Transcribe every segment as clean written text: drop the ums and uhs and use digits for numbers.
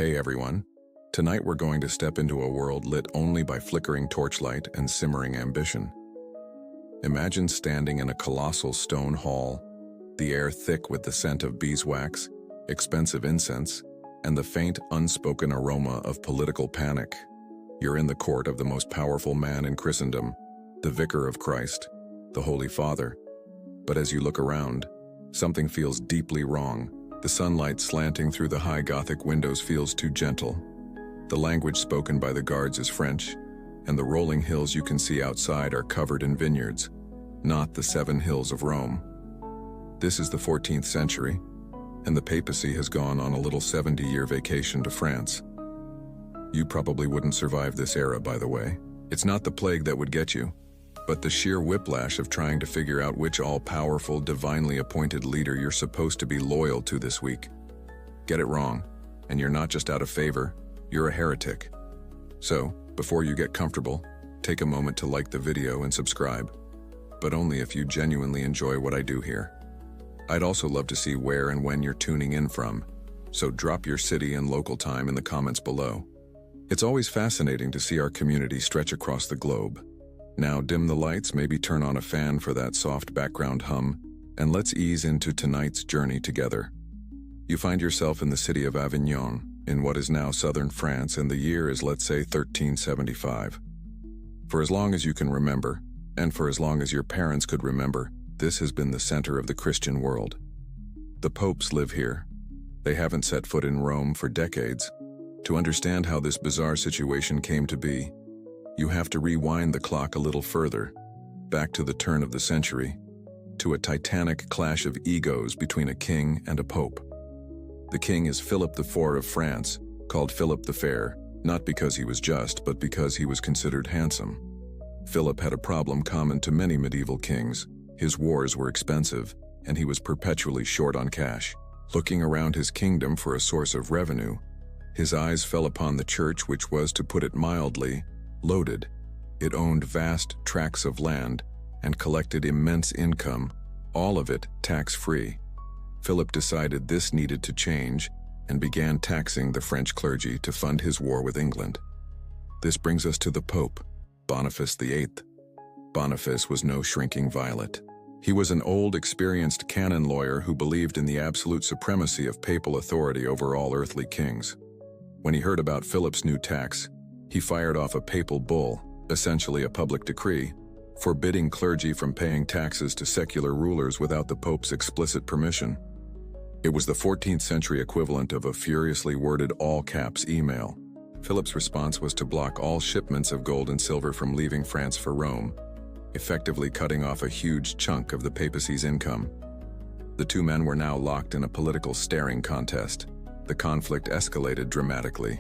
Hey everyone, tonight we're going to step into a world lit only by flickering torchlight and simmering ambition. Imagine standing in a colossal stone hall, the air thick with the scent of beeswax, expensive incense, and the faint, unspoken aroma of political panic. You're in the court of the most powerful man in Christendom, the Vicar of Christ, the Holy Father. But as you look around, something feels deeply wrong. The sunlight slanting through the high Gothic windows feels too gentle. The language spoken by the guards is French, and the rolling hills you can see outside are covered in vineyards, not the 7 hills of Rome. This is the 14th century, and the papacy has gone on a little 70-year vacation to France. You probably wouldn't survive this era, by the way. It's not the plague that would get you, but the sheer whiplash of trying to figure out which all-powerful, divinely appointed leader you're supposed to be loyal to this week. Get it wrong, and you're not just out of favor, you're a heretic. So, before you get comfortable, take a moment to like the video and subscribe, but only if you genuinely enjoy what I do here. I'd also love to see where and when you're tuning in from, so drop your city and local time in the comments below. It's always fascinating to see our community stretch across the globe. Now dim the lights, maybe turn on a fan for that soft background hum, and let's ease into tonight's journey together. You find yourself in the city of Avignon, in what is now southern France, and the year is, let's say, 1375. For as long as you can remember, and for as long as your parents could remember, this has been the center of the Christian world. The popes live here. They haven't set foot in Rome for decades. To understand how this bizarre situation came to be, you have to rewind the clock a little further, back to the turn of the century, to a titanic clash of egos between a king and a pope. The king is Philip IV of France, called Philip the Fair, not because he was just, but because he was considered handsome. Philip had a problem common to many medieval kings. His wars were expensive, and he was perpetually short on cash. Looking around his kingdom for a source of revenue, his eyes fell upon the church, which was, to put it mildly, loaded. It owned vast tracts of land and collected immense income, all of it tax-free. Philip decided this needed to change and began taxing the French clergy to fund his war with England. This brings us to the Pope, Boniface VIII. Boniface was no shrinking violet. He was an old, experienced canon lawyer who believed in the absolute supremacy of papal authority over all earthly kings. When he heard about Philip's new tax, he fired off a papal bull, essentially a public decree, forbidding clergy from paying taxes to secular rulers without the Pope's explicit permission. It was the 14th century equivalent of a furiously worded all-caps email. Philip's response was to block all shipments of gold and silver from leaving France for Rome, effectively cutting off a huge chunk of the papacy's income. The two men were now locked in a political staring contest. The conflict escalated dramatically.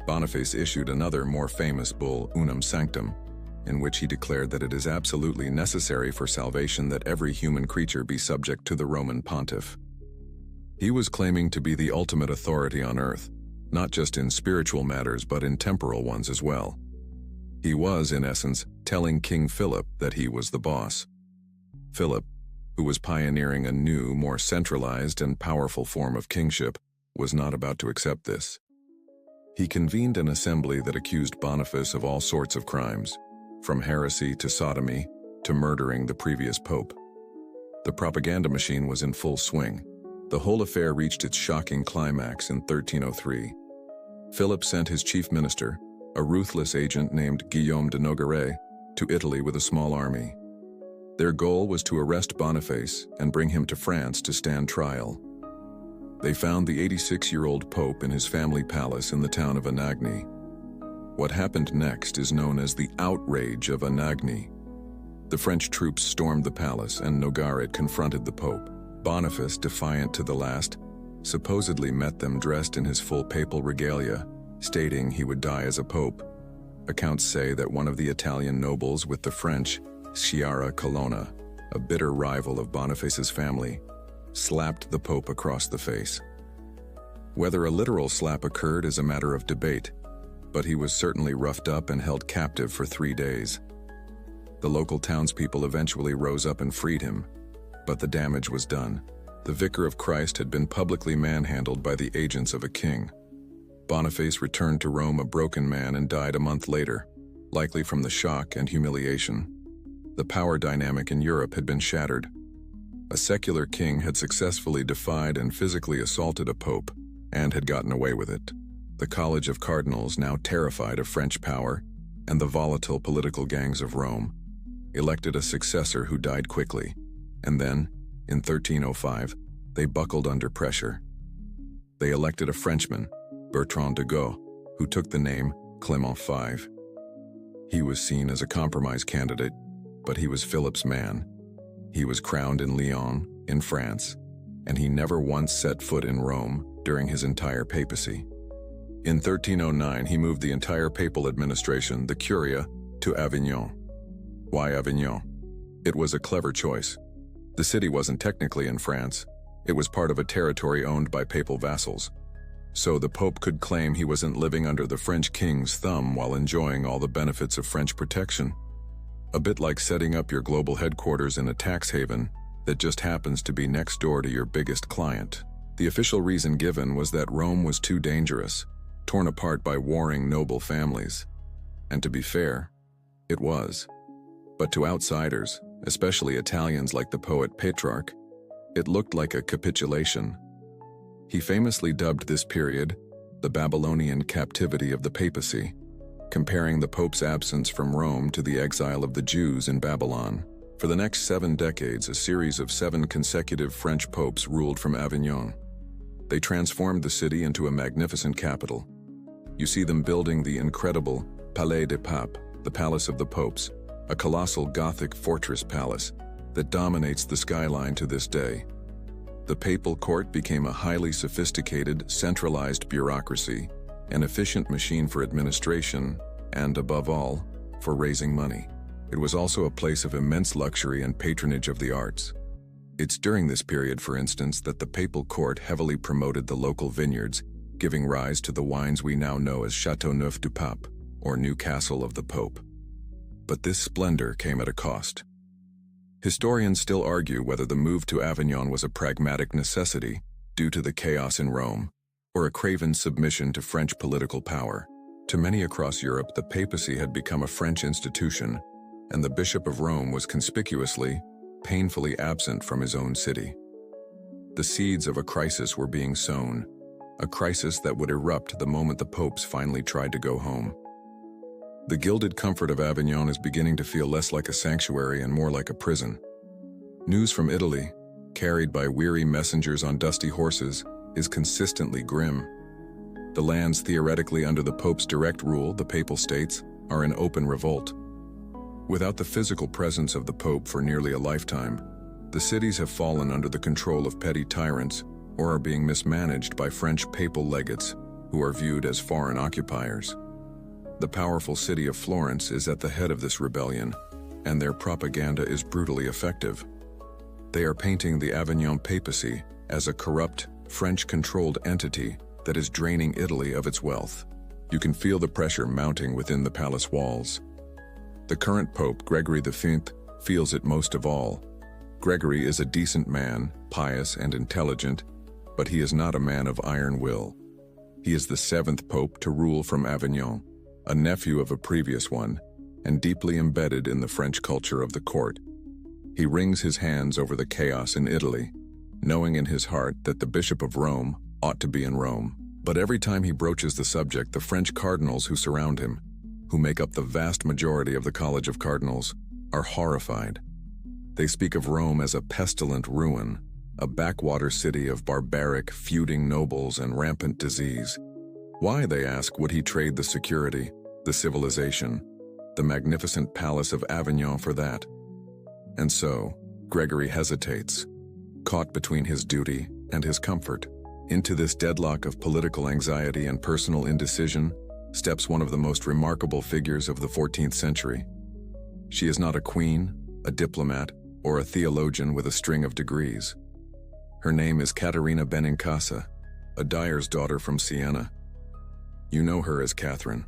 Boniface issued another, more famous bull, Unum Sanctum, in which he declared that it is absolutely necessary for salvation that every human creature be subject to the Roman pontiff. He was claiming to be the ultimate authority on earth, not just in spiritual matters but in temporal ones as well. He was, in essence, telling King Philip that he was the boss. Philip, who was pioneering a new, more centralized and powerful form of kingship, was not about to accept this. He convened an assembly that accused Boniface of all sorts of crimes, from heresy to sodomy to murdering the previous pope. The propaganda machine was in full swing. The whole affair reached its shocking climax in 1303. Philip sent his chief minister, a ruthless agent named Guillaume de Nogaret, to Italy with a small army. Their goal was to arrest Boniface and bring him to France to stand trial. They found the 86-year-old pope in his family palace in the town of Avignon. What happened next is known as the outrage of Avignon. The French troops stormed the palace and Nogaret confronted the pope. Boniface, defiant to the last, supposedly met them dressed in his full papal regalia, stating he would die as a pope. Accounts say that one of the Italian nobles with the French, Sciarra Colonna, a bitter rival of Boniface's family, slapped the Pope across the face. Whether a literal slap occurred is a matter of debate, but he was certainly roughed up and held captive for 3 days. The local townspeople eventually rose up and freed him, but the damage was done. The Vicar of Christ had been publicly manhandled by the agents of a king. Boniface returned to Rome a broken man and died a month later, likely from the shock and humiliation. The power dynamic in Europe had been shattered. A secular king had successfully defied and physically assaulted a pope, and had gotten away with it. The College of Cardinals, now terrified of French power and the volatile political gangs of Rome, elected a successor who died quickly, and then, in 1305, they buckled under pressure. They elected a Frenchman, Bertrand de Goux, who took the name Clement V. He was seen as a compromise candidate, but he was Philip's man. He was crowned in Lyon, in France, and he never once set foot in Rome during his entire papacy. In 1309, he moved the entire papal administration, the Curia, to Avignon. Why Avignon? It was a clever choice. The city wasn't technically in France. It was part of a territory owned by papal vassals. So the Pope could claim he wasn't living under the French king's thumb while enjoying all the benefits of French protection. A bit like setting up your global headquarters in a tax haven that just happens to be next door to your biggest client. The official reason given was that Rome was too dangerous, torn apart by warring noble families. And to be fair, it was. But to outsiders, especially Italians like the poet Petrarch, it looked like a capitulation. He famously dubbed this period the Babylonian captivity of the papacy, comparing the Pope's absence from Rome to the exile of the Jews in Babylon. For the next 7 decades, a series of 7 consecutive French popes ruled from Avignon. They transformed the city into a magnificent capital. You see them building the incredible Palais des Papes, the Palace of the Popes, a colossal Gothic fortress palace that dominates the skyline to this day. The papal court became a highly sophisticated, centralized bureaucracy, an efficient machine for administration, and above all, for raising money. It was also a place of immense luxury and patronage of the arts. It's during this period, for instance, that the papal court heavily promoted the local vineyards, giving rise to the wines we now know as Châteauneuf du Pape, or New Castle of the Pope. But this splendor came at a cost. Historians still argue whether the move to Avignon was a pragmatic necessity due to the chaos in Rome, or a craven submission to French political power. To many across Europe, the papacy had become a French institution, and the Bishop of Rome was conspicuously, painfully absent from his own city. The seeds of a crisis were being sown, a crisis that would erupt the moment the popes finally tried to go home. The gilded comfort of Avignon is beginning to feel less like a sanctuary and more like a prison. News from Italy, carried by weary messengers on dusty horses, is consistently grim. The lands theoretically under the Pope's direct rule, the Papal States, are in open revolt. Without the physical presence of the Pope for nearly a lifetime, the cities have fallen under the control of petty tyrants or are being mismanaged by French papal legates who are viewed as foreign occupiers. The powerful city of Florence is at the head of this rebellion, and their propaganda is brutally effective. They are painting the Avignon Papacy as a corrupt, French-controlled entity that is draining Italy of its wealth. You can feel the pressure mounting within the palace walls. The current Pope, Gregory XIII, feels it most of all. Gregory is a decent man, pious and intelligent, but he is not a man of iron will. He is the 7th Pope to rule from Avignon, a nephew of a previous one, and deeply embedded in the French culture of the court. He wrings his hands over the chaos in Italy, knowing in his heart that the Bishop of Rome ought to be in Rome. But every time he broaches the subject, the French cardinals who surround him, who make up the vast majority of the College of Cardinals, are horrified. They speak of Rome as a pestilent ruin, a backwater city of barbaric, feuding nobles and rampant disease. Why, they ask, would he trade the security, the civilization, the magnificent palace of Avignon for that? And so, Gregory hesitates, caught between his duty and his comfort. Into this deadlock of political anxiety and personal indecision steps one of the most remarkable figures of the 14th century. She is not a queen, a diplomat, or a theologian with a string of degrees. Her name is Caterina Benincasa, a dyer's daughter from Siena. You know her as Catherine.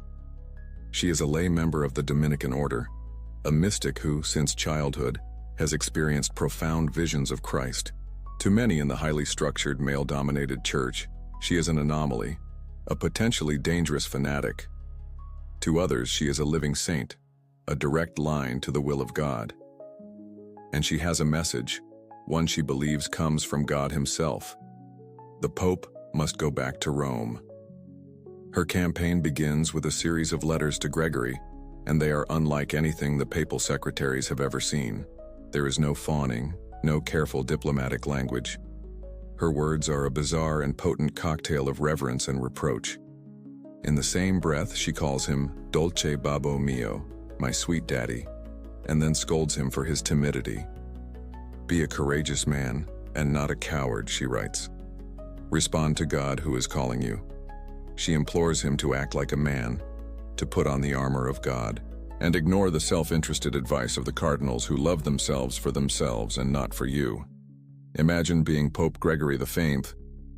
She is a lay member of the Dominican order, a mystic who, since childhood, has experienced profound visions of Christ. To many in the highly structured, male-dominated church, she is an anomaly, a potentially dangerous fanatic. To others, she is a living saint, a direct line to the will of God. And she has a message, one she believes comes from God himself. The Pope must go back to Rome. Her campaign begins with a series of letters to Gregory, and they are unlike anything the papal secretaries have ever seen. There is no fawning, no careful diplomatic language. Her words are a bizarre and potent cocktail of reverence and reproach. In the same breath, she calls him Dolce Babbo Mio, my sweet daddy, and then scolds him for his timidity. Be a courageous man and not a coward, she writes. Respond to God who is calling you. She implores him to act like a man, to put on the armor of God, and ignore the self-interested advice of the cardinals who love themselves for themselves and not for you. Imagine being Pope Gregory XIII,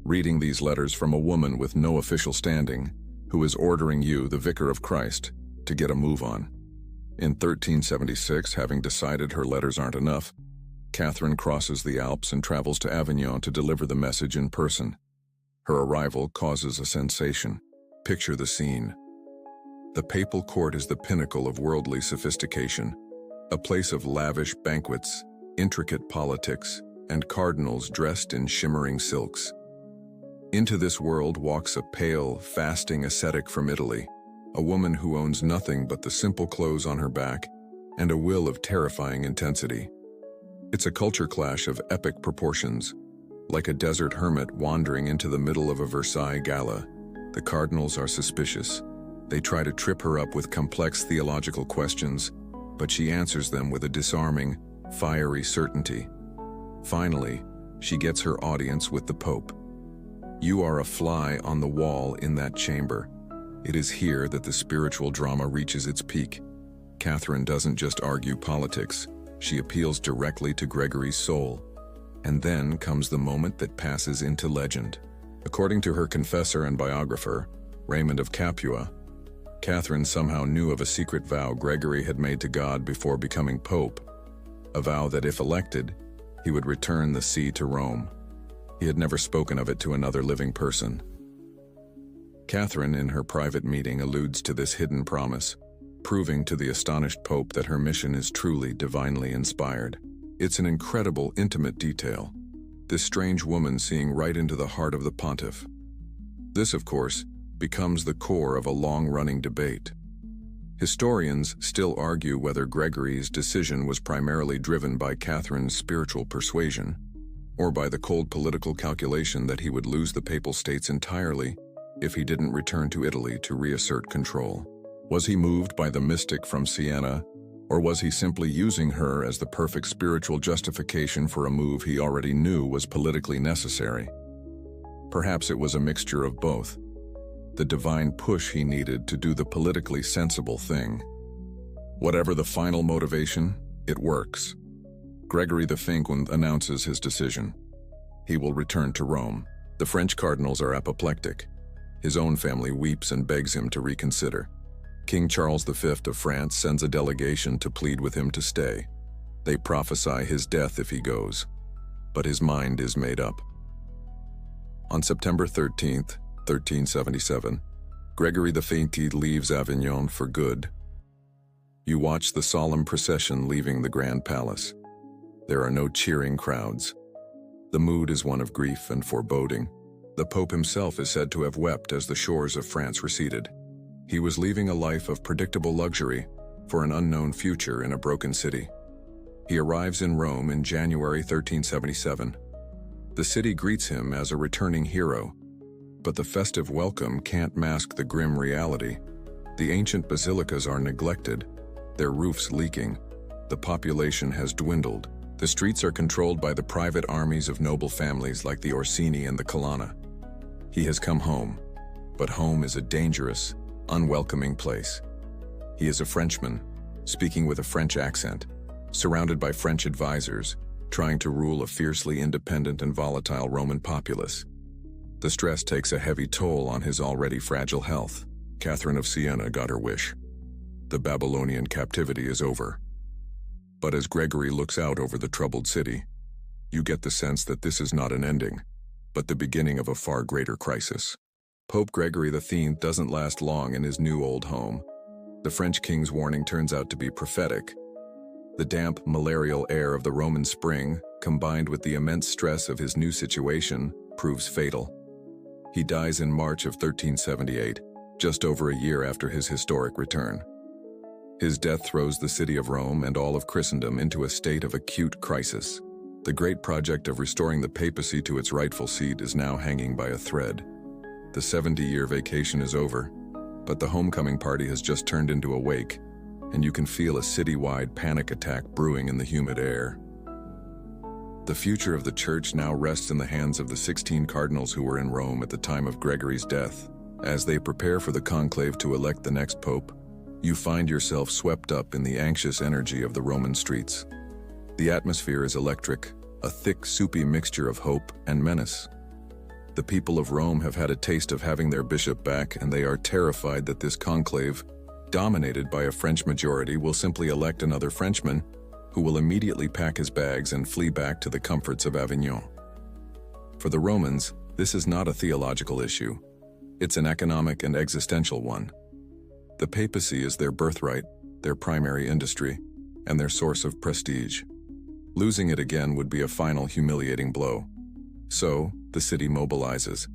reading these letters from a woman with no official standing, who is ordering you, the Vicar of Christ, to get a move on. In 1376, having decided her letters aren't enough, Catherine crosses the Alps and travels to Avignon to deliver the message in person. Her arrival causes a sensation. Picture the scene. The papal court is the pinnacle of worldly sophistication, a place of lavish banquets, intricate politics, and cardinals dressed in shimmering silks. Into this world walks a pale, fasting ascetic from Italy, a woman who owns nothing but the simple clothes on her back and a will of terrifying intensity. It's a culture clash of epic proportions. Like a desert hermit wandering into the middle of a Versailles gala, the cardinals are suspicious. They try to trip her up with complex theological questions, but she answers them with a disarming, fiery certainty. Finally, she gets her audience with the Pope. You are a fly on the wall in that chamber. It is here that the spiritual drama reaches its peak. Catherine doesn't just argue politics, she appeals directly to Gregory's soul. And then comes the moment that passes into legend. According to her confessor and biographer, Raymond of Capua, Catherine somehow knew of a secret vow Gregory had made to God before becoming Pope, a vow that if elected, he would return the see to Rome. He had never spoken of it to another living person. Catherine, in her private meeting, alludes to this hidden promise, proving to the astonished Pope that her mission is truly divinely inspired. It's an incredible, intimate detail, this strange woman seeing right into the heart of the pontiff. This, of course, becomes the core of a long-running debate. Historians still argue whether Gregory's decision was primarily driven by Catherine's spiritual persuasion, or by the cold political calculation that he would lose the Papal States entirely if he didn't return to Italy to reassert control. Was he moved by the mystic from Siena, or was he simply using her as the perfect spiritual justification for a move he already knew was politically necessary? Perhaps it was a mixture of both. The divine push he needed to do the politically sensible thing. Whatever the final motivation, it works. Gregory XIII announces his decision. He will return to Rome. The French cardinals are apoplectic. His own family weeps and begs him to reconsider. King Charles V of France sends a delegation to plead with him to stay. They prophesy his death if he goes, but his mind is made up. On September 13th, 1377, Gregory XIII leaves Avignon for good. You watch the solemn procession leaving the Grand Palace. There are no cheering crowds. The mood is one of grief and foreboding. The Pope himself is said to have wept as the shores of France receded. He was leaving a life of predictable luxury for an unknown future in a broken city. He arrives in Rome in January 1377. The city greets him as a returning hero, but the festive welcome can't mask the grim reality. The ancient basilicas are neglected, their roofs leaking. The population has dwindled. The streets are controlled by the private armies of noble families like the Orsini and the Colonna. He has come home, but home is a dangerous, unwelcoming place. He is a Frenchman, speaking with a French accent, surrounded by French advisors, trying to rule a fiercely independent and volatile Roman populace. The stress takes a heavy toll on his already fragile health. Catherine of Siena got her wish. The Babylonian captivity is over. But as Gregory looks out over the troubled city, you get the sense that this is not an ending, but the beginning of a far greater crisis. Pope Gregory XIII doesn't last long in his new old home. The French king's warning turns out to be prophetic. The damp, malarial air of the Roman spring, combined with the immense stress of his new situation, proves fatal. He dies in March of 1378, just over a year after his historic return. His death throws the city of Rome and all of Christendom into a state of acute crisis. The great project of restoring the papacy to its rightful seat is now hanging by a thread. The 70-year vacation is over, but the homecoming party has just turned into a wake, and you can feel a citywide panic attack brewing in the humid air. The future of the church now rests in the hands of the 16 cardinals who were in Rome at the time of Gregory's death. As they prepare for the conclave to elect the next pope, you find yourself swept up in the anxious energy of the Roman streets. The atmosphere is electric, a thick, soupy mixture of hope and menace. The people of Rome have had a taste of having their bishop back, and they are terrified that this conclave, dominated by a French majority, will simply elect another Frenchman who will immediately pack his bags and flee back to the comforts of Avignon. For the Romans, this is not a theological issue. It's an economic and existential one. The papacy is their birthright, their primary industry, and their source of prestige. Losing it again would be a final humiliating blow. So, the city mobilizes.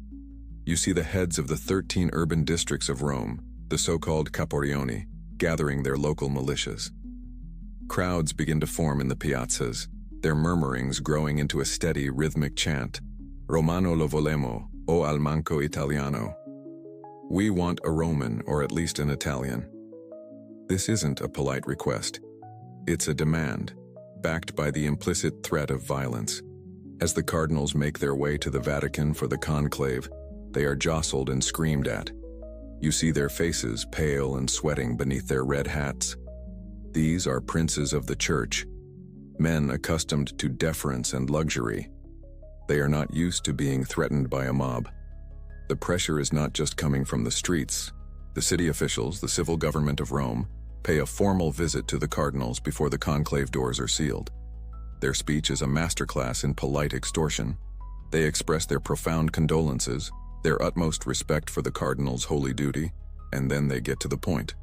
You see the heads of the 13 urban districts of Rome, the so-called caporioni, gathering their local militias. Crowds begin to form in the piazzas, their murmurings growing into a steady rhythmic chant. Romano lo volemo, o al manco italiano. We want a Roman, or at least an Italian. This isn't a polite request. It's a demand, backed by the implicit threat of violence. As the cardinals make their way to the Vatican for the conclave, they are jostled and screamed at. You see their faces pale and sweating beneath their red hats. These are princes of the church, men accustomed to deference and luxury. They are not used to being threatened by a mob. The pressure is not just coming from the streets. The city officials, the civil government of Rome, pay a formal visit to the cardinals before the conclave doors are sealed. Their speech is a masterclass in polite extortion. They express their profound condolences, their utmost respect for the cardinal's holy duty, and then they get to the point.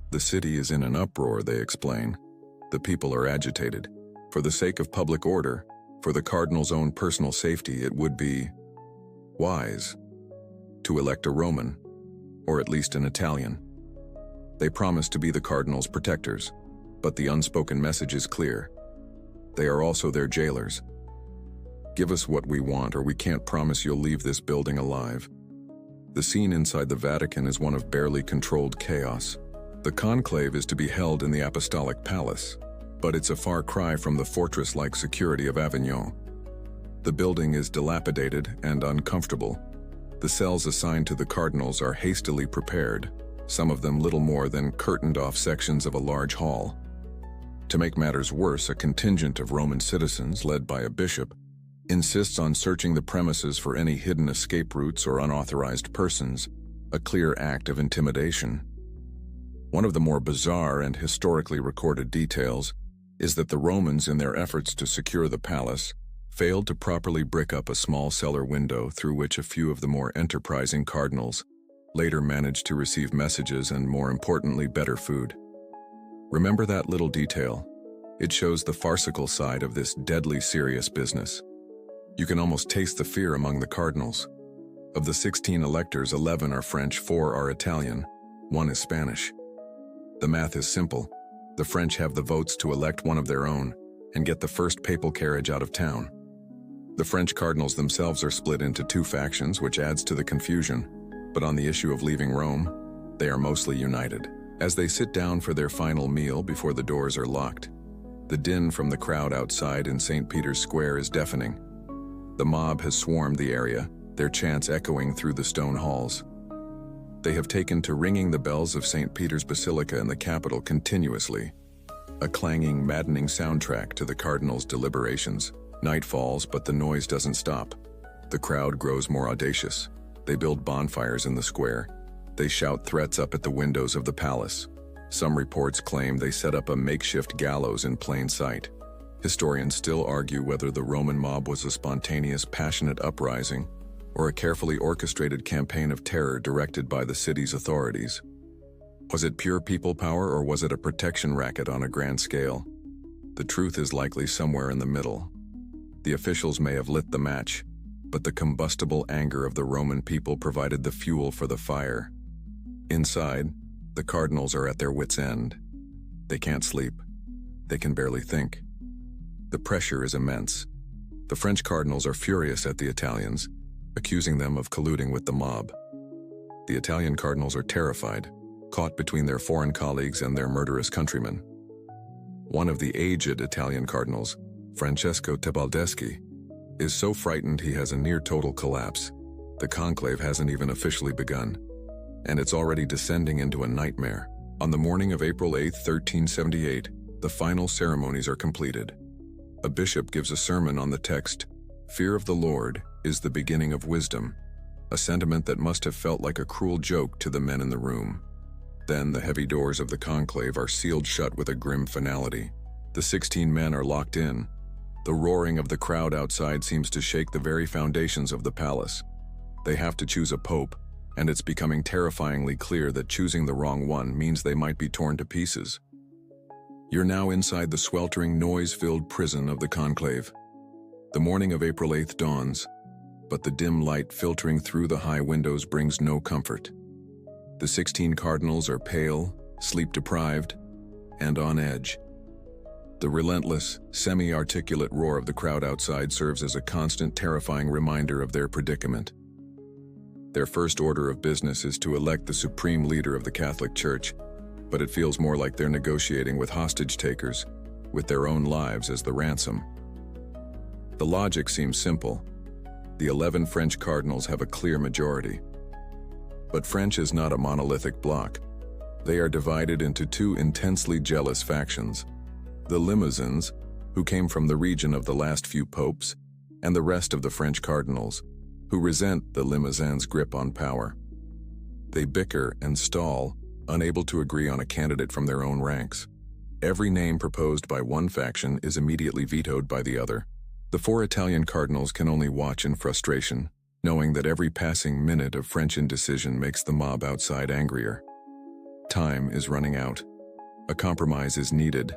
The city is in an uproar, they explain. The people are agitated. For the sake of public order, for the cardinal's own personal safety, it would be wise to elect a Roman, or at least an Italian. They promise to be the cardinal's protectors, but the unspoken message is clear. They are also their jailers. Give us what we want, or we can't promise you'll leave this building alive. The scene inside the Vatican is one of barely controlled chaos. The conclave is to be held in the Apostolic Palace, but it's a far cry from the fortress-like security of Avignon. The building is dilapidated and uncomfortable. The cells assigned to the cardinals are hastily prepared, some of them little more than curtained-off sections of a large hall. To make matters worse, a contingent of Roman citizens, led by a bishop, insists on searching the premises for any hidden escape routes or unauthorized persons, a clear act of intimidation. One of the more bizarre and historically recorded details is that the Romans, in their efforts to secure the palace, failed to properly brick up a small cellar window through which a few of the more enterprising cardinals later managed to receive messages and, more importantly, better food. Remember that little detail? It shows the farcical side of this deadly serious business. You can almost taste the fear among the cardinals. Of the 16 electors, 11 are French, 4 are Italian, 1 is Spanish. The math is simple. The French have the votes to elect one of their own and get the first papal carriage out of town. The French cardinals themselves are split into 2 factions, which adds to the confusion, but on the issue of leaving Rome, they are mostly united. As they sit down for their final meal before the doors are locked, the din from the crowd outside in St. Peter's Square is deafening. The mob has swarmed the area, their chants echoing through the stone halls. They have taken to ringing the bells of St. Peter's Basilica in the capital continuously, a clanging, maddening soundtrack to the cardinals' deliberations. Night falls, but the noise doesn't stop. The crowd grows more audacious. They build bonfires in the square. They shout threats up at the windows of the palace. Some reports claim they set up a makeshift gallows in plain sight. Historians still argue whether the Roman mob was a spontaneous, passionate uprising, or a carefully orchestrated campaign of terror directed by the city's authorities? Was it pure people power, or was it a protection racket on a grand scale? The truth is likely somewhere in the middle. The officials may have lit the match, but the combustible anger of the Roman people provided the fuel for the fire. Inside, the cardinals are at their wits' end. They can't sleep. They can barely think. The pressure is immense. The French cardinals are furious at the Italians, accusing them of colluding with the mob. The Italian cardinals are terrified, caught between their foreign colleagues and their murderous countrymen. One of the aged Italian cardinals, Francesco Tebaldeschi, is so frightened he has a near-total collapse. The conclave hasn't even officially begun, and it's already descending into a nightmare. On the morning of April 8, 1378, the final ceremonies are completed. A bishop gives a sermon on the text, "Fear of the Lord is the beginning of wisdom," a sentiment that must have felt like a cruel joke to the men in the room. Then the heavy doors of the conclave are sealed shut with a grim finality. The 16 men are locked in. The roaring of the crowd outside seems to shake the very foundations of the palace. They have to choose a pope, and it's becoming terrifyingly clear that choosing the wrong one means they might be torn to pieces. You're now inside the sweltering, noise-filled prison of the conclave. The morning of April 8th dawns, but the dim light filtering through the high windows brings no comfort. The 16 cardinals are pale, sleep-deprived, and on edge. The relentless, semi-articulate roar of the crowd outside serves as a constant, terrifying reminder of their predicament. Their first order of business is to elect the supreme leader of the Catholic Church, but it feels more like they're negotiating with hostage-takers, with their own lives as the ransom. The logic seems simple. The 11 French cardinals have a clear majority. But French is not a monolithic bloc. They are divided into two intensely jealous factions: the Limousins, who came from the region of the last few popes, and the rest of the French cardinals, who resent the Limousins' grip on power. They bicker and stall, unable to agree on a candidate from their own ranks. Every name proposed by one faction is immediately vetoed by the other. The 4 Italian cardinals can only watch in frustration, knowing that every passing minute of French indecision makes the mob outside angrier. Time is running out. A compromise is needed.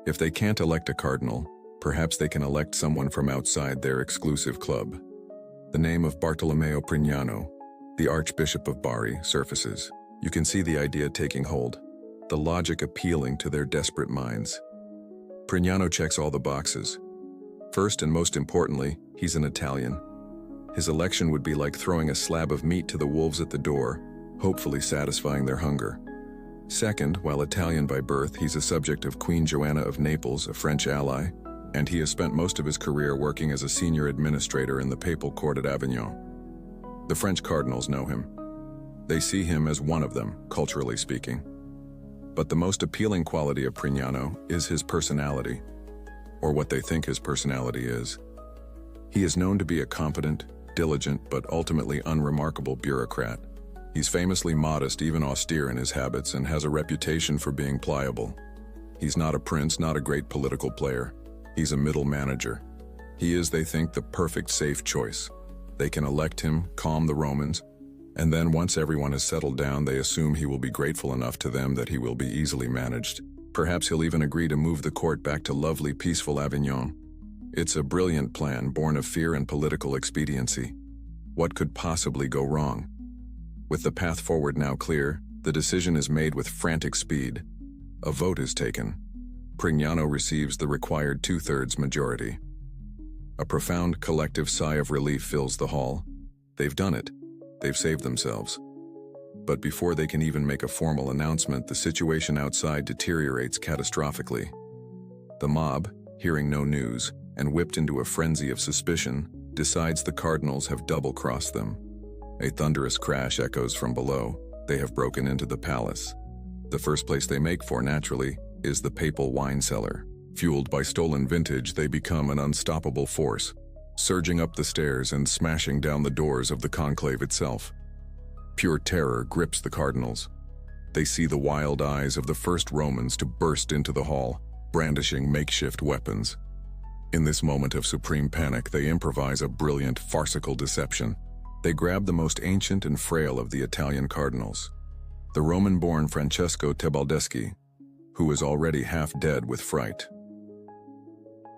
If they can't elect a cardinal, perhaps they can elect someone from outside their exclusive club. The name of Bartolomeo Prignano, the Archbishop of Bari, surfaces. You can see the idea taking hold, the logic appealing to their desperate minds. Prignano checks all the boxes. First and most importantly, he's an Italian. His election would be like throwing a slab of meat to the wolves at the door, hopefully satisfying their hunger. Second, while Italian by birth, he's a subject of Queen Joanna of Naples, a French ally, and he has spent most of his career working as a senior administrator in the papal court at Avignon. The French cardinals know him. They see him as one of them, culturally speaking. But the most appealing quality of Prignano is his personality, or what they think his personality is. He is known to be a competent, diligent, but ultimately unremarkable bureaucrat. He's famously modest, even austere in his habits, and has a reputation for being pliable. He's not a prince, not a great political player. He's a middle manager. He is, they think, the perfect safe choice. They can elect him, calm the Romans, and then once everyone has settled down, they assume he will be grateful enough to them that he will be easily managed. Perhaps he'll even agree to move the court back to lovely, peaceful Avignon. It's a brilliant plan, born of fear and political expediency. What could possibly go wrong? With the path forward now clear, the decision is made with frantic speed. A vote is taken. Prignano receives the required 2/3 majority. A profound collective sigh of relief fills the hall. They've done it. They've saved themselves. But before they can even make a formal announcement, the situation outside deteriorates catastrophically. The mob, hearing no news, and whipped into a frenzy of suspicion, decides the cardinals have double-crossed them. A thunderous crash echoes from below. They have broken into the palace. The first place they make for, naturally, is the papal wine cellar. Fueled by stolen vintage, they become an unstoppable force, surging up the stairs and smashing down the doors of the conclave itself. Pure terror grips the cardinals. They see the wild eyes of the first Romans to burst into the hall, brandishing makeshift weapons. In this moment of supreme panic, they improvise a brilliant, farcical deception. They grab the most ancient and frail of the Italian cardinals, the Roman-born Francesco Tebaldeschi, who is already half dead with fright.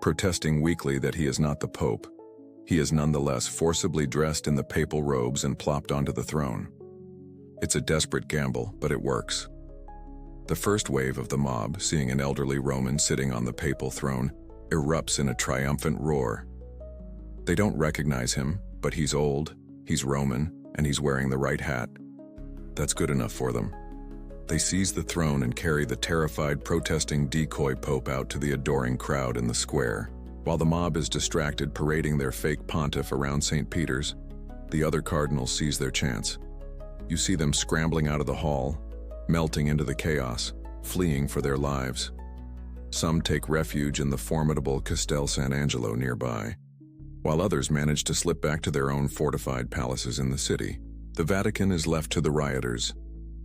Protesting weakly that he is not the Pope, he is nonetheless forcibly dressed in the papal robes and plopped onto the throne. It's a desperate gamble, but it works. The first wave of the mob, seeing an elderly Roman sitting on the papal throne, erupts in a triumphant roar. They don't recognize him, but he's old, he's Roman, and he's wearing the right hat. That's good enough for them. They seize the throne and carry the terrified, protesting decoy Pope out to the adoring crowd in the square. While the mob is distracted parading their fake pontiff around St. Peter's, the other cardinals seize their chance. You see them scrambling out of the hall, melting into the chaos, fleeing for their lives. Some take refuge in the formidable Castel Sant'Angelo nearby, while others manage to slip back to their own fortified palaces in the city. The Vatican is left to the rioters.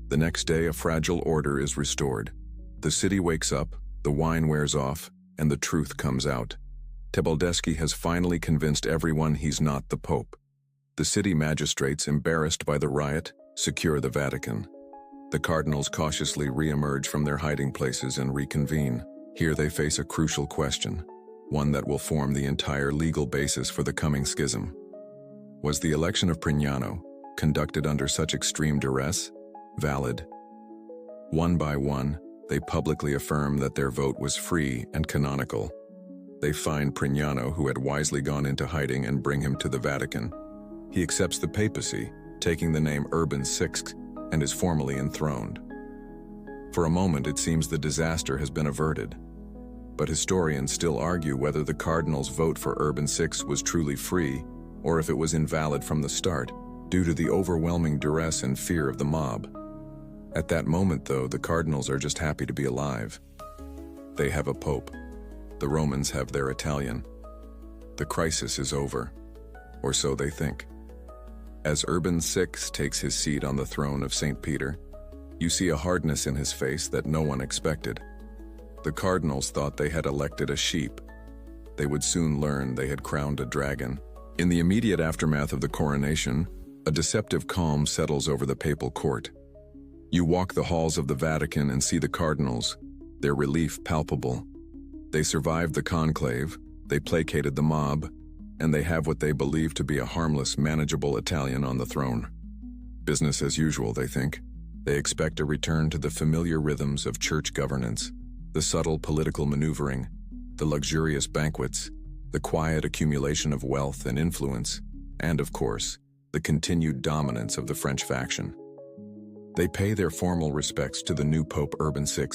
The next day, a fragile order is restored. The city wakes up, the wine wears off, and the truth comes out. Tebaldeschi has finally convinced everyone he's not the Pope. The city magistrates, embarrassed by the riot, secure the Vatican. The cardinals cautiously re-emerge from their hiding places and reconvene. Here they face a crucial question, one that will form the entire legal basis for the coming schism. Was the election of Prignano, conducted under such extreme duress, valid? One by one, they publicly affirm that their vote was free and canonical. They find Prignano, who had wisely gone into hiding, and bring him to the Vatican. He accepts the papacy, taking the name Urban VI, and is formally enthroned. For a moment, it seems the disaster has been averted. But historians still argue whether the cardinals' vote for Urban VI was truly free, or if it was invalid from the start, due to the overwhelming duress and fear of the mob. At that moment, though, the cardinals are just happy to be alive. They have a pope. The Romans have their Italian. The crisis is over, or so they think. As Urban VI takes his seat on the throne of St. Peter, you see a hardness in his face that no one expected. The cardinals thought they had elected a sheep. They would soon learn they had crowned a dragon. In the immediate aftermath of the coronation, a deceptive calm settles over the papal court. You walk the halls of the Vatican and see the cardinals, their relief palpable. They survived the conclave, they placated the mob, and they have what they believe to be a harmless, manageable Italian on the throne. Business as usual, they think. They expect a return to the familiar rhythms of church governance, the subtle political maneuvering, the luxurious banquets, the quiet accumulation of wealth and influence, and, of course, the continued dominance of the French faction. They pay their formal respects to the new Pope Urban VI,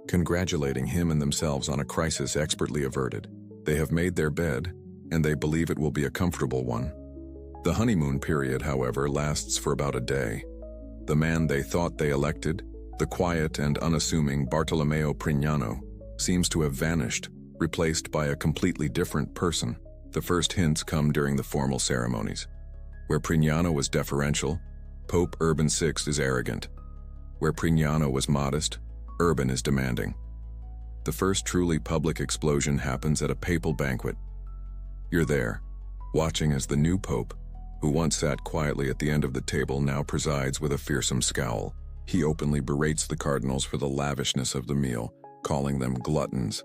congratulating him and themselves on a crisis expertly averted. They have made their bed, and they believe it will be a comfortable one. The honeymoon period, however, lasts for about a day. The man they thought they elected, the quiet and unassuming Bartolomeo Prignano, seems to have vanished, replaced by a completely different person. The first hints come during the formal ceremonies. Where Prignano was deferential, Pope Urban VI is arrogant. Where Prignano was modest, Urban is demanding. The first truly public explosion happens at a papal banquet. You're there, watching as the new pope, who once sat quietly at the end of the table, now presides with a fearsome scowl. He openly berates the cardinals for the lavishness of the meal, calling them gluttons.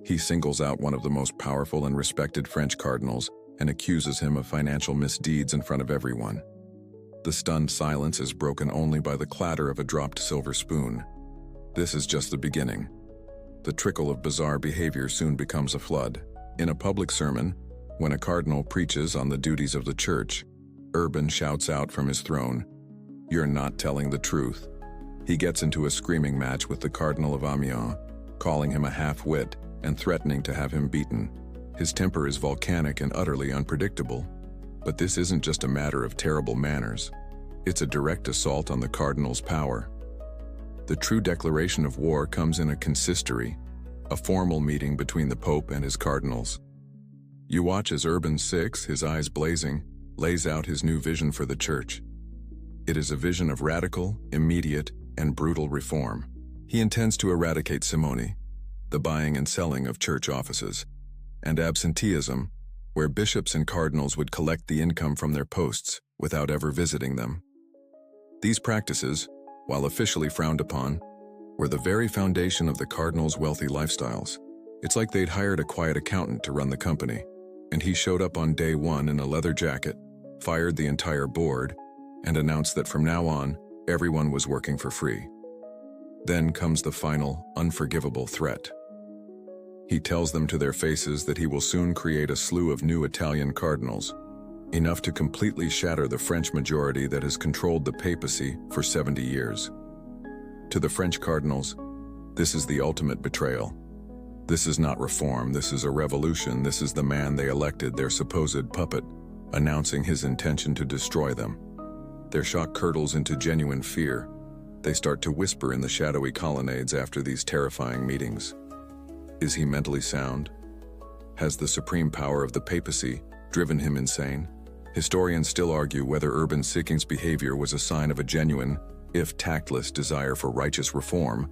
He singles out one of the most powerful and respected French cardinals and accuses him of financial misdeeds in front of everyone. The stunned silence is broken only by the clatter of a dropped silver spoon. This is just the beginning. The trickle of bizarre behavior soon becomes a flood. In a public sermon, when a cardinal preaches on the duties of the church, Urban shouts out from his throne, "You're not telling the truth." He gets into a screaming match with the Cardinal of Amiens, calling him a half-wit and threatening to have him beaten. His temper is volcanic and utterly unpredictable. But this isn't just a matter of terrible manners. It's a direct assault on the cardinal's power. The true declaration of war comes in a consistory, a formal meeting between the Pope and his cardinals. You watch as Urban VI, his eyes blazing, lays out his new vision for the church. It is a vision of radical, immediate, and brutal reform. He intends to eradicate simony, the buying and selling of church offices, and absenteeism, where bishops and cardinals would collect the income from their posts, without ever visiting them. These practices, while officially frowned upon, were the very foundation of the cardinals' wealthy lifestyles. It's like they'd hired a quiet accountant to run the company, and he showed up on day one in a leather jacket, fired the entire board, and announced that from now on, everyone was working for free. Then comes the final, unforgivable threat. He tells them to their faces that he will soon create a slew of new Italian cardinals, enough to completely shatter the French majority that has controlled the papacy for 70 years. To the French cardinals, this is the ultimate betrayal. This is not reform, this is a revolution, this is the man they elected, their supposed puppet, announcing his intention to destroy them. Their shock curdles into genuine fear. They start to whisper in the shadowy colonnades after these terrifying meetings. Is he mentally sound? Has the supreme power of the papacy driven him insane? Historians still argue whether Urban VI's behavior was a sign of a genuine, if tactless, desire for righteous reform,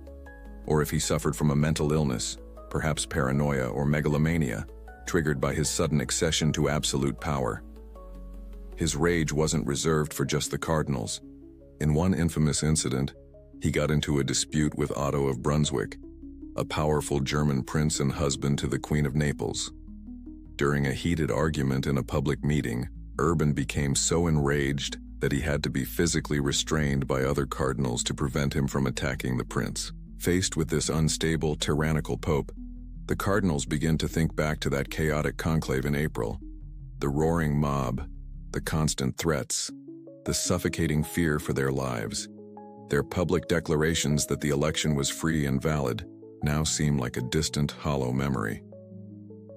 or if he suffered from a mental illness, perhaps paranoia or megalomania, triggered by his sudden accession to absolute power. His rage wasn't reserved for just the cardinals. In one infamous incident, he got into a dispute with Otto of Brunswick, a powerful German prince and husband to the Queen of Naples. During a heated argument in a public meeting, Urban became so enraged that he had to be physically restrained by other cardinals to prevent him from attacking the prince. Faced with this unstable, tyrannical pope, the cardinals begin to think back to that chaotic conclave in April. The roaring mob, the constant threats, the suffocating fear for their lives. Their public declarations that the election was free and valid now seem like a distant, hollow memory.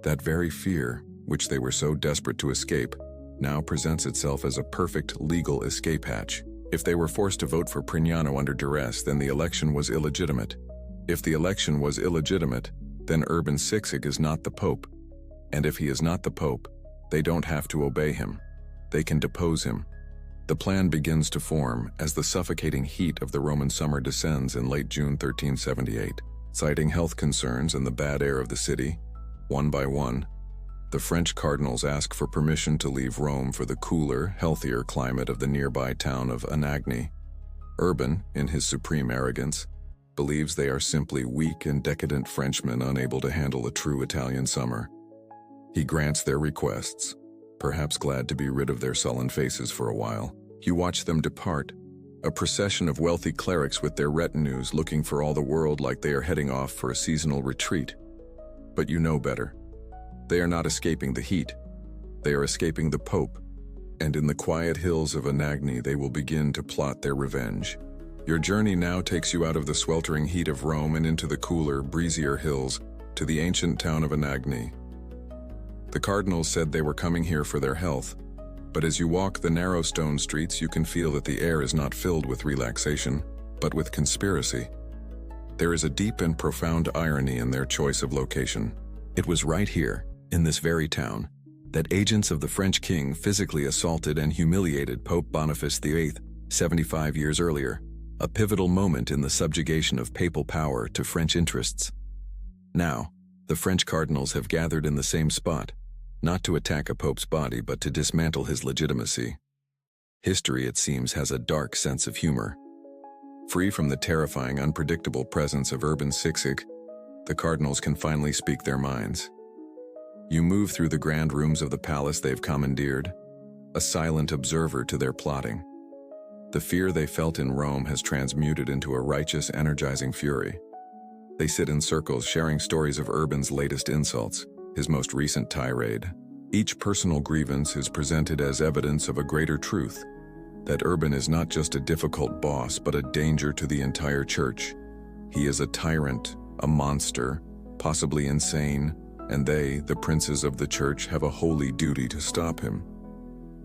That very fear, which they were so desperate to escape, now presents itself as a perfect legal escape hatch. If they were forced to vote for Prignano under duress, then the election was illegitimate. If the election was illegitimate, then Urban VI is not the Pope. And if he is not the Pope, they don't have to obey him. They can depose him. The plan begins to form as the suffocating heat of the Roman summer descends in late June 1378. Citing health concerns and the bad air of the city, one by one, the French cardinals ask for permission to leave Rome for the cooler, healthier climate of the nearby town of Avignon. Urban, in his supreme arrogance, believes they are simply weak and decadent Frenchmen unable to handle a true Italian summer. He grants their requests, perhaps glad to be rid of their sullen faces for a while. You watch them depart, a procession of wealthy clerics with their retinues looking for all the world like they are heading off for a seasonal retreat. But you know better. They are not escaping the heat. They are escaping the Pope, and in the quiet hills of Avignon they will begin to plot their revenge. Your journey now takes you out of the sweltering heat of Rome and into the cooler, breezier hills to the ancient town of Avignon. The cardinals said they were coming here for their health, but as you walk the narrow stone streets you can feel that the air is not filled with relaxation, but with conspiracy. There is a deep and profound irony in their choice of location. It was right here, in this very town, that agents of the French king physically assaulted and humiliated Pope Boniface VIII 75 years earlier, a pivotal moment in the subjugation of papal power to French interests. Now, the French cardinals have gathered in the same spot, not to attack a pope's body but to dismantle his legitimacy. History, it seems, has a dark sense of humor. Free from the terrifying, unpredictable presence of Urban VI, the cardinals can finally speak their minds. You move through the grand rooms of the palace they've commandeered, a silent observer to their plotting. The fear they felt in Rome has transmuted into a righteous, energizing fury. They sit in circles sharing stories of Urban's latest insults, his most recent tirade. Each personal grievance is presented as evidence of a greater truth, that Urban is not just a difficult boss but a danger to the entire church. He is a tyrant, a monster, possibly insane, and they, the princes of the church, have a holy duty to stop him.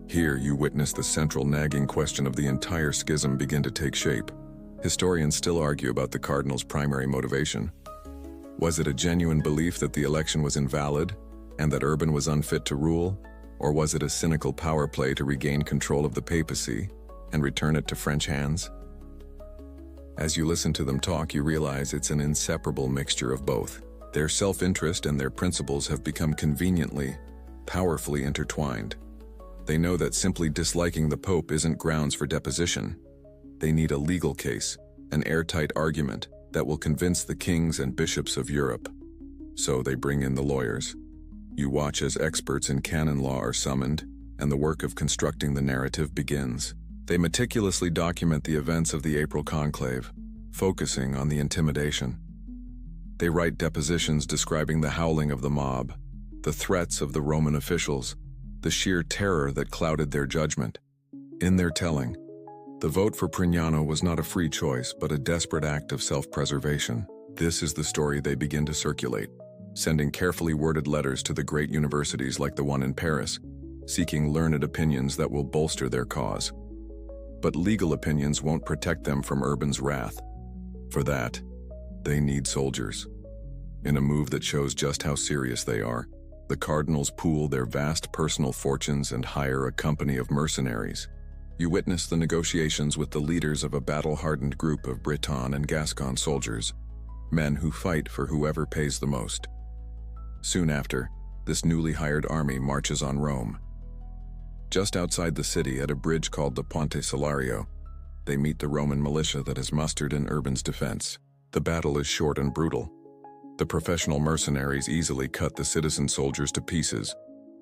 Here you witness the central nagging question of the entire schism begin to take shape. Historians still argue about the cardinals' primary motivation. Was it a genuine belief that the election was invalid and that Urban was unfit to rule, or was it a cynical power play to regain control of the papacy and return it to French hands? As you listen to them talk, you realize it's an inseparable mixture of both. Their self-interest and their principles have become conveniently, powerfully intertwined. They know that simply disliking the Pope isn't grounds for deposition. They need a legal case, an airtight argument that will convince the kings and bishops of Europe. So they bring in the lawyers. You watch as experts in canon law are summoned, and the work of constructing the narrative begins. They meticulously document the events of the April conclave, focusing on the intimidation. They write depositions describing the howling of the mob, the threats of the Roman officials, the sheer terror that clouded their judgment. In their telling, the vote for Prignano was not a free choice, but a desperate act of self-preservation. This is the story they begin to circulate, sending carefully worded letters to the great universities like the one in Paris, seeking learned opinions that will bolster their cause. But legal opinions won't protect them from Urban's wrath. For that, they need soldiers. In a move that shows just how serious they are, the cardinals pool their vast personal fortunes and hire a company of mercenaries. You witness the negotiations with the leaders of a battle-hardened group of Breton and Gascon soldiers, men who fight for whoever pays the most. Soon after, this newly hired army marches on Rome. Just outside the city, at a bridge called the Ponte Salario, they meet the Roman militia that is mustered in Urban's defense. The battle is short and brutal. The professional mercenaries easily cut the citizen soldiers to pieces.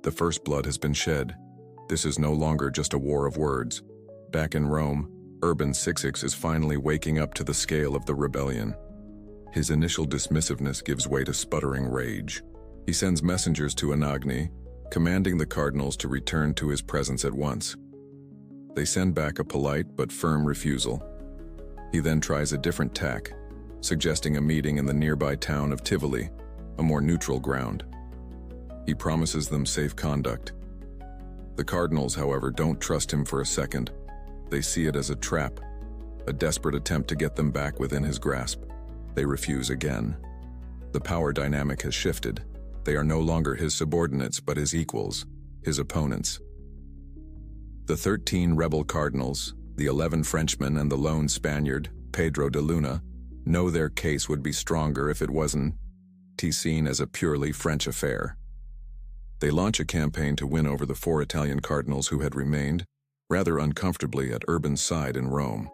The first blood has been shed. This is no longer just a war of words. Back in Rome, Urban XXIII is finally waking up to the scale of the rebellion. His initial dismissiveness gives way to sputtering rage. He sends messengers to Avignon, commanding the cardinals to return to his presence at once. They send back a polite but firm refusal. He then tries a different tack, suggesting a meeting in the nearby town of Tivoli, a more neutral ground. He promises them safe conduct. The cardinals, however, don't trust him for a second. They see it as a trap, a desperate attempt to get them back within his grasp. They refuse again. The power dynamic has shifted. They are no longer his subordinates, but his equals, his opponents. The 13 rebel cardinals, the 11 Frenchmen and the lone Spaniard, Pedro de Luna, know their case would be stronger if it wasn't seen as a purely French affair. They launch a campaign to win over the 4 Italian cardinals who had remained, rather uncomfortably, at Urban's side in Rome.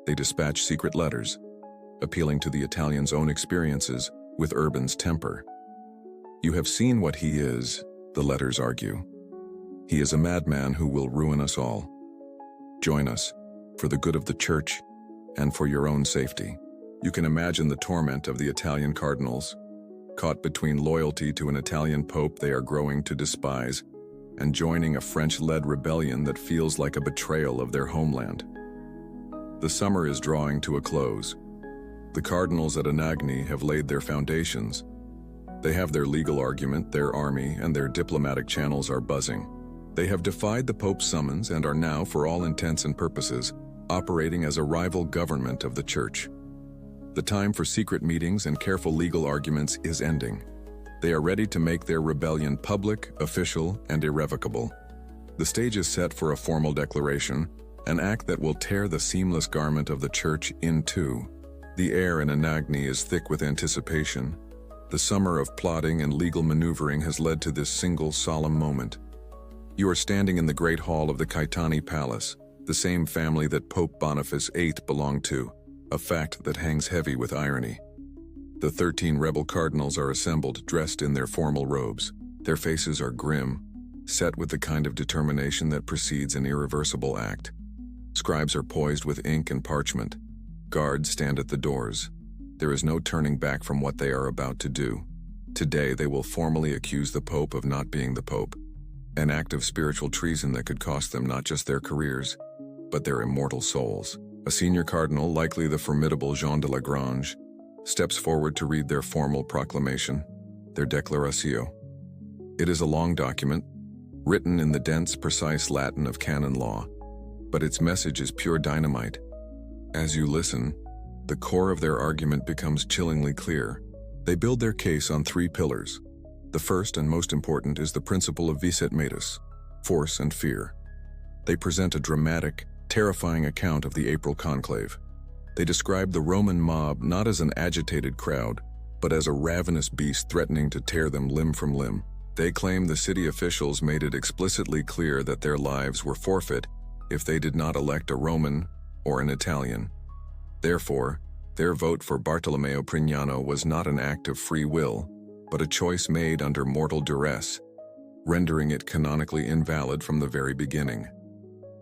They dispatch secret letters, appealing to the Italians' own experiences with Urban's temper. You have seen what he is, the letters argue. He is a madman who will ruin us all. Join us, for the good of the Church and for your own safety. You can imagine the torment of the Italian cardinals, caught between loyalty to an Italian pope they are growing to despise and joining a French-led rebellion that feels like a betrayal of their homeland. The summer is drawing to a close. The cardinals at Avignon have laid their foundations. They have their legal argument, their army, and their diplomatic channels are buzzing. They have defied the Pope's summons and are now, for all intents and purposes, operating as a rival government of the Church. The time for secret meetings and careful legal arguments is ending. They are ready to make their rebellion public, official, and irrevocable. The stage is set for a formal declaration, an act that will tear the seamless garment of the Church in two. The air in Avignon is thick with anticipation. The summer of plotting and legal maneuvering has led to this single solemn moment. You are standing in the great hall of the Caetani Palace, the same family that Pope Boniface VIII belonged to, a fact that hangs heavy with irony. The 13 rebel cardinals are assembled, dressed in their formal robes. Their faces are grim, set with the kind of determination that precedes an irreversible act. Scribes are poised with ink and parchment. Guards stand at the doors. There is no turning back from what they are about to do. Today they will formally accuse the Pope of not being the Pope, an act of spiritual treason that could cost them not just their careers, but their immortal souls. A senior cardinal, likely the formidable Jean de Lagrange, steps forward to read their formal proclamation, their declaratio. It is a long document, written in the dense, precise Latin of canon law, but its message is pure dynamite. As you listen, the core of their argument becomes chillingly clear. They build their case on 3 pillars. The first and most important is the principle of vis et metus, force and fear. They present a dramatic, terrifying account of the April conclave. They describe the Roman mob not as an agitated crowd, but as a ravenous beast threatening to tear them limb from limb. They claim the city officials made it explicitly clear that their lives were forfeit if they did not elect a Roman or an Italian. Therefore, their vote for Bartolomeo Prignano was not an act of free will, but a choice made under mortal duress, rendering it canonically invalid from the very beginning.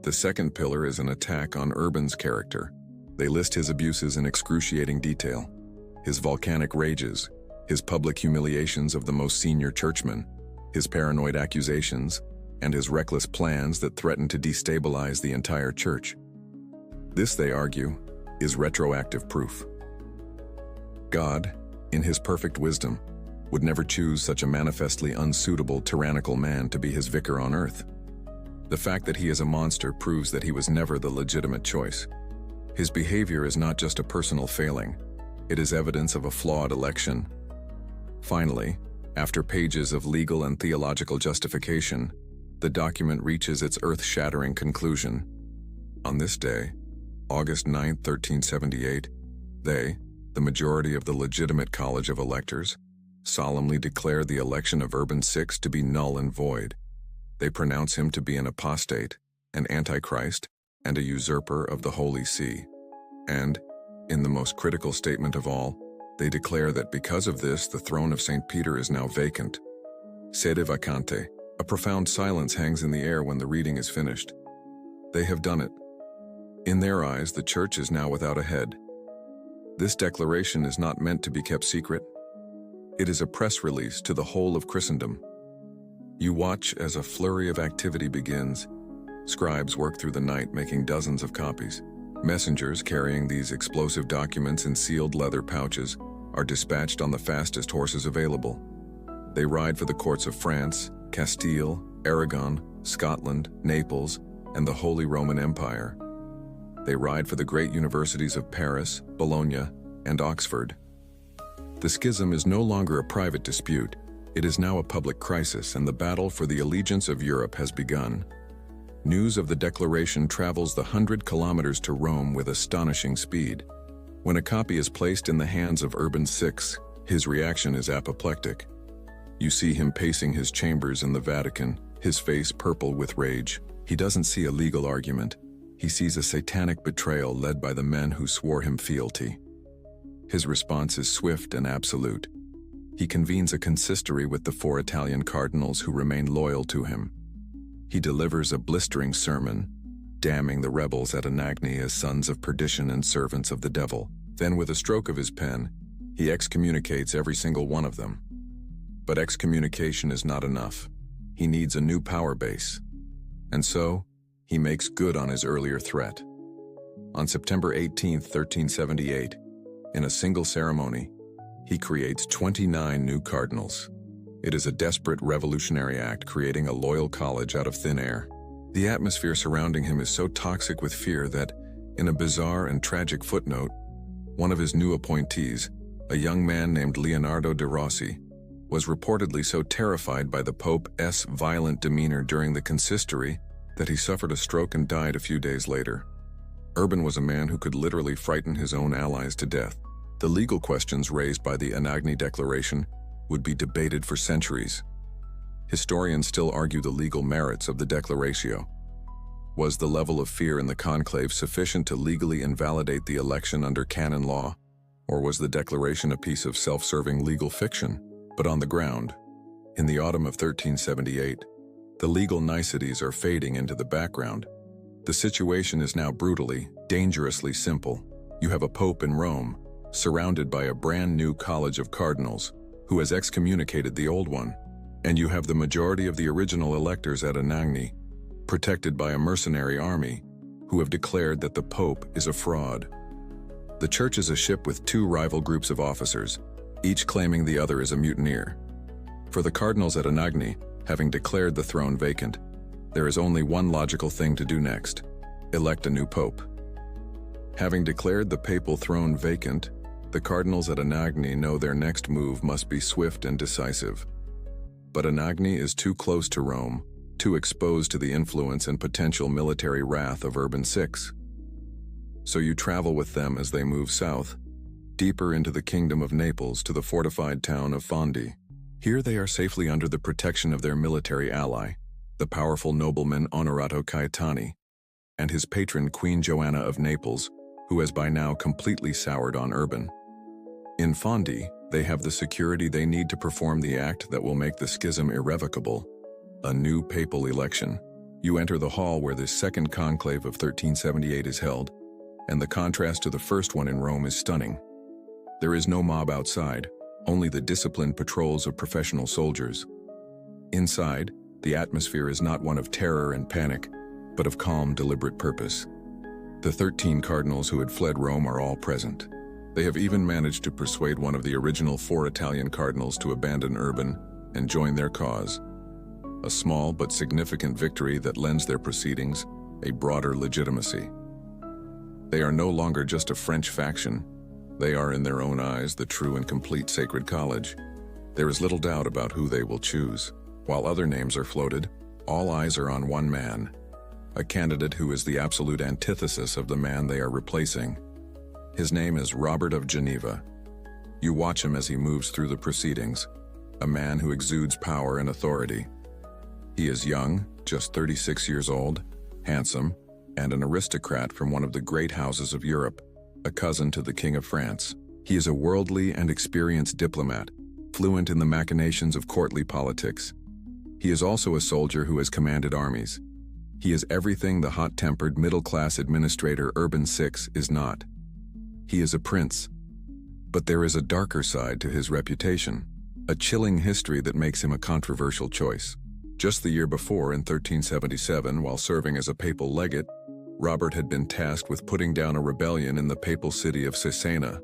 The second pillar is an attack on Urban's character. They list his abuses in excruciating detail: his volcanic rages, his public humiliations of the most senior churchmen, his paranoid accusations, and his reckless plans that threaten to destabilize the entire church. This, they argue, is retroactive proof. God, in his perfect wisdom, would never choose such a manifestly unsuitable, tyrannical man to be his vicar on earth. The fact that he is a monster proves that he was never the legitimate choice. His behavior is not just a personal failing, it is evidence of a flawed election. Finally, after pages of legal and theological justification, the document reaches its earth-shattering conclusion. On this day, August 9, 1378, they, the majority of the legitimate college of electors, solemnly declare the election of Urban VI to be null and void. They pronounce him to be an apostate, an antichrist, and a usurper of the Holy See. And, in the most critical statement of all, they declare that because of this, the throne of St. Peter is now vacant. Sede vacante. A profound silence hangs in the air when the reading is finished. They have done it. In their eyes, the church is now without a head. This declaration is not meant to be kept secret. It is a press release to the whole of Christendom. You watch as a flurry of activity begins. Scribes work through the night making dozens of copies. Messengers carrying these explosive documents in sealed leather pouches are dispatched on the fastest horses available. They ride for the courts of France, Castile, Aragon, Scotland, Naples, and the Holy Roman Empire. They ride for the great universities of Paris, Bologna, and Oxford. The schism is no longer a private dispute. It is now a public crisis, and the battle for the allegiance of Europe has begun. News of the declaration travels the 100 kilometers to Rome with astonishing speed. When a copy is placed in the hands of Urban VI, his reaction is apoplectic. You see him pacing his chambers in the Vatican, his face purple with rage. He doesn't see a legal argument. He sees a satanic betrayal led by the men who swore him fealty. His response is swift and absolute. He convenes a consistory with the 4 Italian cardinals who remain loyal to him. He delivers a blistering sermon, damning the rebels at Avignon as sons of perdition and servants of the devil. Then, with a stroke of his pen, he excommunicates every single one of them. But excommunication is not enough. He needs a new power base. And so, he makes good on his earlier threat. On September 18, 1378, in a single ceremony, he creates 29 new cardinals. It is a desperate revolutionary act, creating a loyal college out of thin air. The atmosphere surrounding him is so toxic with fear that, in a bizarre and tragic footnote, one of his new appointees, a young man named Leonardo de Rossi, was reportedly so terrified by the Pope's violent demeanor during the consistory that he suffered a stroke and died a few days later. Urban was a man who could literally frighten his own allies to death. The legal questions raised by the Avignon Declaration would be debated for centuries. Historians still argue the legal merits of the Declaratio. Was the level of fear in the conclave sufficient to legally invalidate the election under canon law, or was the Declaration a piece of self-serving legal fiction? But on the ground, in the autumn of 1378, the legal niceties are fading into the background. The situation is now brutally, dangerously simple. You have a pope in Rome, surrounded by a brand new college of cardinals, who has excommunicated the old one, and you have the majority of the original electors at Avignon, protected by a mercenary army, who have declared that the Pope is a fraud. The Church is a ship with 2 rival groups of officers, each claiming the other is a mutineer. For the cardinals at Avignon, having declared the throne vacant, there is only one logical thing to do next: elect a new pope. Having declared the papal throne vacant, the cardinals at Avignon know their next move must be swift and decisive. But Avignon is too close to Rome, too exposed to the influence and potential military wrath of Urban VI. So you travel with them as they move south, deeper into the kingdom of Naples to the fortified town of Fondi. Here they are safely under the protection of their military ally, the powerful nobleman Onorato Caetani, and his patron Queen Joanna of Naples, who has by now completely soured on Urban. In Fondi, they have the security they need to perform the act that will make the schism irrevocable, a new papal election. You enter the hall where this second conclave of 1378 is held, and the contrast to the first one in Rome is stunning. There is no mob outside, only the disciplined patrols of professional soldiers. Inside, the atmosphere is not one of terror and panic, but of calm, deliberate purpose. The 13 cardinals who had fled Rome are all present. They have even managed to persuade one of the original 4 Italian cardinals to abandon Urban and join their cause. A small but significant victory that lends their proceedings a broader legitimacy. They are no longer just a French faction. They are, in their own eyes, the true and complete Sacred College. There is little doubt about who they will choose. While other names are floated, all eyes are on one man, a candidate who is the absolute antithesis of the man they are replacing. His name is Robert of Geneva. You watch him as he moves through the proceedings, a man who exudes power and authority. He is young, just 36 years old, handsome, and an aristocrat from one of the great houses of Europe, a cousin to the King of France. He is a worldly and experienced diplomat, fluent in the machinations of courtly politics. He is also a soldier who has commanded armies. He is everything the hot-tempered middle-class administrator Urban VI is not. He is a prince. But there is a darker side to his reputation, a chilling history that makes him a controversial choice. Just the year before, in 1377, while serving as a papal legate, Robert had been tasked with putting down a rebellion in the papal city of Cesena.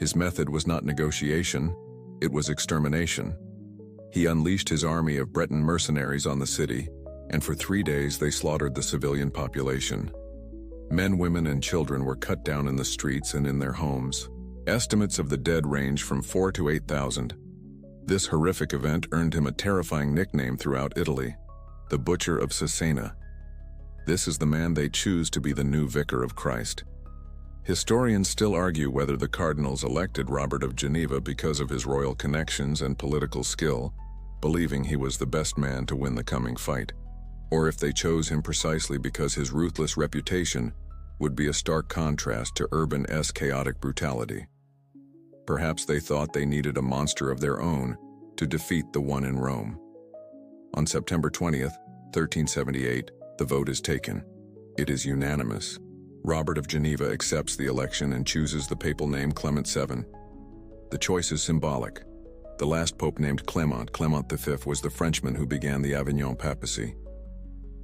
His method was not negotiation, it was extermination. He unleashed his army of Breton mercenaries on the city, and for 3 days they slaughtered the civilian population. Men, women, and children were cut down in the streets and in their homes. Estimates of the dead range from 4,000 to 8,000. This horrific event earned him a terrifying nickname throughout Italy, the Butcher of Cesena. This is the man they choose to be the new Vicar of Christ. Historians still argue whether the cardinals elected Robert of Geneva because of his royal connections and political skill, believing he was the best man to win the coming fight, or if they chose him precisely because his ruthless reputation would be a stark contrast to Urban's chaotic brutality. Perhaps they thought they needed a monster of their own to defeat the one in Rome. On September 20th, 1378, the vote is taken. It is unanimous. Robert of Geneva accepts the election and chooses the papal name Clement VII. The choice is symbolic. The last pope named Clement V, was the Frenchman who began the Avignon Papacy.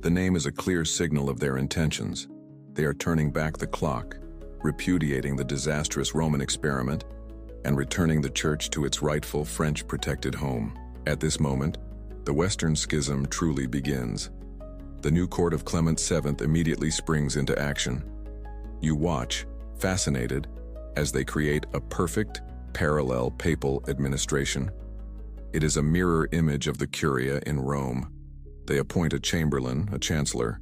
The name is a clear signal of their intentions. They are turning back the clock, repudiating the disastrous Roman experiment, and returning the Church to its rightful French-protected home. At this moment, the Western Schism truly begins. The new court of Clement VII immediately springs into action. You watch, fascinated, as they create a perfect, parallel papal administration. It is a mirror image of the Curia in Rome. They appoint a chamberlain, a chancellor,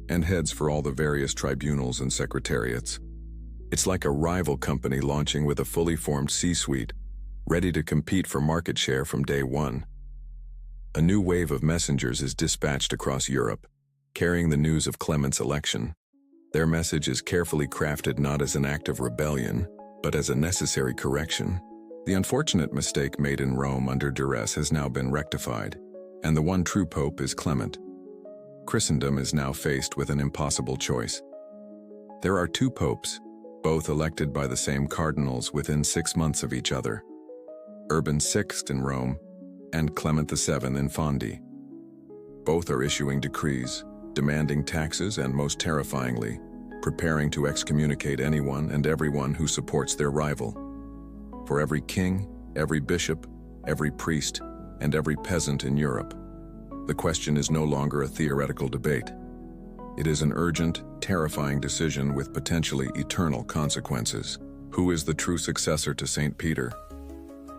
and heads for all the various tribunals and secretariats. It's like a rival company launching with a fully formed C-suite, ready to compete for market share from day one. A new wave of messengers is dispatched across Europe, carrying the news of Clement's election. Their message is carefully crafted not as an act of rebellion, but as a necessary correction. The unfortunate mistake made in Rome under duress has now been rectified, and the one true pope is Clement. Christendom is now faced with an impossible choice. There are 2 popes, both elected by the same cardinals within 6 months of each other. Urban VI in Rome and Clement VII in Fondi. Both are issuing decrees, demanding taxes, and most terrifyingly, preparing to excommunicate anyone and everyone who supports their rival. For every king, every bishop, every priest, and every peasant in Europe, the question is no longer a theoretical debate. It is an urgent, terrifying decision with potentially eternal consequences. Who is the true successor to St. Peter?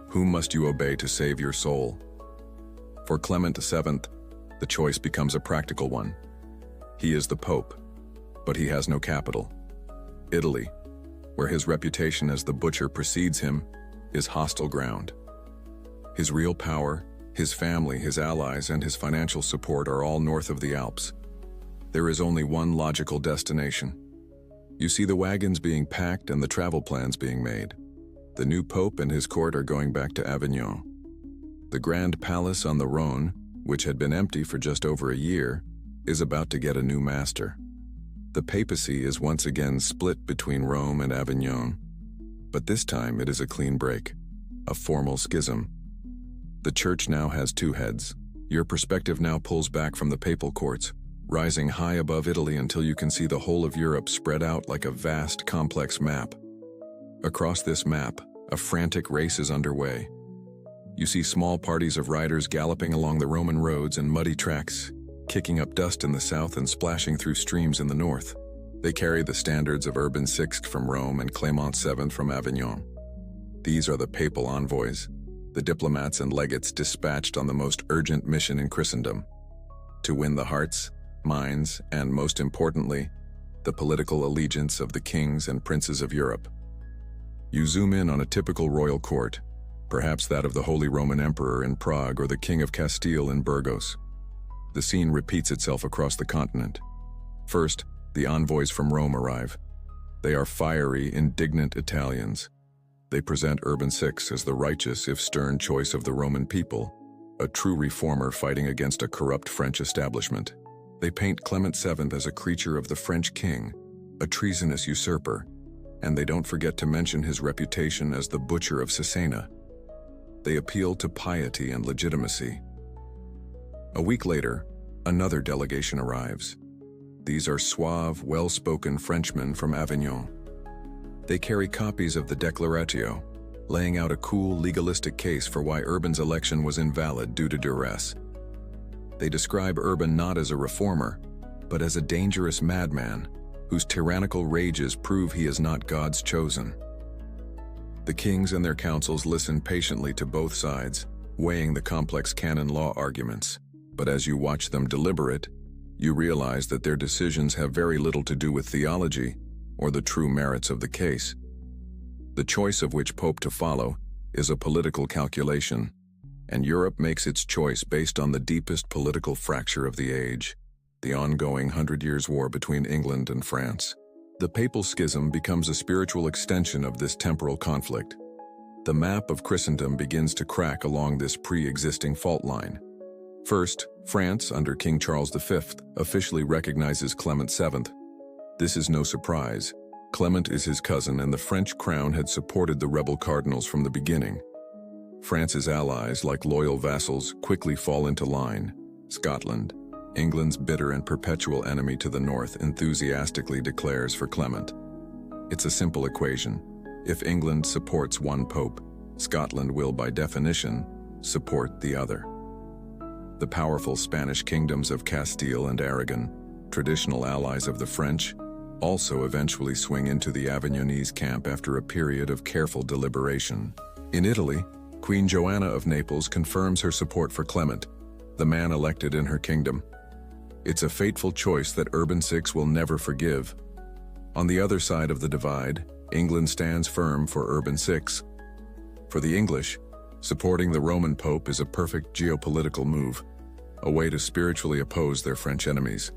Whom must you obey to save your soul? For Clement VII, the choice becomes a practical one. He is the Pope, but he has no capital. Italy, where his reputation as the butcher precedes him, is hostile ground. His real power His family, his allies, and his financial support are all north of the Alps. There is only one logical destination. You see the wagons being packed and the travel plans being made. The new pope and his court are going back to Avignon. The grand palace on the Rhone, which had been empty for just over a year, is about to get a new master. The papacy is once again split between Rome and Avignon, but this time it is a clean break, a formal schism. The church now has two heads. Your perspective now pulls back from the papal courts, rising high above Italy until you can see the whole of Europe spread out like a vast, complex map. Across this map, a frantic race is underway. You see small parties of riders galloping along the Roman roads and muddy tracks, kicking up dust in the south and splashing through streams in the north. They carry the standards of Urban VI from Rome and Clement VII from Avignon. These are the papal envoys, the diplomats and legates dispatched on the most urgent mission in Christendom, to win the hearts, minds, and most importantly, the political allegiance of the kings and princes of Europe. You zoom in on a typical royal court, perhaps that of the Holy Roman Emperor in Prague or the King of Castile in Burgos. The scene repeats itself across the continent. First, the envoys from Rome arrive. They are fiery, indignant Italians. They present Urban VI as the righteous, if stern, choice of the Roman people, a true reformer fighting against a corrupt French establishment. They paint Clement VII as a creature of the French king, a treasonous usurper, and they don't forget to mention his reputation as the butcher of Cesena. They appeal to piety and legitimacy. A week later, another delegation arrives. These are suave, well-spoken Frenchmen from Avignon. They carry copies of the Declaratio, laying out a cool, legalistic case for why Urban's election was invalid due to duress. They describe Urban not as a reformer, but as a dangerous madman whose tyrannical rages prove he is not God's chosen. The kings and their councils listen patiently to both sides, weighing the complex canon law arguments. But as you watch them deliberate, you realize that their decisions have very little to do with theology or the true merits of the case. The choice of which pope to follow is a political calculation, and Europe makes its choice based on the deepest political fracture of the age, the ongoing 100 Years' War between England and France. The papal schism becomes a spiritual extension of this temporal conflict. The map of Christendom begins to crack along this pre-existing fault line. First, France, under King Charles V, officially recognizes Clement VII. This is no surprise. Clement is his cousin, and the French crown had supported the rebel cardinals from the beginning. France's allies, like loyal vassals, quickly fall into line. Scotland, England's bitter and perpetual enemy to the north, enthusiastically declares for Clement. It's a simple equation. If England supports one pope, Scotland will, by definition, support the other. The powerful Spanish kingdoms of Castile and Aragon, traditional allies of the French, also eventually swing into the Avignonese camp after a period of careful deliberation. In Italy, Queen Joanna of Naples confirms her support for Clement, the man elected in her kingdom. It's a fateful choice that Urban VI will never forgive. On the other side of the divide, England stands firm for Urban VI. For the English, supporting the Roman Pope is a perfect geopolitical move, a way to spiritually oppose their French enemies.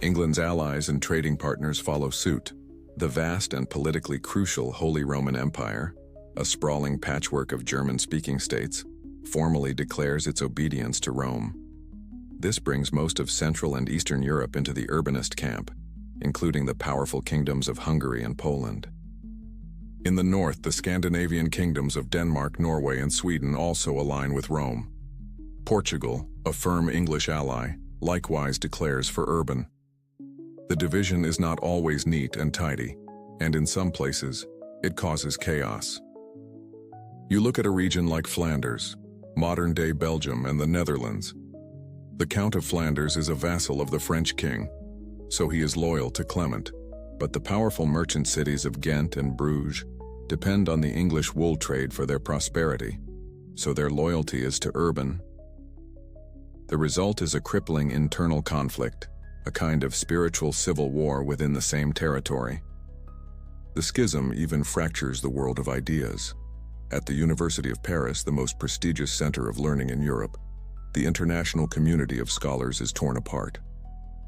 England's allies and trading partners follow suit. The vast and politically crucial Holy Roman Empire, a sprawling patchwork of German-speaking states, formally declares its obedience to Rome. This brings most of Central and Eastern Europe into the urbanist camp, including the powerful kingdoms of Hungary and Poland. In the north, the Scandinavian kingdoms of Denmark, Norway, and Sweden also align with Rome. Portugal, a firm English ally, likewise declares for Urban. The division is not always neat and tidy, and in some places, it causes chaos. You look at a region like Flanders, modern-day Belgium, and the Netherlands. The Count of Flanders is a vassal of the French king, so he is loyal to Clement. But the powerful merchant cities of Ghent and Bruges depend on the English wool trade for their prosperity, so their loyalty is to Urban. The result is a crippling internal conflict, a kind of spiritual civil war within the same territory. The schism even fractures the world of ideas. At the University of Paris, the most prestigious center of learning in Europe, the international community of scholars is torn apart.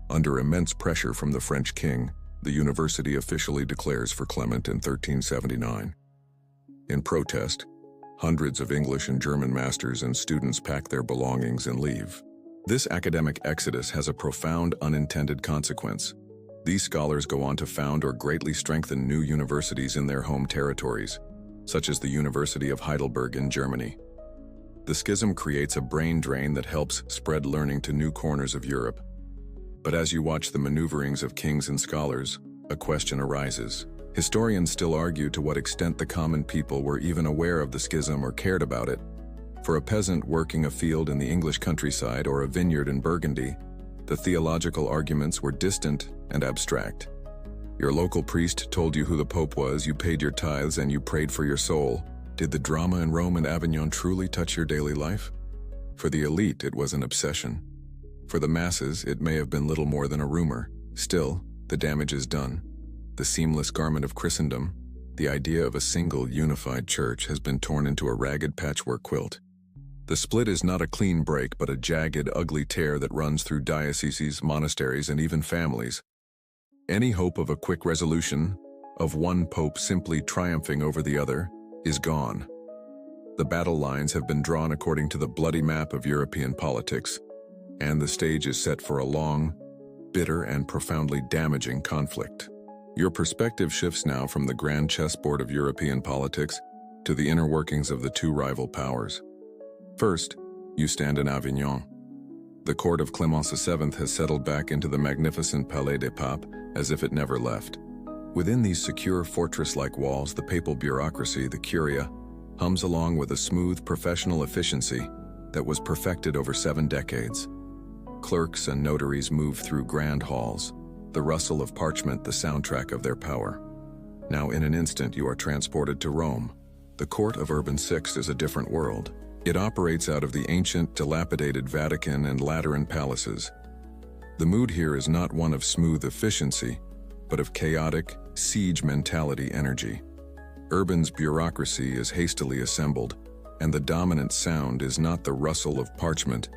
Under immense pressure from the French king, the university officially declares for Clement in 1379. In protest, hundreds of English and German masters and students pack their belongings and leave. This academic exodus has a profound unintended consequence. These scholars go on to found or greatly strengthen new universities in their home territories, such as the University of Heidelberg in Germany. The schism creates a brain drain that helps spread learning to new corners of Europe. But as you watch the maneuverings of kings and scholars, a question arises. Historians still argue to what extent the common people were even aware of the schism or cared about it. For a peasant working a field in the English countryside or a vineyard in Burgundy, the theological arguments were distant and abstract. Your local priest told you who the Pope was, you paid your tithes, and you prayed for your soul. Did the drama in Rome and Avignon truly touch your daily life? For the elite, it was an obsession. For the masses, it may have been little more than a rumor. Still, the damage is done. The seamless garment of Christendom, the idea of a single, unified church, has been torn into a ragged patchwork quilt. The split is not a clean break, but a jagged, ugly tear that runs through dioceses, monasteries, and even families. Any hope of a quick resolution, of one pope simply triumphing over the other, is gone. The battle lines have been drawn according to the bloody map of European politics, and the stage is set for a long, bitter, and profoundly damaging conflict. Your perspective shifts now from the grand chessboard of European politics to the inner workings of the two rival powers. First, you stand in Avignon. The court of Clement VII has settled back into the magnificent Palais des Papes as if it never left. Within these secure fortress-like walls, the papal bureaucracy, the curia, hums along with a smooth professional efficiency that was perfected over 7 decades. Clerks and notaries move through grand halls, the rustle of parchment the soundtrack of their power. Now in an instant you are transported to Rome. The court of Urban VI is a different world. It operates out of the ancient, dilapidated Vatican and Lateran palaces. The mood here is not one of smooth efficiency, but of chaotic, siege mentality energy. Urban's bureaucracy is hastily assembled, and the dominant sound is not the rustle of parchment,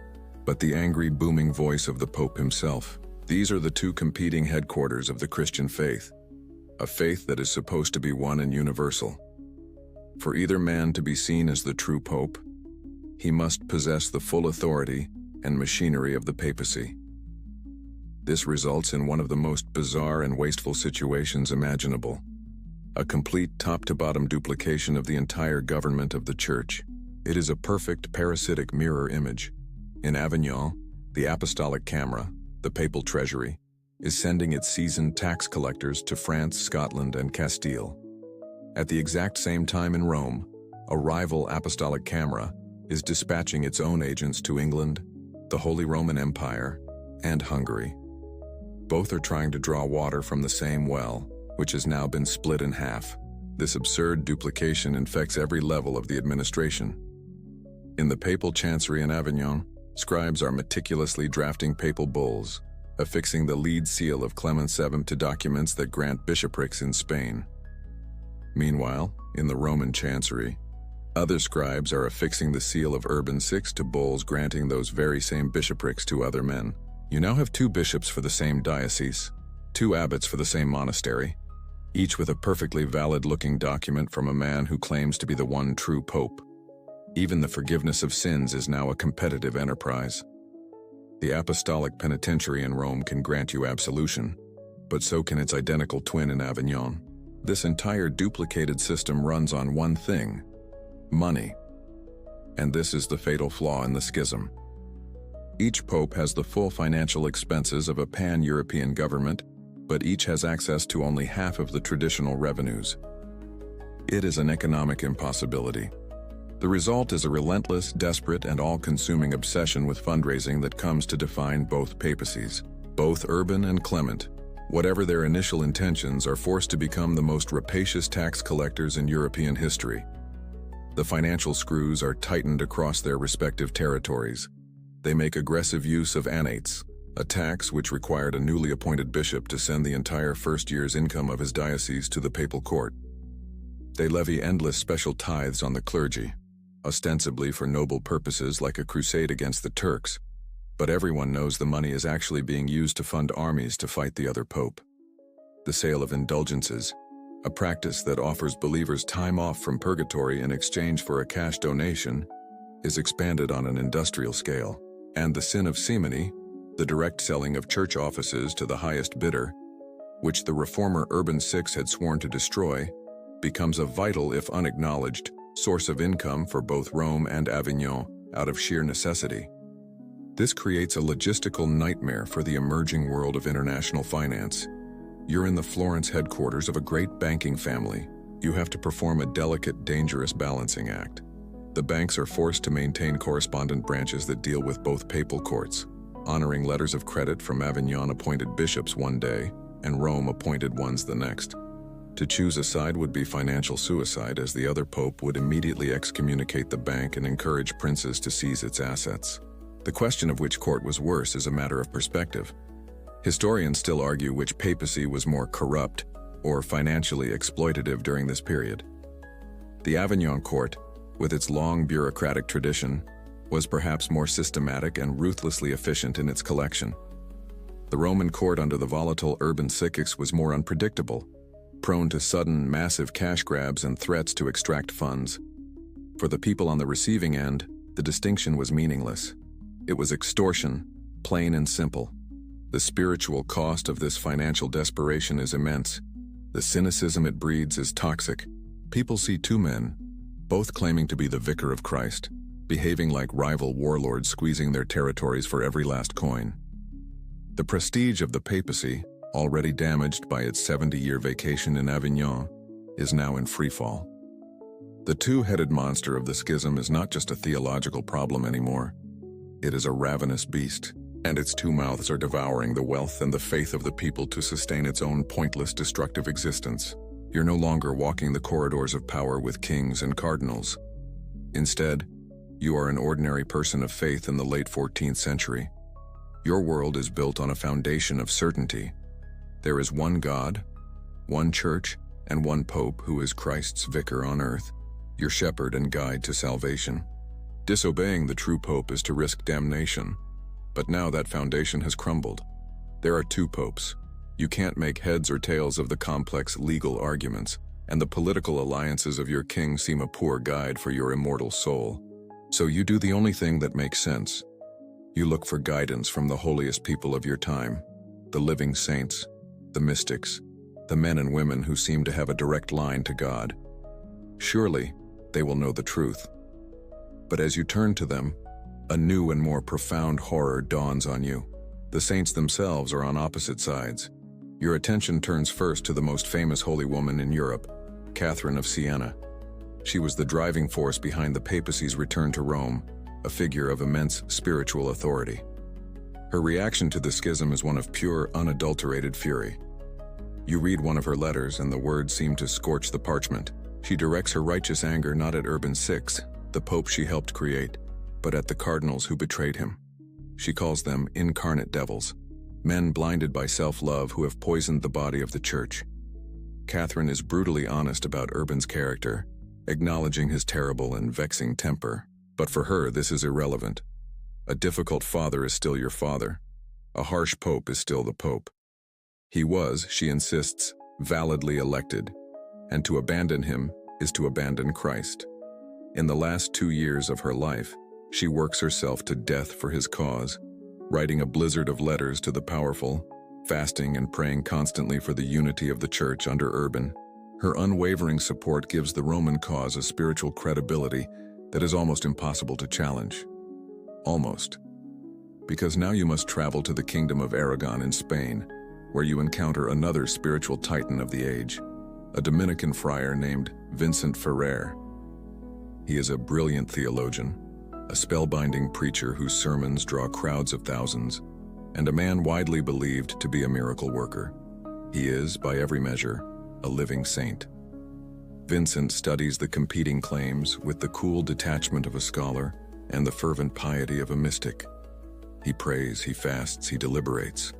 but the angry, booming voice of the Pope himself. These are the two competing headquarters of the Christian faith, a faith that is supposed to be one and universal. For either man to be seen as the true Pope, he must possess the full authority and machinery of the papacy. This results in one of the most bizarre and wasteful situations imaginable, a complete top-to-bottom duplication of the entire government of the Church. It is a perfect parasitic mirror image. In Avignon, the apostolic camera, the papal treasury, is sending its seasoned tax collectors to France, Scotland, and Castile. At the exact same time in Rome, a rival apostolic camera is dispatching its own agents to England, the Holy Roman Empire, and Hungary. Both are trying to draw water from the same well, which has now been split in half. This absurd duplication infects every level of the administration. In the papal chancery in Avignon, scribes are meticulously drafting papal bulls, affixing the lead seal of Clement VII to documents that grant bishoprics in Spain. Meanwhile, in the Roman chancery, other scribes are affixing the seal of Urban VI to bulls granting those very same bishoprics to other men. You now have 2 bishops for the same diocese, 2 abbots for the same monastery, each with a perfectly valid-looking document from a man who claims to be the one true pope. Even the forgiveness of sins is now a competitive enterprise. The apostolic penitentiary in Rome can grant you absolution, but so can its identical twin in Avignon. This entire duplicated system runs on one thing: money. And this is the fatal flaw in the schism. Each pope has the full financial expenses of a pan-European government, but each has access to only half of the traditional revenues. It is an economic impossibility. The result is a relentless, desperate, and all-consuming obsession with fundraising that comes to define both papacies. Both Urban and Clement, whatever their initial intentions, are forced to become the most rapacious tax collectors in European history. The financial screws are tightened across their respective territories. They make aggressive use of annates, a tax which required a newly appointed bishop to send the entire first year's income of his diocese to the papal court. They levy endless special tithes on the clergy, ostensibly for noble purposes like a crusade against the Turks, but everyone knows the money is actually being used to fund armies to fight the other pope. The sale of indulgences, a practice that offers believers time off from purgatory in exchange for a cash donation, is expanded on an industrial scale. And the sin of simony, the direct selling of church offices to the highest bidder, which the reformer Urban VI had sworn to destroy, becomes a vital, if unacknowledged, source of income for both Rome and Avignon out of sheer necessity. This creates a logistical nightmare for the emerging world of international finance. You're in the Florence headquarters of a great banking family. You have to perform a delicate, dangerous balancing act. The banks are forced to maintain correspondent branches that deal with both papal courts, honoring letters of credit from Avignon-appointed bishops one day and Rome-appointed ones the next. To choose a side would be financial suicide, as the other pope would immediately excommunicate the bank and encourage princes to seize its assets. The question of which court was worse is a matter of perspective. Historians still argue which papacy was more corrupt or financially exploitative during this period. The Avignon court, with its long bureaucratic tradition, was perhaps more systematic and ruthlessly efficient in its collection. The Roman court under the volatile Urban VI was more unpredictable, prone to sudden, massive cash grabs and threats to extract funds. For the people on the receiving end, the distinction was meaningless. It was extortion, plain and simple. The spiritual cost of this financial desperation is immense. The cynicism it breeds is toxic. People see two men, both claiming to be the vicar of Christ, behaving like rival warlords squeezing their territories for every last coin. The prestige of the papacy, already damaged by its 70-year vacation in Avignon, is now in freefall. The two-headed monster of the schism is not just a theological problem anymore. It is a ravenous beast, and its two mouths are devouring the wealth and the faith of the people to sustain its own pointless, destructive existence. You're no longer walking the corridors of power with kings and cardinals. Instead, you are an ordinary person of faith in the late 14th century. Your world is built on a foundation of certainty. There is one God, one church, and one pope who is Christ's vicar on earth, your shepherd and guide to salvation. Disobeying the true pope is to risk damnation, but now that foundation has crumbled. There are two popes. You can't make heads or tails of the complex legal arguments, and the political alliances of your king seem a poor guide for your immortal soul. So you do the only thing that makes sense. You look for guidance from the holiest people of your time, the living saints, the mystics, the men and women who seem to have a direct line to God. Surely, they will know the truth. But as you turn to them, a new and more profound horror dawns on you. The saints themselves are on opposite sides. Your attention turns first to the most famous holy woman in Europe, Catherine of Siena. She was the driving force behind the papacy's return to Rome, a figure of immense spiritual authority. Her reaction to the schism is one of pure, unadulterated fury. You read one of her letters and the words seem to scorch the parchment. She directs her righteous anger not at Urban VI, the pope she helped create, but at the cardinals who betrayed him. She calls them incarnate devils, men blinded by self-love who have poisoned the body of the church. Catherine is brutally honest about Urban's character, acknowledging his terrible and vexing temper. But for her, this is irrelevant. A difficult father is still your father. A harsh pope is still the pope. He was, she insists, validly elected, and to abandon him is to abandon Christ. In the last 2 years of her life, she works herself to death for his cause, writing a blizzard of letters to the powerful, fasting and praying constantly for the unity of the church under Urban. Her unwavering support gives the Roman cause a spiritual credibility that is almost impossible to challenge. Almost. Because now you must travel to the Kingdom of Aragon in Spain, where you encounter another spiritual titan of the age, a Dominican friar named Vincent Ferrer. He is a brilliant theologian, a spellbinding preacher whose sermons draw crowds of thousands, and a man widely believed to be a miracle worker. He is, by every measure, a living saint. Vincent studies the competing claims with the cool detachment of a scholar and the fervent piety of a mystic. He prays, he fasts, he deliberates,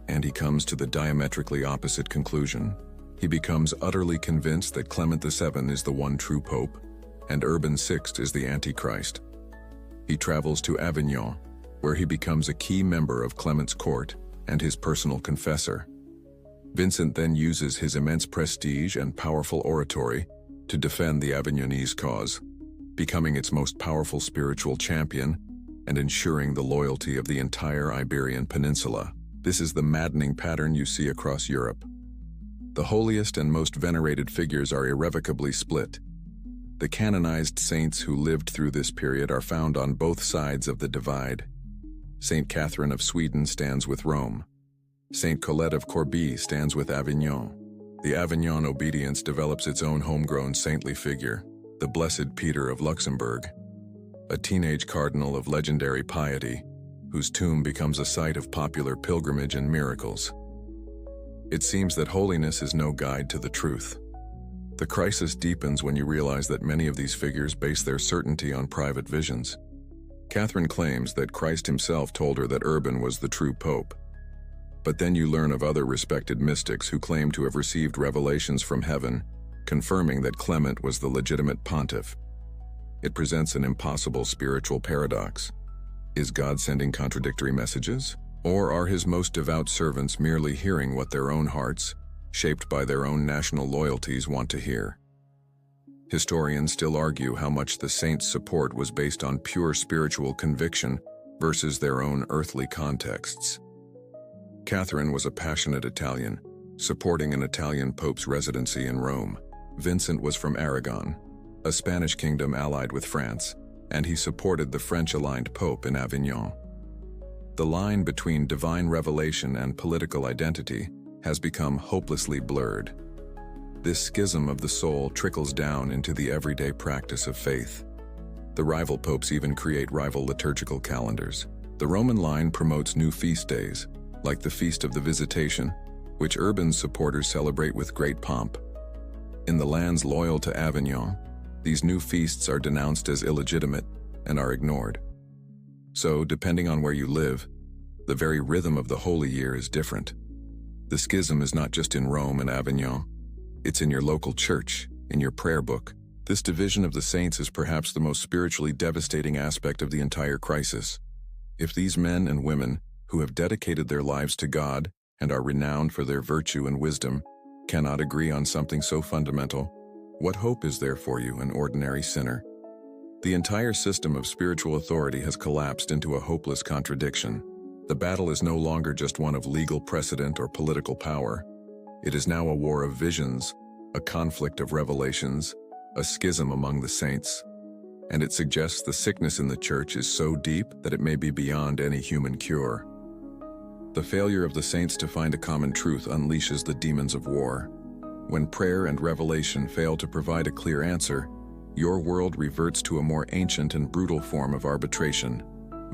and he comes to the diametrically opposite conclusion. He becomes utterly convinced that Clement VII is the one true pope, and Urban VI is the Antichrist. He travels to Avignon, where he becomes a key member of Clement's court and his personal confessor. Vincent then uses his immense prestige and powerful oratory to defend the Avignonese cause, becoming its most powerful spiritual champion and ensuring the loyalty of the entire Iberian Peninsula. This is the maddening pattern you see across Europe. The holiest and most venerated figures are irrevocably split. The canonized saints who lived through this period are found on both sides of the divide. Saint Catherine of Sweden stands with Rome. Saint Colette of Corbie stands with Avignon. The Avignon obedience develops its own homegrown saintly figure, the Blessed Peter of Luxembourg, a teenage cardinal of legendary piety, whose tomb becomes a site of popular pilgrimage and miracles. It seems that holiness is no guide to the truth. The crisis deepens when you realize that many of these figures base their certainty on private visions. Catherine claims that Christ himself told her that Urban was the true pope. But then you learn of other respected mystics who claim to have received revelations from heaven, confirming that Clement was the legitimate pontiff. It presents an impossible spiritual paradox. Is God sending contradictory messages? Or are his most devout servants merely hearing what their own hearts, shaped by their own national loyalties, want to hear? Historians still argue how much the saints' support was based on pure spiritual conviction versus their own earthly contexts. Catherine was a passionate Italian, supporting an Italian pope's residency in Rome. Vincent was from Aragon, a Spanish kingdom allied with France, and he supported the French-aligned pope in Avignon. The line between divine revelation and political identity has become hopelessly blurred. This schism of the soul trickles down into the everyday practice of faith. The rival popes even create rival liturgical calendars. The Roman line promotes new feast days, like the Feast of the Visitation, which Urban's supporters celebrate with great pomp. In the lands loyal to Avignon, these new feasts are denounced as illegitimate and are ignored. So, depending on where you live, the very rhythm of the Holy Year is different. The schism is not just in Rome and Avignon. It's in your local church, in your prayer book. This division of the saints is perhaps the most spiritually devastating aspect of the entire crisis. If these men and women, who have dedicated their lives to God and are renowned for their virtue and wisdom, cannot agree on something so fundamental, what hope is there for you, an ordinary sinner? The entire system of spiritual authority has collapsed into a hopeless contradiction. The battle is no longer just one of legal precedent or political power. It is now a war of visions, a conflict of revelations, a schism among the saints. And it suggests the sickness in the church is so deep that it may be beyond any human cure. The failure of the saints to find a common truth unleashes the demons of war. When prayer and revelation fail to provide a clear answer, your world reverts to a more ancient and brutal form of arbitration: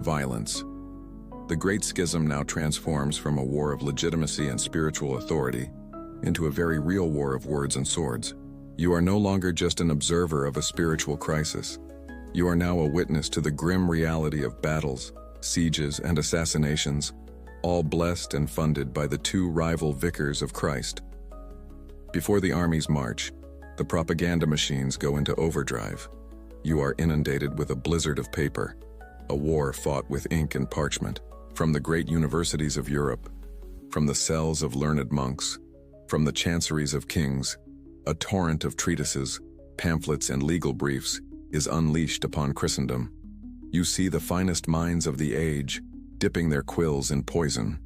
violence. The Great Schism now transforms from a war of legitimacy and spiritual authority into a very real war of words and swords. You are no longer just an observer of a spiritual crisis. You are now a witness to the grim reality of battles, sieges, and assassinations, all blessed and funded by the two rival vicars of Christ. Before the armies march, the propaganda machines go into overdrive. You are inundated with a blizzard of paper, a war fought with ink and parchment. From the great universities of Europe, from the cells of learned monks, from the chanceries of kings, a torrent of treatises, pamphlets, and legal briefs is unleashed upon Christendom. You see the finest minds of the age dipping their quills in poison.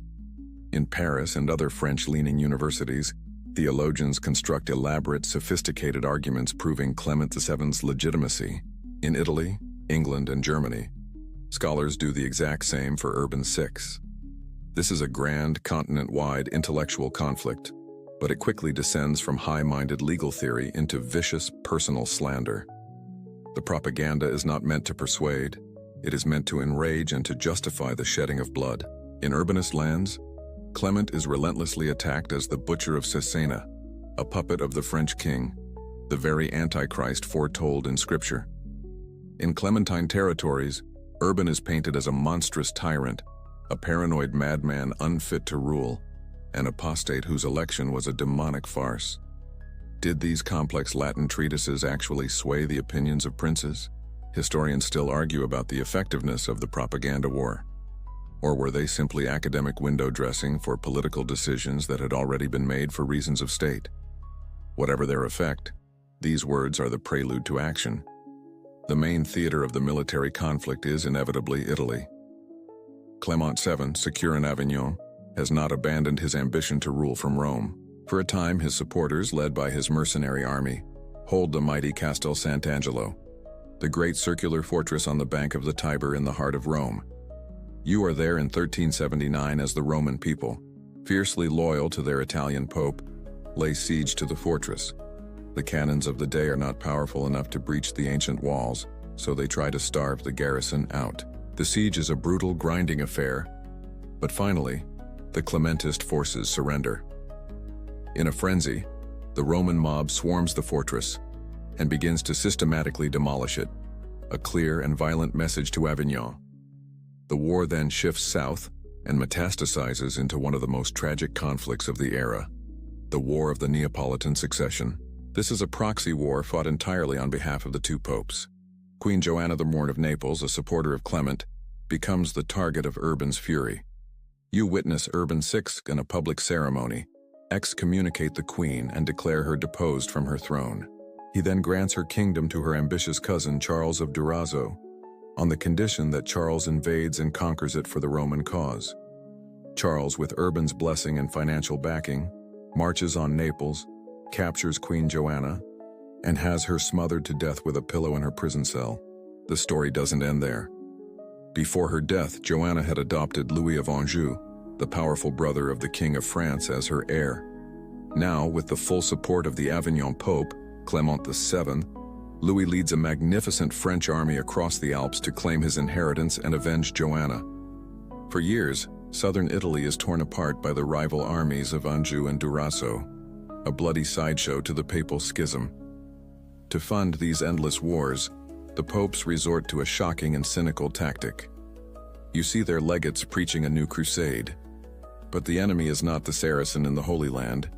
In Paris and other French-leaning universities, theologians construct elaborate, sophisticated arguments proving Clement VII's legitimacy. In Italy, England, and Germany, scholars do the exact same for Urban VI. This is a grand, continent-wide intellectual conflict, but it quickly descends from high-minded legal theory into vicious personal slander. The propaganda is not meant to persuade, it is meant to enrage and to justify the shedding of blood. In urbanist lands, Clement is relentlessly attacked as the Butcher of Cesena, a puppet of the French king, the very Antichrist foretold in Scripture. In Clementine territories, Urban is painted as a monstrous tyrant, a paranoid madman unfit to rule, an apostate whose election was a demonic farce. Did these complex Latin treatises actually sway the opinions of princes? Historians still argue about the effectiveness of the propaganda war. Or were they simply academic window dressing for political decisions that had already been made for reasons of state? Whatever their effect, these words are the prelude to action. The main theater of the military conflict is inevitably Italy. Clement VII, secure in Avignon, has not abandoned his ambition to rule from Rome. For a time, his supporters, led by his mercenary army, hold the mighty Castel Sant'Angelo, the great circular fortress on the bank of the Tiber in the heart of Rome. You are there in 1379 as the Roman people, fiercely loyal to their Italian pope, lay siege to the fortress. The cannons of the day are not powerful enough to breach the ancient walls, so they try to starve the garrison out. The siege is a brutal, grinding affair, but finally, the Clementist forces surrender. In a frenzy, the Roman mob swarms the fortress and begins to systematically demolish it, a clear and violent message to Avignon. The war then shifts south and metastasizes into one of the most tragic conflicts of the era, the War of the Neapolitan Succession. This is a proxy war fought entirely on behalf of the two popes. Queen Joanna the Mourn of Naples, a supporter of Clement, becomes the target of Urban's fury. You witness Urban VI in a public ceremony, excommunicate the queen and declare her deposed from her throne. He then grants her kingdom to her ambitious cousin Charles of Durazzo, on the condition that Charles invades and conquers it for the Roman cause. Charles, with Urban's blessing and financial backing, marches on Naples, captures Queen Joanna, and has her smothered to death with a pillow in her prison cell. The story doesn't end there. Before her death, Joanna had adopted Louis of Anjou, the powerful brother of the King of France, as her heir. Now, with the full support of the Avignon Pope, Clement VII, Louis leads a magnificent French army across the Alps to claim his inheritance and avenge Joanna. For years, southern Italy is torn apart by the rival armies of Anjou and Durazzo, a bloody sideshow to the papal schism. To fund these endless wars, the popes resort to a shocking and cynical tactic. You see their legates preaching a new crusade. But the enemy is not the Saracen in the Holy Land.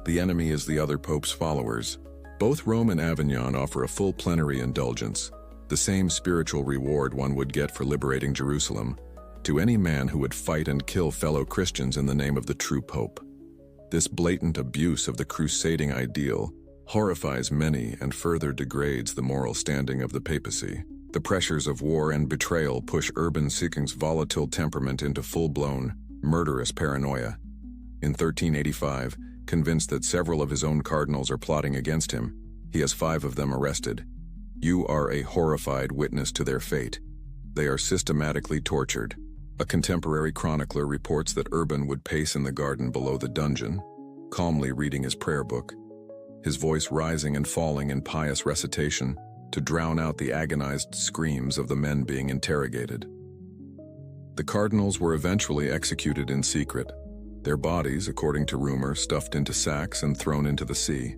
The enemy is the other pope's followers. Both Rome and Avignon offer a full plenary indulgence, the same spiritual reward one would get for liberating Jerusalem, to any man who would fight and kill fellow Christians in the name of the true pope. This blatant abuse of the crusading ideal horrifies many and further degrades the moral standing of the papacy. The pressures of war and betrayal push Urban VI's volatile temperament into full-blown, murderous paranoia. In 1385, convinced that several of his own cardinals are plotting against him, he has 5 of them arrested. You are a horrified witness to their fate. They are systematically tortured. A contemporary chronicler reports that Urban would pace in the garden below the dungeon, calmly reading his prayer book, his voice rising and falling in pious recitation to drown out the agonized screams of the men being interrogated. The cardinals were eventually executed in secret, their bodies, according to rumor, stuffed into sacks and thrown into the sea.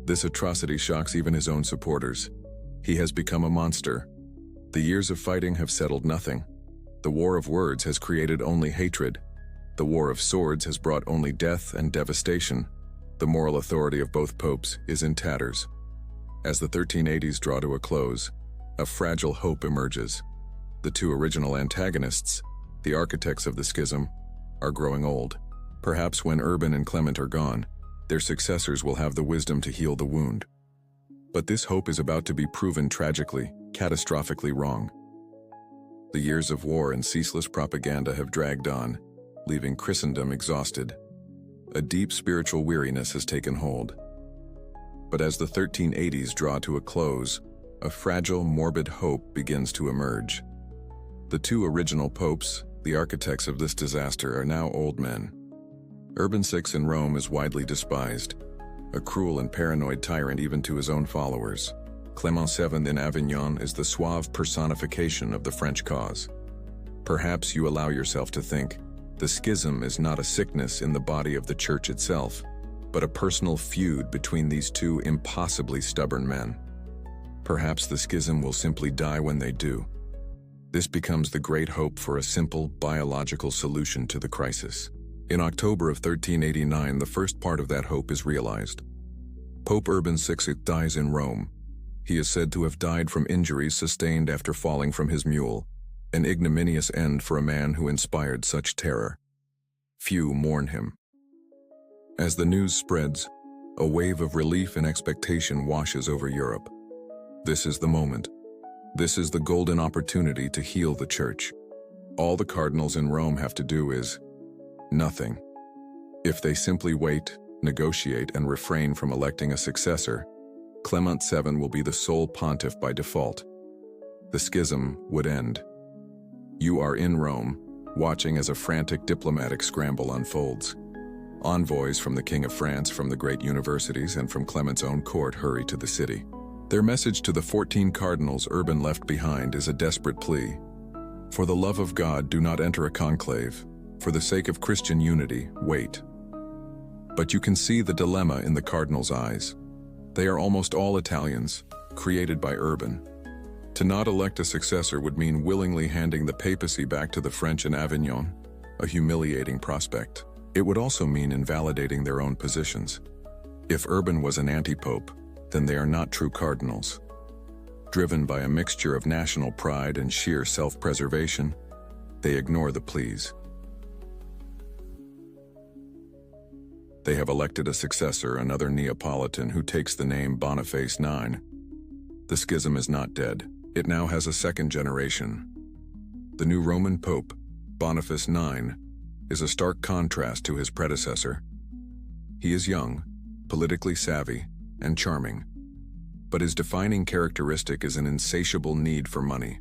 This atrocity shocks even his own supporters. He has become a monster. The years of fighting have settled nothing. The war of words has created only hatred. The war of swords has brought only death and devastation. The moral authority of both popes is in tatters. As the 1380s draw to a close, a fragile hope emerges. The two original antagonists, the architects of the schism, are growing old. Perhaps when Urban and Clement are gone, their successors will have the wisdom to heal the wound. But this hope is about to be proven tragically, catastrophically wrong. The years of war and ceaseless propaganda have dragged on, leaving Christendom exhausted. A deep spiritual weariness has taken hold. But as the 1380s draw to a close, a fragile, morbid hope begins to emerge. The two original popes, the architects of this disaster, are now old men. Urban VI in Rome is widely despised, a cruel and paranoid tyrant even to his own followers. Clement VII in Avignon is the suave personification of the French cause. Perhaps you allow yourself to think, the schism is not a sickness in the body of the church itself, but a personal feud between these two impossibly stubborn men. Perhaps the schism will simply die when they do. This becomes the great hope for a simple, biological solution to the crisis. In October of 1389, the first part of that hope is realized. Pope Urban VI dies in Rome. He is said to have died from injuries sustained after falling from his mule, an ignominious end for a man who inspired such terror. Few mourn him. As the news spreads, a wave of relief and expectation washes over Europe. This is the moment. This is the golden opportunity to heal the Church. All the cardinals in Rome have to do is nothing. If they simply wait, negotiate, and refrain from electing a successor, Clement VII will be the sole pontiff by default. The schism would end. You are in Rome, watching as a frantic diplomatic scramble unfolds. Envoys from the King of France, from the great universities, and from Clement's own court hurry to the city. Their message to the 14 cardinals Urban left behind is a desperate plea. For the love of God, do not enter a conclave. For the sake of Christian unity, wait. But you can see the dilemma in the cardinals' eyes. They are almost all Italians, created by Urban. To not elect a successor would mean willingly handing the papacy back to the French in Avignon, a humiliating prospect. It would also mean invalidating their own positions. If Urban was an anti-pope, then they are not true cardinals. Driven by a mixture of national pride and sheer self-preservation, they ignore the pleas. They have elected a successor, another Neapolitan who takes the name Boniface IX. The schism is not dead. It now has a second generation. The new Roman Pope, Boniface IX, is a stark contrast to his predecessor. He is young, politically savvy, and charming, but his defining characteristic is an insatiable need for money.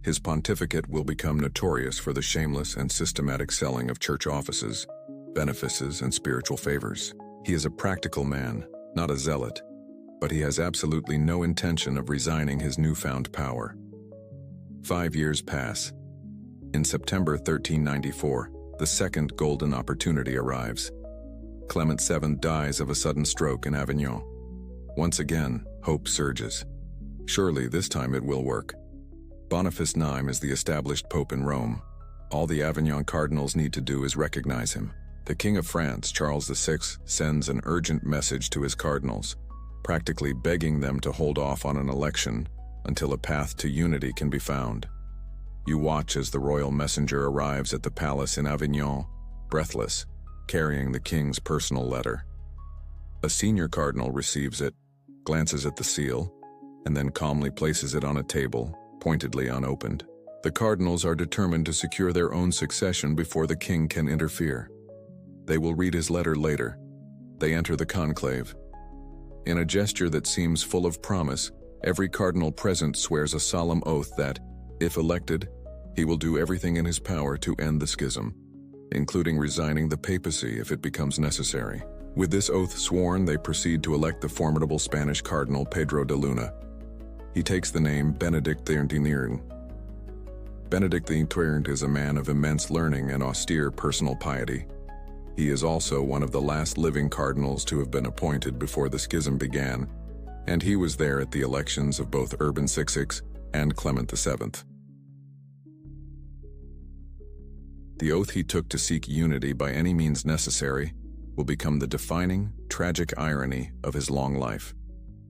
His pontificate will become notorious for the shameless and systematic selling of church offices, benefices, and spiritual favors. He is a practical man, not a zealot, but he has absolutely no intention of resigning his newfound power. 5 years pass. In September 1394, the second golden opportunity arrives. Clement VII dies of a sudden stroke in Avignon. Once again, hope surges. Surely this time it will work. Boniface IX is the established pope in Rome. All the Avignon cardinals need to do is recognize him. The King of France, Charles VI, sends an urgent message to his cardinals, practically begging them to hold off on an election until a path to unity can be found. You watch as the royal messenger arrives at the palace in Avignon, breathless, carrying the king's personal letter. A senior cardinal receives it, glances at the seal, and then calmly places it on a table, pointedly unopened. The cardinals are determined to secure their own succession before the king can interfere. They will read his letter later. They enter the conclave. In a gesture that seems full of promise, every cardinal present swears a solemn oath that, if elected, he will do everything in his power to end the schism, including resigning the papacy if it becomes necessary. With this oath sworn, they proceed to elect the formidable Spanish cardinal Pedro de Luna. He takes the name Benedict XIII. Benedict XIII is a man of immense learning and austere personal piety. He is also one of the last living cardinals to have been appointed before the schism began, and he was there at the elections of both Urban VI and Clement VII. The oath he took to seek unity by any means necessary will become the defining, tragic irony of his long life.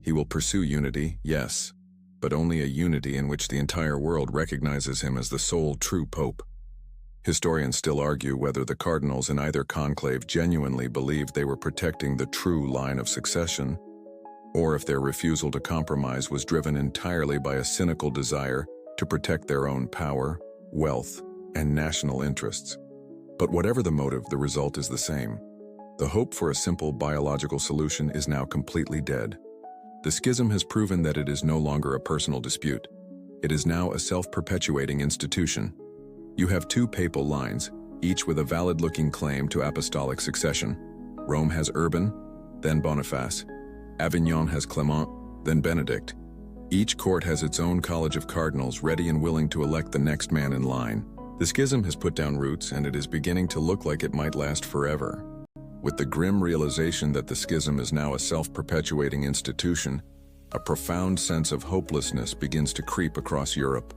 He will pursue unity, yes, but only a unity in which the entire world recognizes him as the sole true pope. Historians still argue whether the cardinals in either conclave genuinely believed they were protecting the true line of succession, or if their refusal to compromise was driven entirely by a cynical desire to protect their own power, wealth, and national interests. But whatever the motive, the result is the same. The hope for a simple biological solution is now completely dead. The schism has proven that it is no longer a personal dispute. It is now a self-perpetuating institution. You have two papal lines, each with a valid-looking claim to apostolic succession. Rome has Urban, then Boniface. Avignon has Clement, then Benedict. Each court has its own college of cardinals ready and willing to elect the next man in line. The schism has put down roots, and it is beginning to look like it might last forever. With the grim realization that the schism is now a self-perpetuating institution, a profound sense of hopelessness begins to creep across Europe.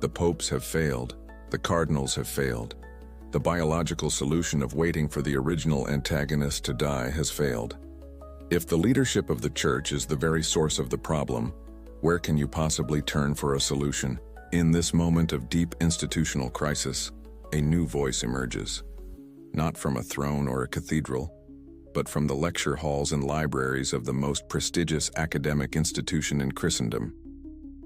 The popes have failed. The cardinals have failed. The biological solution of waiting for the original antagonist to die has failed. If the leadership of the Church is the very source of the problem, where can you possibly turn for a solution? In this moment of deep institutional crisis, a new voice emerges. Not from a throne or a cathedral, but from the lecture halls and libraries of the most prestigious academic institution in Christendom.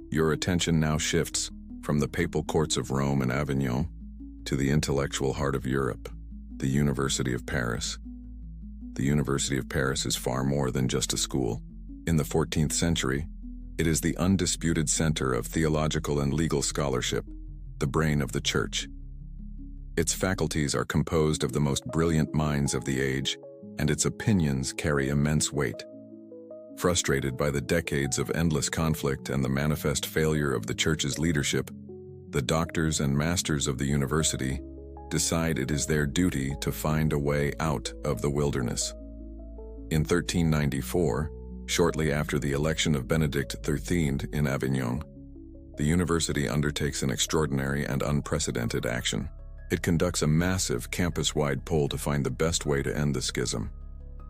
Your attention now shifts from the papal courts of Rome and Avignon to the intellectual heart of Europe, the University of Paris. The University of Paris is far more than just a school. In the 14th century, it is the undisputed center of theological and legal scholarship, the brain of the Church. Its faculties are composed of the most brilliant minds of the age, and its opinions carry immense weight. Frustrated by the decades of endless conflict and the manifest failure of the Church's leadership, the doctors and masters of the university decide it is their duty to find a way out of the wilderness. In 1394, shortly after the election of Benedict XIII in Avignon, the university undertakes an extraordinary and unprecedented action. It conducts a massive campus-wide poll to find the best way to end the schism.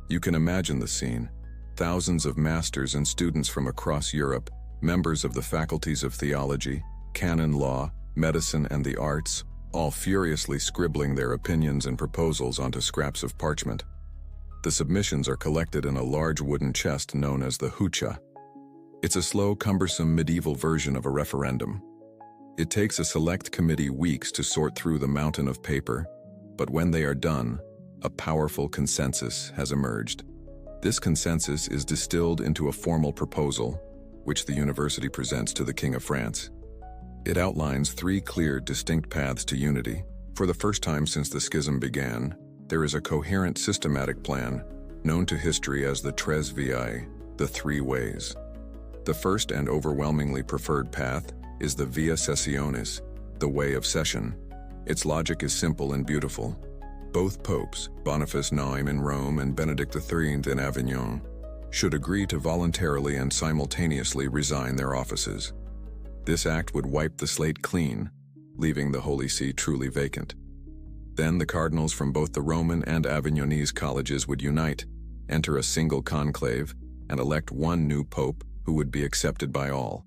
You can imagine the scene. Thousands of masters and students from across Europe, members of the faculties of theology, canon law, medicine, and the arts, all furiously scribbling their opinions and proposals onto scraps of parchment. The submissions are collected in a large wooden chest known as the hucha. It's a slow, cumbersome medieval version of a referendum. It takes a select committee weeks to sort through the mountain of paper, but when they are done, a powerful consensus has emerged. This consensus is distilled into a formal proposal, which the university presents to the King of France. It outlines 3 clear, distinct paths to unity. For the first time since the schism began, there is a coherent, systematic plan, known to history as the Tres Viae, the 3 ways. The first and overwhelmingly preferred path is the Via Sessionis, the way of session. Its logic is simple and beautiful. Both popes, Boniface IX in Rome and Benedict XIII in Avignon, should agree to voluntarily and simultaneously resign their offices. This act would wipe the slate clean, leaving the Holy See truly vacant. Then the cardinals from both the Roman and Avignonese colleges would unite, enter a single conclave, and elect one new pope who would be accepted by all.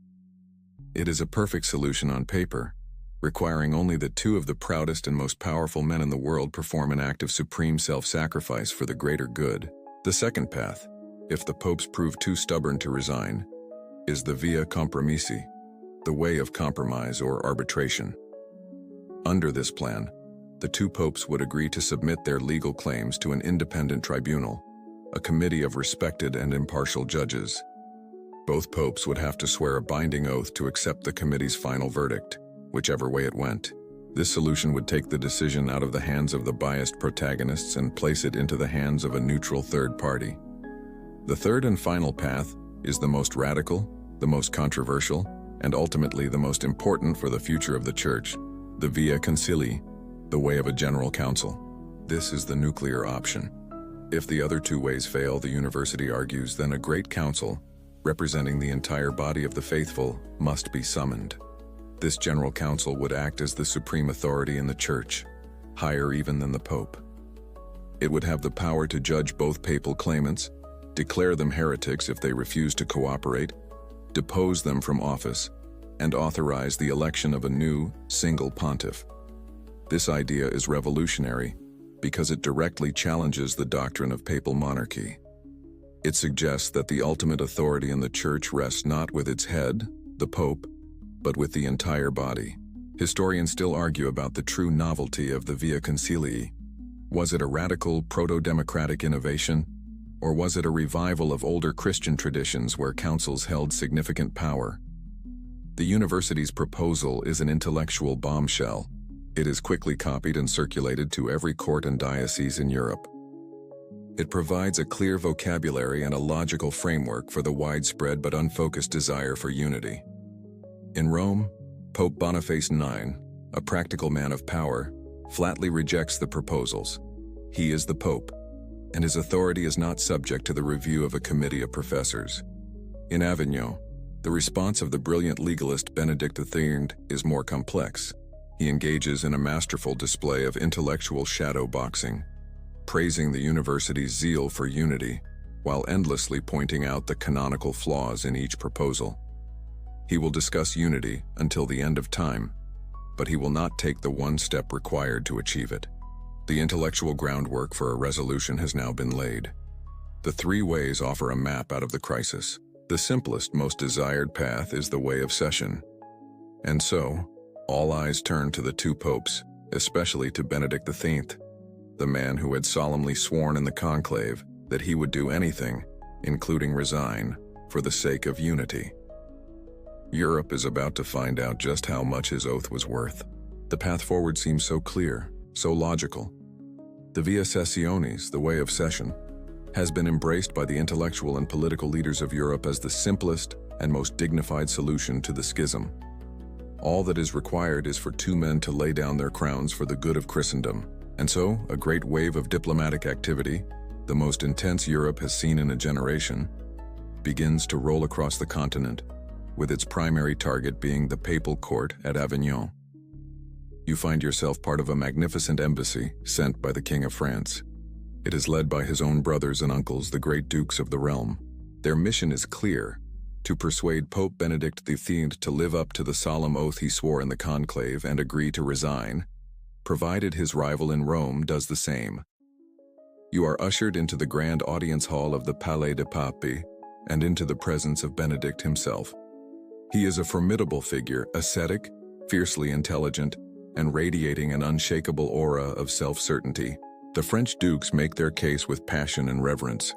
It is a perfect solution on paper, requiring only that 2 of the proudest and most powerful men in the world perform an act of supreme self-sacrifice for the greater good. The second path, if the popes prove too stubborn to resign, is the Via Compromessi, the way of compromise or arbitration. Under this plan, the 2 popes would agree to submit their legal claims to an independent tribunal, a committee of respected and impartial judges. Both popes would have to swear a binding oath to accept the committee's final verdict, whichever way it went. This solution would take the decision out of the hands of the biased protagonists and place it into the hands of a neutral third party. The third and final path is the most radical, the most controversial, and ultimately the most important for the future of the Church, the Via Concilii, the way of a general council. This is the nuclear option. If the other 2 ways fail, the university argues, then a great council, representing the entire body of the faithful, must be summoned. This general council would act as the supreme authority in the Church, higher even than the Pope. It would have the power to judge both papal claimants, declare them heretics if they refuse to cooperate, depose them from office, and authorize the election of a new, single pontiff. This idea is revolutionary because it directly challenges the doctrine of papal monarchy. It suggests that the ultimate authority in the Church rests not with its head, the Pope, but with the entire body. Historians still argue about the true novelty of the Via Concilii. Was it a radical, proto-democratic innovation, or was it a revival of older Christian traditions where councils held significant power? The university's proposal is an intellectual bombshell. It is quickly copied and circulated to every court and diocese in Europe. It provides a clear vocabulary and a logical framework for the widespread but unfocused desire for unity. In Rome, Pope Boniface IX, a practical man of power, flatly rejects the proposals. He is the Pope, and his authority is not subject to the review of a committee of professors. In Avignon, the response of the brilliant legalist Benedict XIII is more complex. He engages in a masterful display of intellectual shadow boxing, praising the university's zeal for unity, while endlessly pointing out the canonical flaws in each proposal. He will discuss unity until the end of time, but he will not take the one step required to achieve it. The intellectual groundwork for a resolution has now been laid. The three ways offer a map out of the crisis. The simplest, most desired path is the way of cession. And so, all eyes turn to the two popes, especially to Benedict XIII, the man who had solemnly sworn in the conclave that he would do anything, including resign, for the sake of unity. Europe is about to find out just how much his oath was worth. The path forward seems so clear, so logical. The via sessionis, the way of cession, has been embraced by the intellectual and political leaders of Europe as the simplest and most dignified solution to the schism. All that is required is for two men to lay down their crowns for the good of Christendom. And so, a great wave of diplomatic activity, the most intense Europe has seen in a generation, begins to roll across the continent, with its primary target being the papal court at Avignon. You find yourself part of a magnificent embassy sent by the King of France. It is led by his own brothers and uncles, the great dukes of the realm. Their mission is clear: to persuade Pope Benedict XIII to live up to the solemn oath he swore in the conclave and agree to resign, provided his rival in Rome does the same. You are ushered into the grand audience hall of the Palais de Papacy and into the presence of Benedict himself. He is a formidable figure, ascetic, fiercely intelligent, and radiating an unshakable aura of self-certainty. The French dukes make their case with passion and reverence.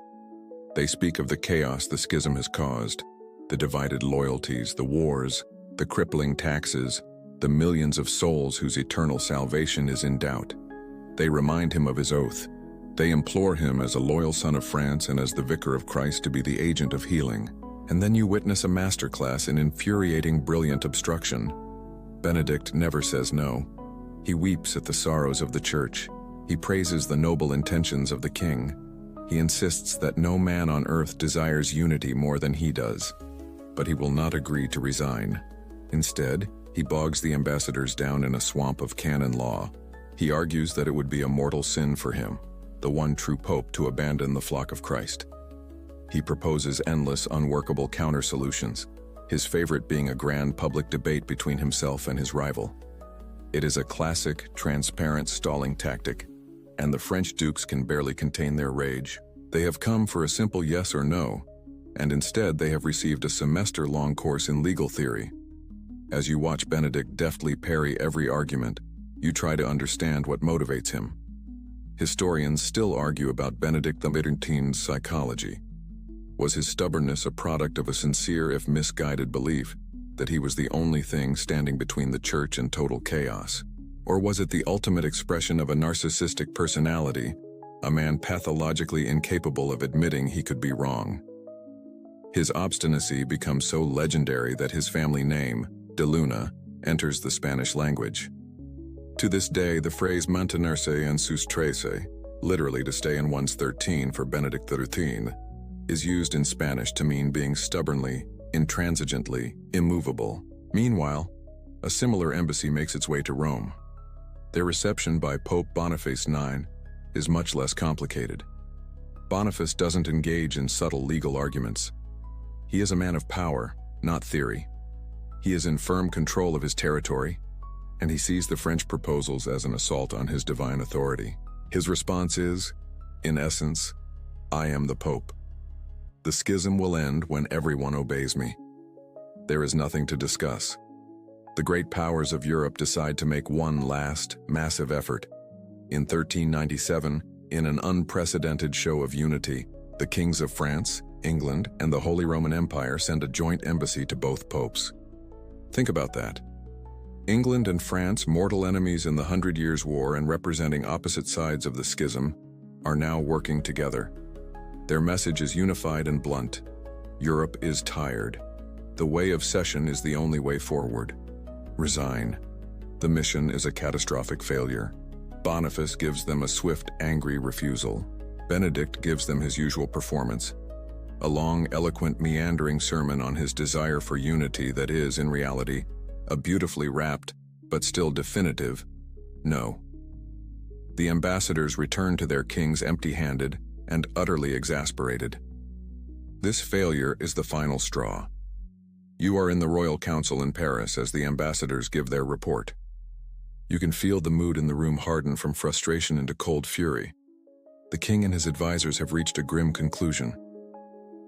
They speak of the chaos the schism has caused, the divided loyalties, the wars, the crippling taxes, the millions of souls whose eternal salvation is in doubt. They remind him of his oath. They implore him as a loyal son of France and as the vicar of Christ to be the agent of healing. And then you witness a masterclass in infuriating, brilliant obstruction. Benedict never says no. He weeps at the sorrows of the Church. He praises the noble intentions of the king. He insists that no man on earth desires unity more than he does. But he will not agree to resign. Instead, he bogs the ambassadors down in a swamp of canon law. He argues that it would be a mortal sin for him, the one true pope, to abandon the flock of Christ. He proposes endless, unworkable counter-solutions, his favorite being a grand public debate between himself and his rival. It is a classic, transparent stalling tactic, and the French dukes can barely contain their rage. They have come for a simple yes or no, and instead they have received a semester-long course in legal theory. As you watch Benedict deftly parry every argument, you try to understand what motivates him. Historians still argue about Benedict XIII's psychology. Was his stubbornness a product of a sincere, if misguided, belief that he was the only thing standing between the Church and total chaos? Or was it the ultimate expression of a narcissistic personality, a man pathologically incapable of admitting he could be wrong? His obstinacy becomes so legendary that his family name, de Luna, enters the Spanish language. To this day, the phrase mantenerse en sus 13, literally to stay in one's 13 for Benedict XIII, is used in Spanish to mean being stubbornly, intransigently, immovable. Meanwhile, a similar embassy makes its way to Rome. Their reception by Pope Boniface IX is much less complicated. Boniface doesn't engage in subtle legal arguments. He is a man of power, not theory. He is in firm control of his territory, and he sees the French proposals as an assault on his divine authority. His response is, in essence, "I am the Pope. The schism will end when everyone obeys me." There is nothing to discuss. The great powers of Europe decide to make one last, massive effort. In 1397, in an unprecedented show of unity, the kings of France, England, and the Holy Roman Empire send a joint embassy to both popes. Think about that. England and France, mortal enemies in the 100 Years' War and representing opposite sides of the schism, are now working together. Their message is unified and blunt. Europe is tired. The way of cession is the only way forward. Resign. The mission is a catastrophic failure. Boniface gives them a swift, angry refusal. Benedict gives them his usual performance. A long, eloquent, meandering sermon on his desire for unity that is, in reality, a beautifully wrapped, but still definitive, no. The ambassadors return to their kings empty-handed and utterly exasperated. This failure is the final straw. You are in the Royal Council in Paris as the ambassadors give their report. You can feel the mood in the room harden from frustration into cold fury. The king and his advisors have reached a grim conclusion.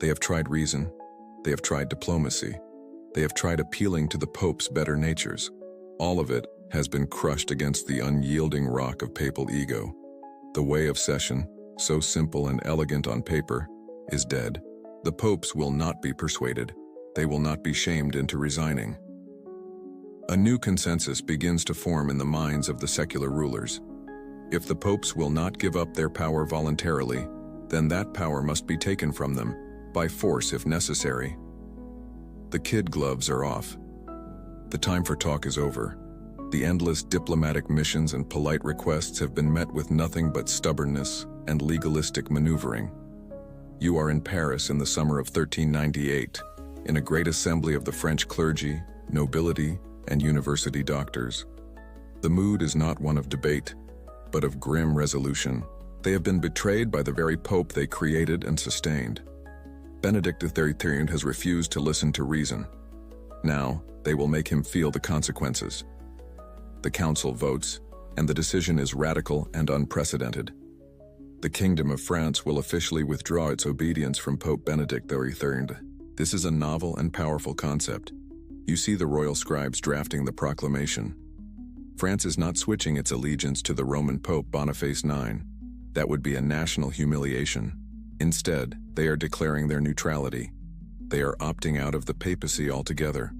They have tried reason, they have tried diplomacy, they have tried appealing to the Pope's better natures. All of it has been crushed against the unyielding rock of papal ego. The way of session, so simple and elegant on paper, is dead. The popes will not be persuaded. They will not be shamed into resigning. A new consensus begins to form in the minds of the secular rulers. If the popes will not give up their power voluntarily, then that power must be taken from them, by force if necessary. The kid gloves are off. The time for talk is over. The endless diplomatic missions and polite requests have been met with nothing but stubbornness and legalistic maneuvering. You are in Paris in the summer of 1398, in a great assembly of the French clergy, nobility, and university doctors. The mood is not one of debate, but of grim resolution. They have been betrayed by the very Pope they created and sustained. Benedict XIII has refused to listen to reason. Now, they will make him feel the consequences. The council votes, and the decision is radical and unprecedented. The Kingdom of France will officially withdraw its obedience from Pope Benedict XIII. This is a novel and powerful concept. You see the royal scribes drafting the proclamation. France is not switching its allegiance to the Roman Pope Boniface IX. That would be a national humiliation. Instead, they are declaring their neutrality. They are opting out of the papacy altogether.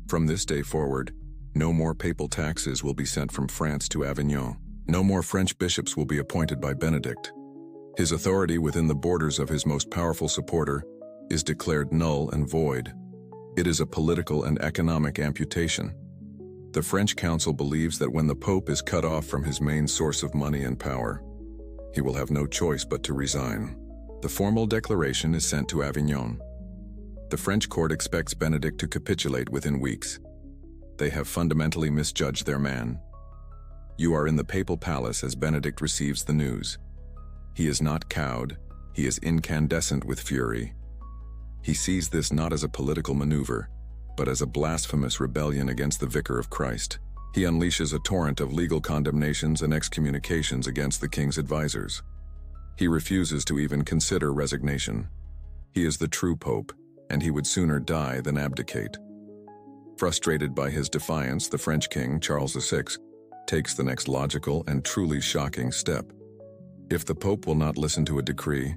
From this day forward, no more papal taxes will be sent from France to Avignon. No more French bishops will be appointed by Benedict. His authority within the borders of his most powerful supporter is declared null and void. It is a political and economic amputation. The French council believes that when the Pope is cut off from his main source of money and power, he will have no choice but to resign. The formal declaration is sent to Avignon. The French court expects Benedict to capitulate within weeks. They have fundamentally misjudged their man. You are in the papal palace as Benedict receives the news. He is not cowed, he is incandescent with fury. He sees this not as a political maneuver, but as a blasphemous rebellion against the Vicar of Christ. He unleashes a torrent of legal condemnations and excommunications against the king's advisors. He refuses to even consider resignation. He is the true pope, and he would sooner die than abdicate. Frustrated by his defiance, the French king, Charles VI, takes the next logical and truly shocking step. If the pope will not listen to a decree,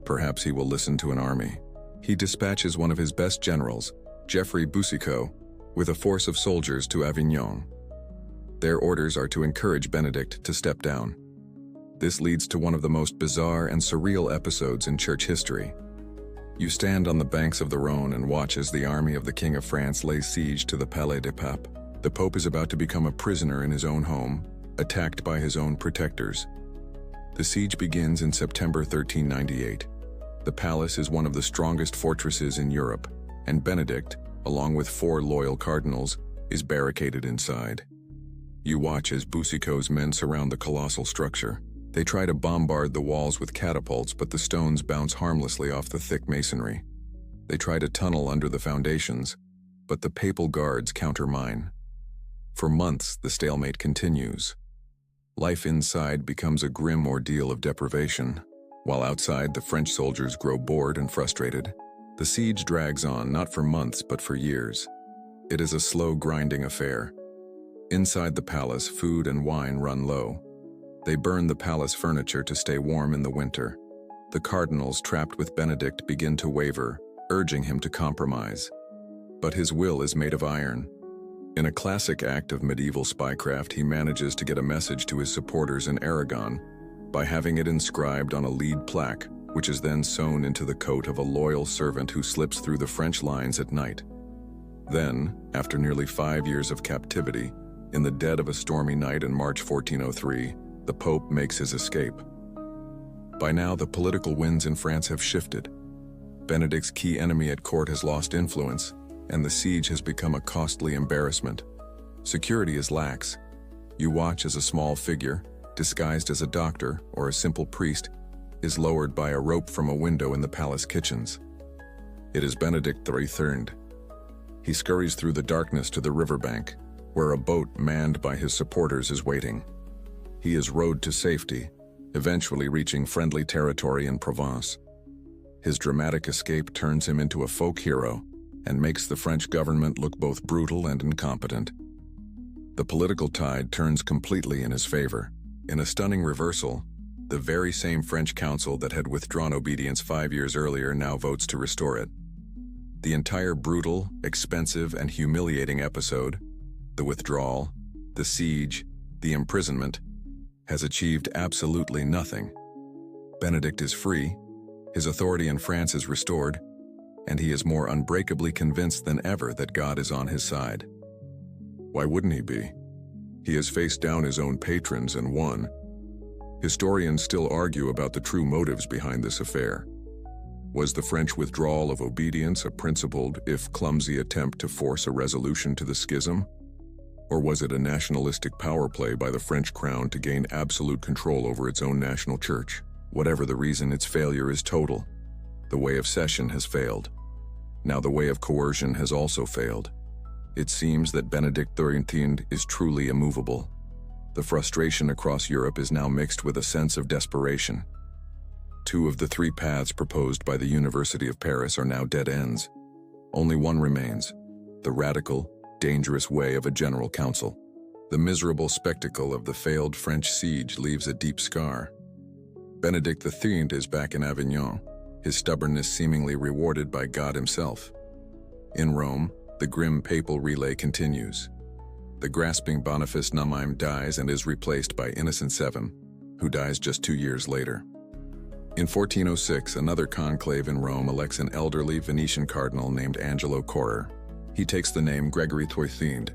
perhaps he will listen to an army. He dispatches one of his best generals, Geoffrey Boucicaut, with a force of soldiers to Avignon. Their orders are to encourage Benedict to step down. This leads to one of the most bizarre and surreal episodes in church history. You stand on the banks of the Rhone and watch as the army of the King of France lays siege to the Palais des Papes. The Pope is about to become a prisoner in his own home, attacked by his own protectors. The siege begins in September 1398. The palace is one of the strongest fortresses in Europe, and Benedict, along with 4 loyal cardinals, is barricaded inside. You watch as Boucicaut's men surround the colossal structure. They try to bombard the walls with catapults, but the stones bounce harmlessly off the thick masonry. They try to tunnel under the foundations, but the papal guards countermine. For months, the stalemate continues. Life inside becomes a grim ordeal of deprivation, while outside the French soldiers grow bored and frustrated. The siege drags on not for months but for years. It is a slow, grinding affair. Inside the palace, food and wine run low. They burn the palace furniture to stay warm in the winter. The cardinals trapped with Benedict begin to waver, urging him to compromise. But his will is made of iron. In a classic act of medieval spycraft, he manages to get a message to his supporters in Aragon by having it inscribed on a lead plaque, which is then sewn into the coat of a loyal servant who slips through the French lines at night. Then, after nearly 5 years of captivity, in the dead of a stormy night in March 1403, the Pope makes his escape. By now, the political winds in France have shifted. Benedict's key enemy at court has lost influence, and the siege has become a costly embarrassment. Security is lax. You watch as a small figure, disguised as a doctor or a simple priest, is lowered by a rope from a window in the palace kitchens. It is Benedict XIII. He scurries through the darkness to the riverbank, where a boat manned by his supporters is waiting. He is rowed to safety, eventually reaching friendly territory in Provence. His dramatic escape turns him into a folk hero and makes the French government look both brutal and incompetent. The political tide turns completely in his favor. In a stunning reversal, the very same French council that had withdrawn obedience 5 years earlier now votes to restore it. The entire brutal, expensive, and humiliating episode, the withdrawal, the siege, the imprisonment, has achieved absolutely nothing. Benedict is free, his authority in France is restored, and he is more unbreakably convinced than ever that God is on his side. Why wouldn't he be? He has faced down his own patrons and won. Historians still argue about the true motives behind this affair. Was the French withdrawal of obedience a principled, if clumsy, attempt to force a resolution to the schism? Or was it a nationalistic power play by the French crown to gain absolute control over its own national church? Whatever the reason, its failure is total. The way of cession has failed. Now the way of coercion has also failed. It seems that Benedict XIII is truly immovable. The frustration across Europe is now mixed with a sense of desperation. 2 of the 3 paths proposed by the University of Paris are now dead ends. Only one remains, the radical, dangerous way of a general council. The miserable spectacle of the failed French siege leaves a deep scar. Benedict XIII is back in Avignon, his stubbornness seemingly rewarded by God himself. In Rome, the grim papal relay continues. The grasping Boniface Numime dies and is replaced by Innocent VII, who dies just 2 years later. In 1406, another conclave in Rome elects an elderly Venetian cardinal named Angelo Correr. He takes the name Gregory XIII.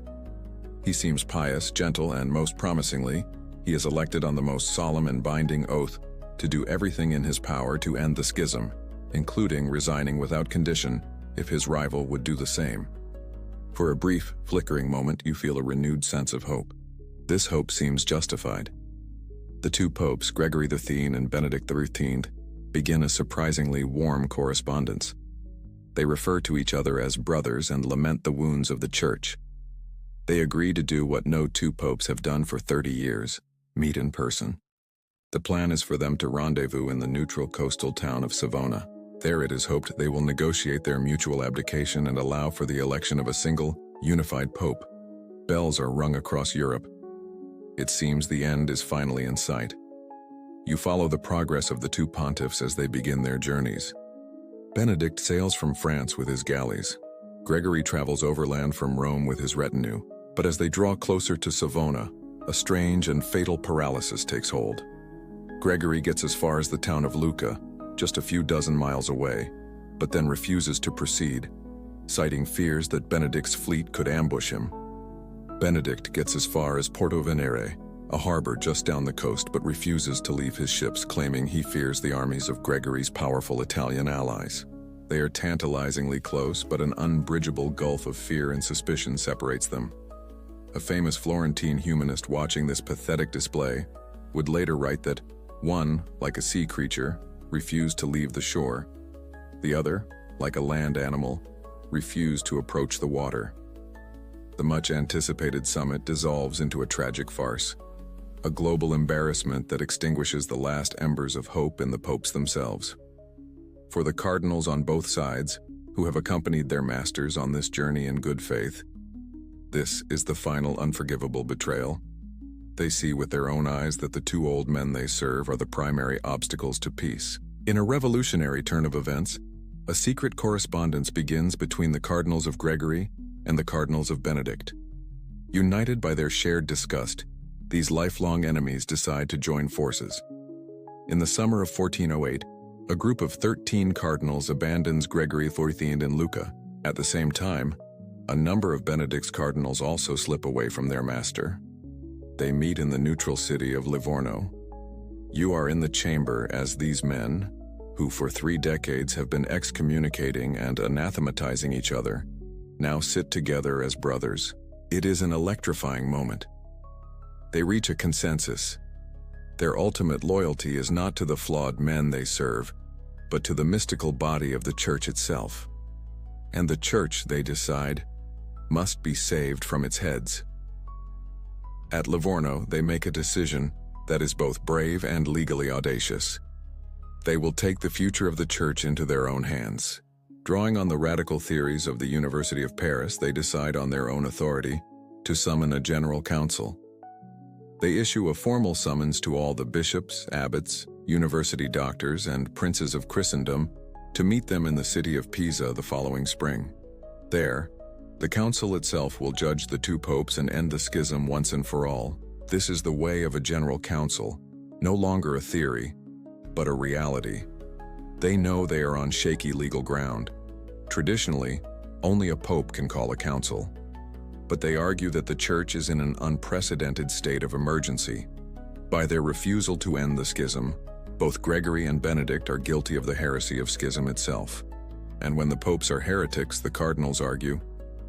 He seems pious, gentle, and most promisingly, he is elected on the most solemn and binding oath to do everything in his power to end the schism, including resigning without condition if his rival would do the same. For a brief, flickering moment, you feel a renewed sense of hope. This hope seems justified. The 2 popes, Gregory XIII and Benedict XIII, begin a surprisingly warm correspondence. They refer to each other as brothers and lament the wounds of the Church. They agree to do what no 2 popes have done for 30 years, meet in person. The plan is for them to rendezvous in the neutral coastal town of Savona. There it is hoped they will negotiate their mutual abdication and allow for the election of a single, unified pope. Bells are rung across Europe. It seems the end is finally in sight. You follow the progress of the 2 pontiffs as they begin their journeys. Benedict sails from France with his galleys. Gregory travels overland from Rome with his retinue, but as they draw closer to Savona, a strange and fatal paralysis takes hold. Gregory gets as far as the town of Lucca, just a few dozen miles away, but then refuses to proceed, citing fears that Benedict's fleet could ambush him. Benedict gets as far as Porto Venere, a harbor just down the coast, but refuses to leave his ships, claiming he fears the armies of Gregory's powerful Italian allies. They are tantalizingly close, but an unbridgeable gulf of fear and suspicion separates them. A famous Florentine humanist watching this pathetic display would later write that one, like a sea creature, refused to leave the shore. The other, like a land animal, refused to approach the water. The much-anticipated summit dissolves into a tragic farce, a global embarrassment that extinguishes the last embers of hope in the popes themselves. For the cardinals on both sides, who have accompanied their masters on this journey in good faith, this is the final unforgivable betrayal. They see with their own eyes that the 2 old men they serve are the primary obstacles to peace. In a revolutionary turn of events, a secret correspondence begins between the cardinals of Gregory and the cardinals of Benedict. United by their shared disgust, these lifelong enemies decide to join forces. In the summer of 1408, a group of 13 cardinals abandons Gregory XIII in Lucca. At the same time, a number of Benedict's cardinals also slip away from their master. They meet in the neutral city of Livorno. You are in the chamber as these men, who for 3 decades have been excommunicating and anathematizing each other, now sit together as brothers. It is an electrifying moment. They reach a consensus. Their ultimate loyalty is not to the flawed men they serve, but to the mystical body of the Church itself. and the church, they decide, must be saved from its heads. At Livorno, they make a decision that is both brave and legally audacious. They will take the future of the church into their own hands. Drawing on the radical theories of the University of Paris, they decide on their own authority to summon a general council. They issue a formal summons to all the bishops, abbots, university doctors, and princes of Christendom to meet them in the city of Pisa the following spring. There, the council itself will judge the two popes and end the schism once and for all. This is the way of a general council, no longer a theory, but a reality. They know they are on shaky legal ground. Traditionally, only a pope can call a council. But they argue that the church is in an unprecedented state of emergency. By their refusal to end the schism, both Gregory and Benedict are guilty of the heresy of schism itself. And when the popes are heretics, the cardinals argue,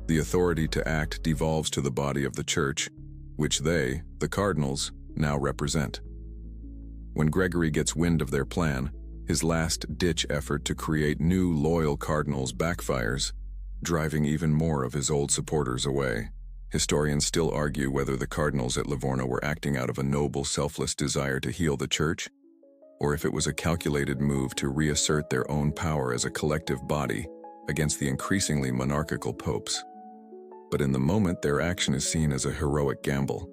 the authority to act devolves to the body of the church, which they, the cardinals, now represent. When Gregory gets wind of their plan, his last-ditch effort to create new loyal cardinals backfires, driving even more of his old supporters away. Historians still argue whether the cardinals at Livorno were acting out of a noble, selfless desire to heal the church, or if it was a calculated move to reassert their own power as a collective body against the increasingly monarchical popes. But in the moment, their action is seen as a heroic gamble.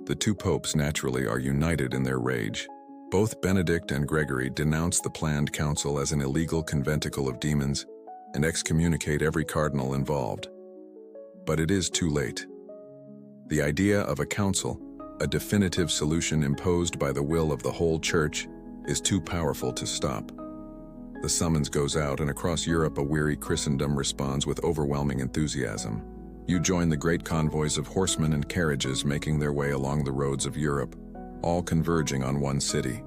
The two popes naturally are united in their rage. Both Benedict and Gregory denounce the planned council as an illegal conventicle of demons and excommunicate every cardinal involved. But it is too late. The idea of a council, a definitive solution imposed by the will of the whole church, is too powerful to stop. The summons goes out, and across Europe a weary Christendom responds with overwhelming enthusiasm. You join the great convoys of horsemen and carriages making their way along the roads of Europe, all converging on one city.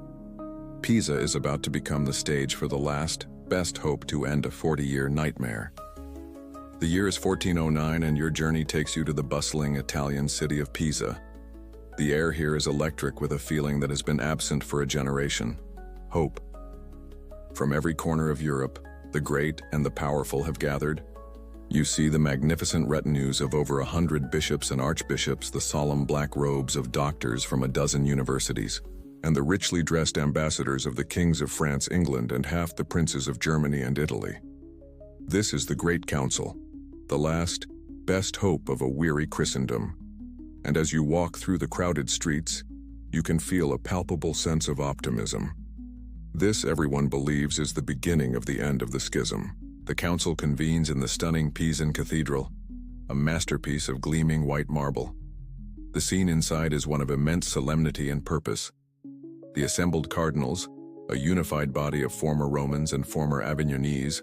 Pisa is about to become the stage for the last, best hope to end a 40-year nightmare. The year is 1409, and your journey takes you to the bustling Italian city of Pisa. The air here is electric with a feeling that has been absent for a generation: hope. From every corner of Europe, the great and the powerful have gathered. You see the magnificent retinues of over 100 bishops and archbishops, the solemn black robes of doctors from a dozen universities, and the richly dressed ambassadors of the kings of France, England, and half the princes of Germany and Italy. This is the Great Council, the last, best hope of a weary Christendom. And as you walk through the crowded streets, you can feel a palpable sense of optimism. This, everyone believes, is the beginning of the end of the schism. The council convenes in the stunning Pisan Cathedral, a masterpiece of gleaming white marble. The scene inside is one of immense solemnity and purpose. The assembled cardinals, a unified body of former Romans and former Avignonese,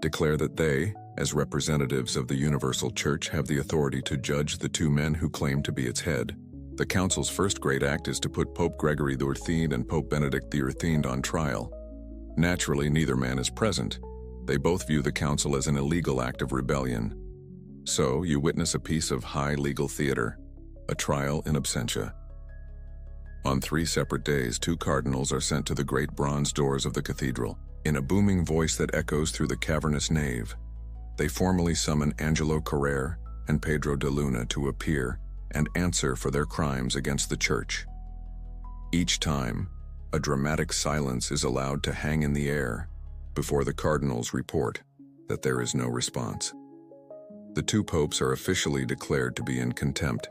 declare that they, as representatives of the universal church, have the authority to judge the two men who claim to be its head. The council's first great act is to put Pope Gregory XIII and Pope Benedict XIII on trial. Naturally, neither man is present. They both view the council as an illegal act of rebellion. So, you witness a piece of high legal theater, a trial in absentia. On 3 separate days, 2 cardinals are sent to the great bronze doors of the cathedral. In a booming voice that echoes through the cavernous nave, they formally summon Angelo Carrere and Pedro de Luna to appear and answer for their crimes against the church. Each time, a dramatic silence is allowed to hang in the air before the cardinals report that there is no response. The 2 popes are officially declared to be in contempt.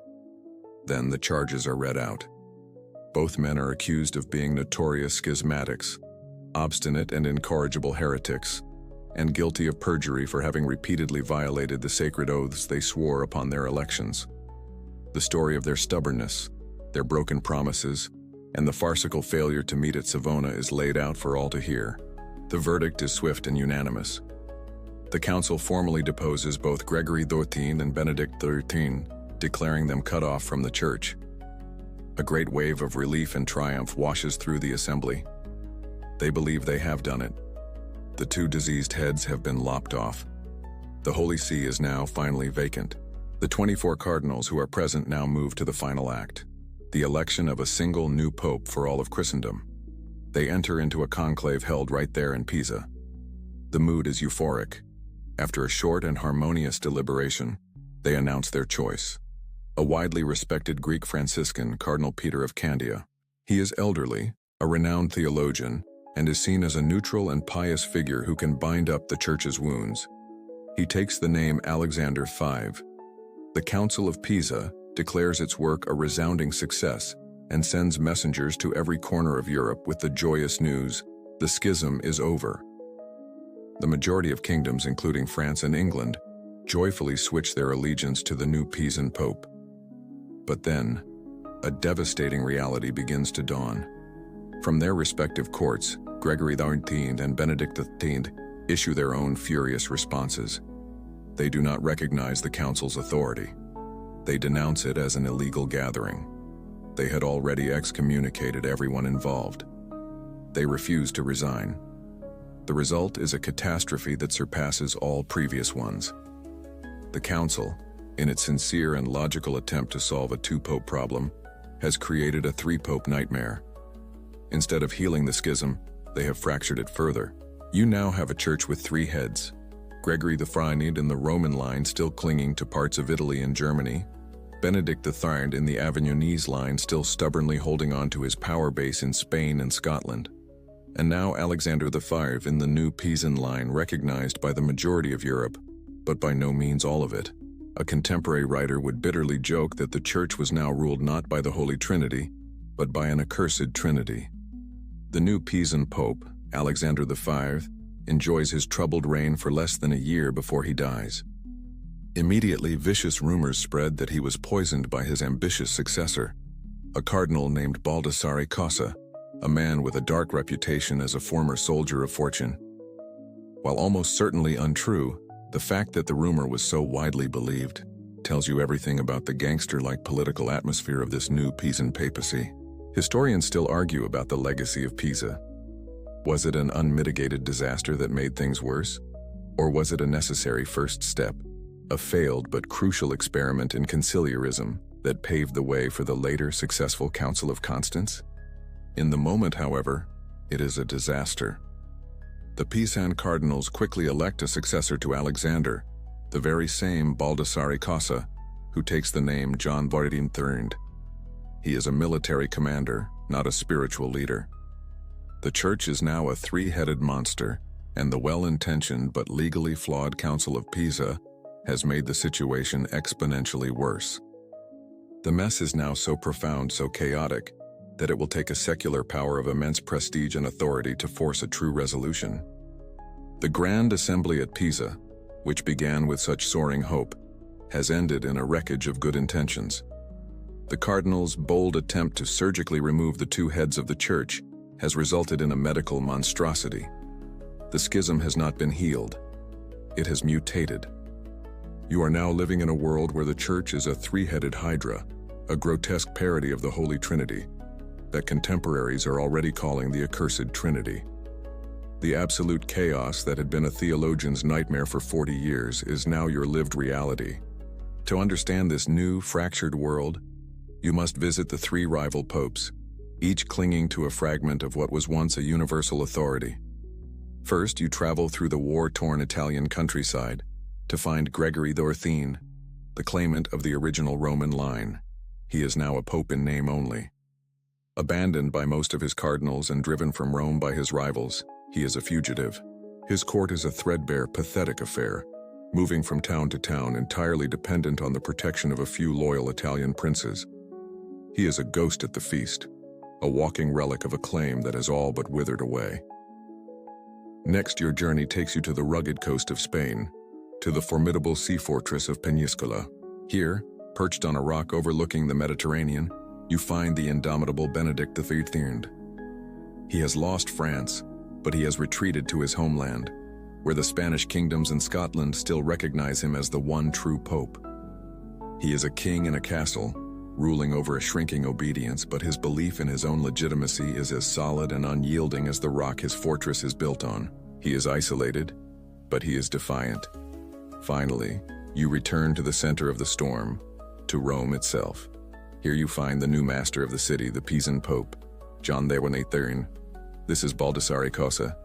Then the charges are read out. Both men are accused of being notorious schismatics, obstinate and incorrigible heretics, and guilty of perjury for having repeatedly violated the sacred oaths they swore upon their elections. The story of their stubbornness, their broken promises, and the farcical failure to meet at Savona is laid out for all to hear. The verdict is swift and unanimous. The council formally deposes both Gregory XIII and Benedict XIII, declaring them cut off from the church. A great wave of relief and triumph washes through the assembly. They believe they have done it. The 2 diseased heads have been lopped off. The Holy See is now finally vacant. The 24 cardinals who are present now move to the final act, the election of a single new pope for all of Christendom. They enter into a conclave held right there in Pisa. The mood is euphoric. After a short and harmonious deliberation, they announce their choice. A widely respected Greek Franciscan, Cardinal Peter of Candia. He is elderly, a renowned theologian, and is seen as a neutral and pious figure who can bind up the Church's wounds. He takes the name Alexander V. The Council of Pisa declares its work a resounding success and sends messengers to every corner of Europe with the joyous news: the schism is over. The majority of kingdoms, including France and England, joyfully switch their allegiance to the new Pisan Pope. But then, a devastating reality begins to dawn. From their respective courts, Gregory XIII and Benedict XIII issue their own furious responses. They do not recognize the Council's authority. They denounce it as an illegal gathering. They had already excommunicated everyone involved. They refuse to resign. The result is a catastrophe that surpasses all previous ones. The Council, in its sincere and logical attempt to solve a two-pope problem, has created a three-pope nightmare. Instead of healing the schism, they have fractured it further. You now have a church with three heads: Gregory XIII in the Roman line still clinging to parts of Italy and Germany, Benedict XIII in the Avignonese line still stubbornly holding on to his power base in Spain and Scotland, and now Alexander V in the new Pisan line, recognized by the majority of Europe, but by no means all of it. A contemporary writer would bitterly joke that the Church was now ruled not by the Holy Trinity, but by an accursed Trinity. The new Pisan Pope, Alexander V, enjoys his troubled reign for less than a year before he dies. Immediately, vicious rumors spread that he was poisoned by his ambitious successor, a cardinal named Baldassare Cossa, a man with a dark reputation as a former soldier of fortune. While almost certainly untrue, the fact that the rumor was so widely believed tells you everything about the gangster-like political atmosphere of this new Pisan papacy. Historians still argue about the legacy of Pisa. Was it an unmitigated disaster that made things worse? Or was it a necessary first step, a failed but crucial experiment in conciliarism that paved the way for the later successful Council of Constance? In the moment, however, it is a disaster. The Pisan cardinals quickly elect a successor to Alexander, the very same Baldassare Cossa, who takes the name John XXIII. He is a military commander, not a spiritual leader. The Church is now a three-headed monster, and the well-intentioned but legally flawed Council of Pisa has made the situation exponentially worse. The mess is now so profound, so chaotic, that it will take a secular power of immense prestige and authority to force a true resolution. The Grand Assembly at Pisa, which began with such soaring hope, has ended in a wreckage of good intentions. The cardinals' bold attempt to surgically remove the two heads of the Church has resulted in a medical monstrosity. The schism has not been healed. It has mutated. You are now living in a world where the Church is a three-headed hydra, a grotesque parody of the Holy Trinity, that contemporaries are already calling the accursed Trinity. The absolute chaos that had been a theologian's nightmare for 40 years is now your lived reality. To understand this new, fractured world, you must visit the three rival popes, each clinging to a fragment of what was once a universal authority. First, you travel through the war-torn Italian countryside to find Gregory XIII, the claimant of the original Roman line. He is now a pope in name only. Abandoned by most of his cardinals and driven from Rome by his rivals, he is a fugitive. His court is a threadbare, pathetic affair, moving from town to town, entirely dependent on the protection of a few loyal Italian princes. He is a ghost at the feast, a walking relic of a claim that has all but withered away. Next, your journey takes you to the rugged coast of Spain, to the formidable sea fortress of Peñíscola. Here, perched on a rock overlooking the Mediterranean, you find the indomitable Benedict XIII. He has lost France, but he has retreated to his homeland, where the Spanish kingdoms and Scotland still recognize him as the one true pope. He is a king in a castle, ruling over a shrinking obedience, but his belief in his own legitimacy is as solid and unyielding as the rock his fortress is built on. He is isolated, but he is defiant. Finally, you return to the center of the storm, to Rome itself. Here you find the new master of the city, the Pisan Pope, John XXIII. This is Baldassare Cossa,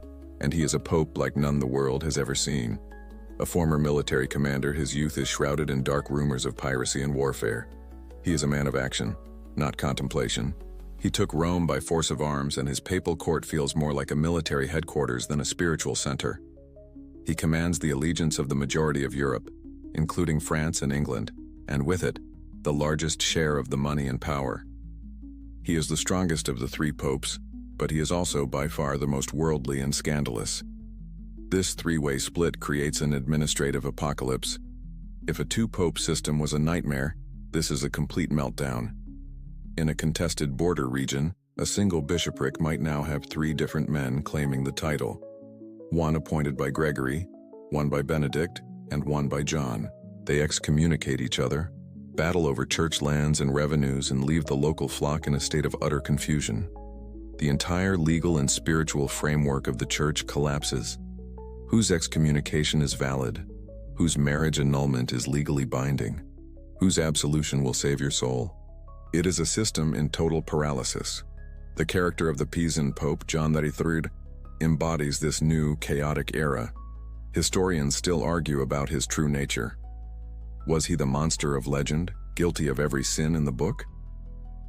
and he is a pope like none the world has ever seen. A former military commander, his youth is shrouded in dark rumors of piracy and warfare. He is a man of action, not contemplation. He took Rome by force of arms, and his papal court feels more like a military headquarters than a spiritual center. He commands the allegiance of the majority of Europe, including France and England, and with it, the largest share of the money and power. He is the strongest of the three popes, but he is also by far the most worldly and scandalous. This three-way split creates an administrative apocalypse. If a two-pope system was a nightmare, this is a complete meltdown. In a contested border region, a single bishopric might now have three different men claiming the title. One appointed by Gregory, one by Benedict, and one by John. They excommunicate each other, battle over church lands and revenues, and leave the local flock in a state of utter confusion. The entire legal and spiritual framework of the church collapses. Whose excommunication is valid? Whose marriage annulment is legally binding? Whose absolution will save your soul? It is a system in total paralysis. The character of the Pisan Pope, John XXIII, embodies this new, chaotic era. Historians still argue about his true nature. Was he the monster of legend, guilty of every sin in the book?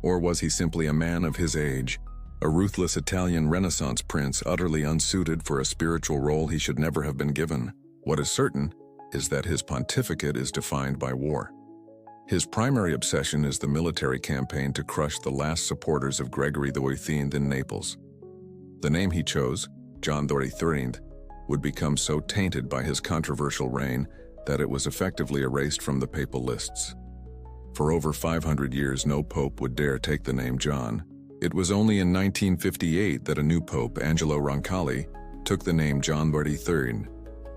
Or was he simply a man of his age, a ruthless Italian Renaissance prince utterly unsuited for a spiritual role he should never have been given? What is certain is that his pontificate is defined by war. His primary obsession is the military campaign to crush the last supporters of Gregory XIII in Naples. The name he chose, John XXIII, would become so tainted by his controversial reign that it was effectively erased from the papal lists. For over 500 years, no pope would dare take the name John. It was only in 1958 that a new pope, Angelo Roncalli, took the name John XXIII,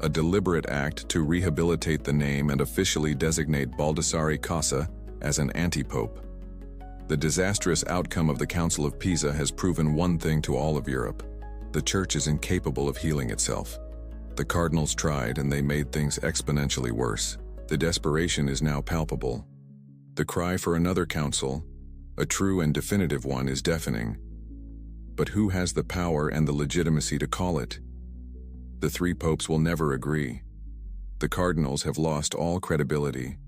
a deliberate act to rehabilitate the name and officially designate Baldassare Casa as an anti-pope. The disastrous outcome of the Council of Pisa has proven one thing to all of Europe: the Church is incapable of healing itself. The cardinals tried, and they made things exponentially worse. The desperation is now palpable. The cry for another council, a true and definitive one, is deafening. But who has the power and the legitimacy to call it? The three popes will never agree. The cardinals have lost all credibility.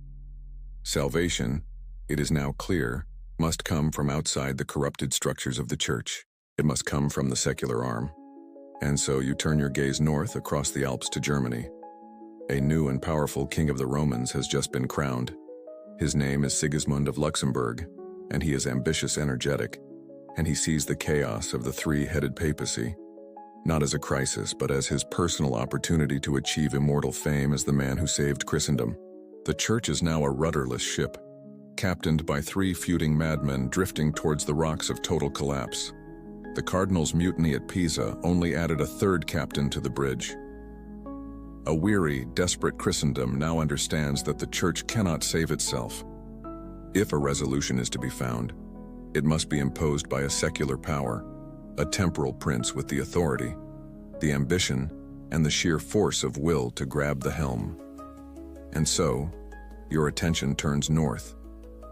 Salvation, it is now clear, must come from outside the corrupted structures of the Church. It must come from the secular arm. And so you turn your gaze north across the Alps to Germany. A new and powerful king of the Romans has just been crowned. His name is Sigismund of Luxembourg, and he is ambitious, energetic, and he sees the chaos of the three-headed papacy, not as a crisis, but as his personal opportunity to achieve immortal fame as the man who saved Christendom. The Church is now a rudderless ship, captained by three feuding madmen drifting towards the rocks of total collapse. The cardinals' mutiny at Pisa only added a third captain to the bridge. A weary, desperate Christendom now understands that the Church cannot save itself. If a resolution is to be found, it must be imposed by a secular power, a temporal prince with the authority, the ambition, and the sheer force of will to grab the helm. And so, your attention turns north,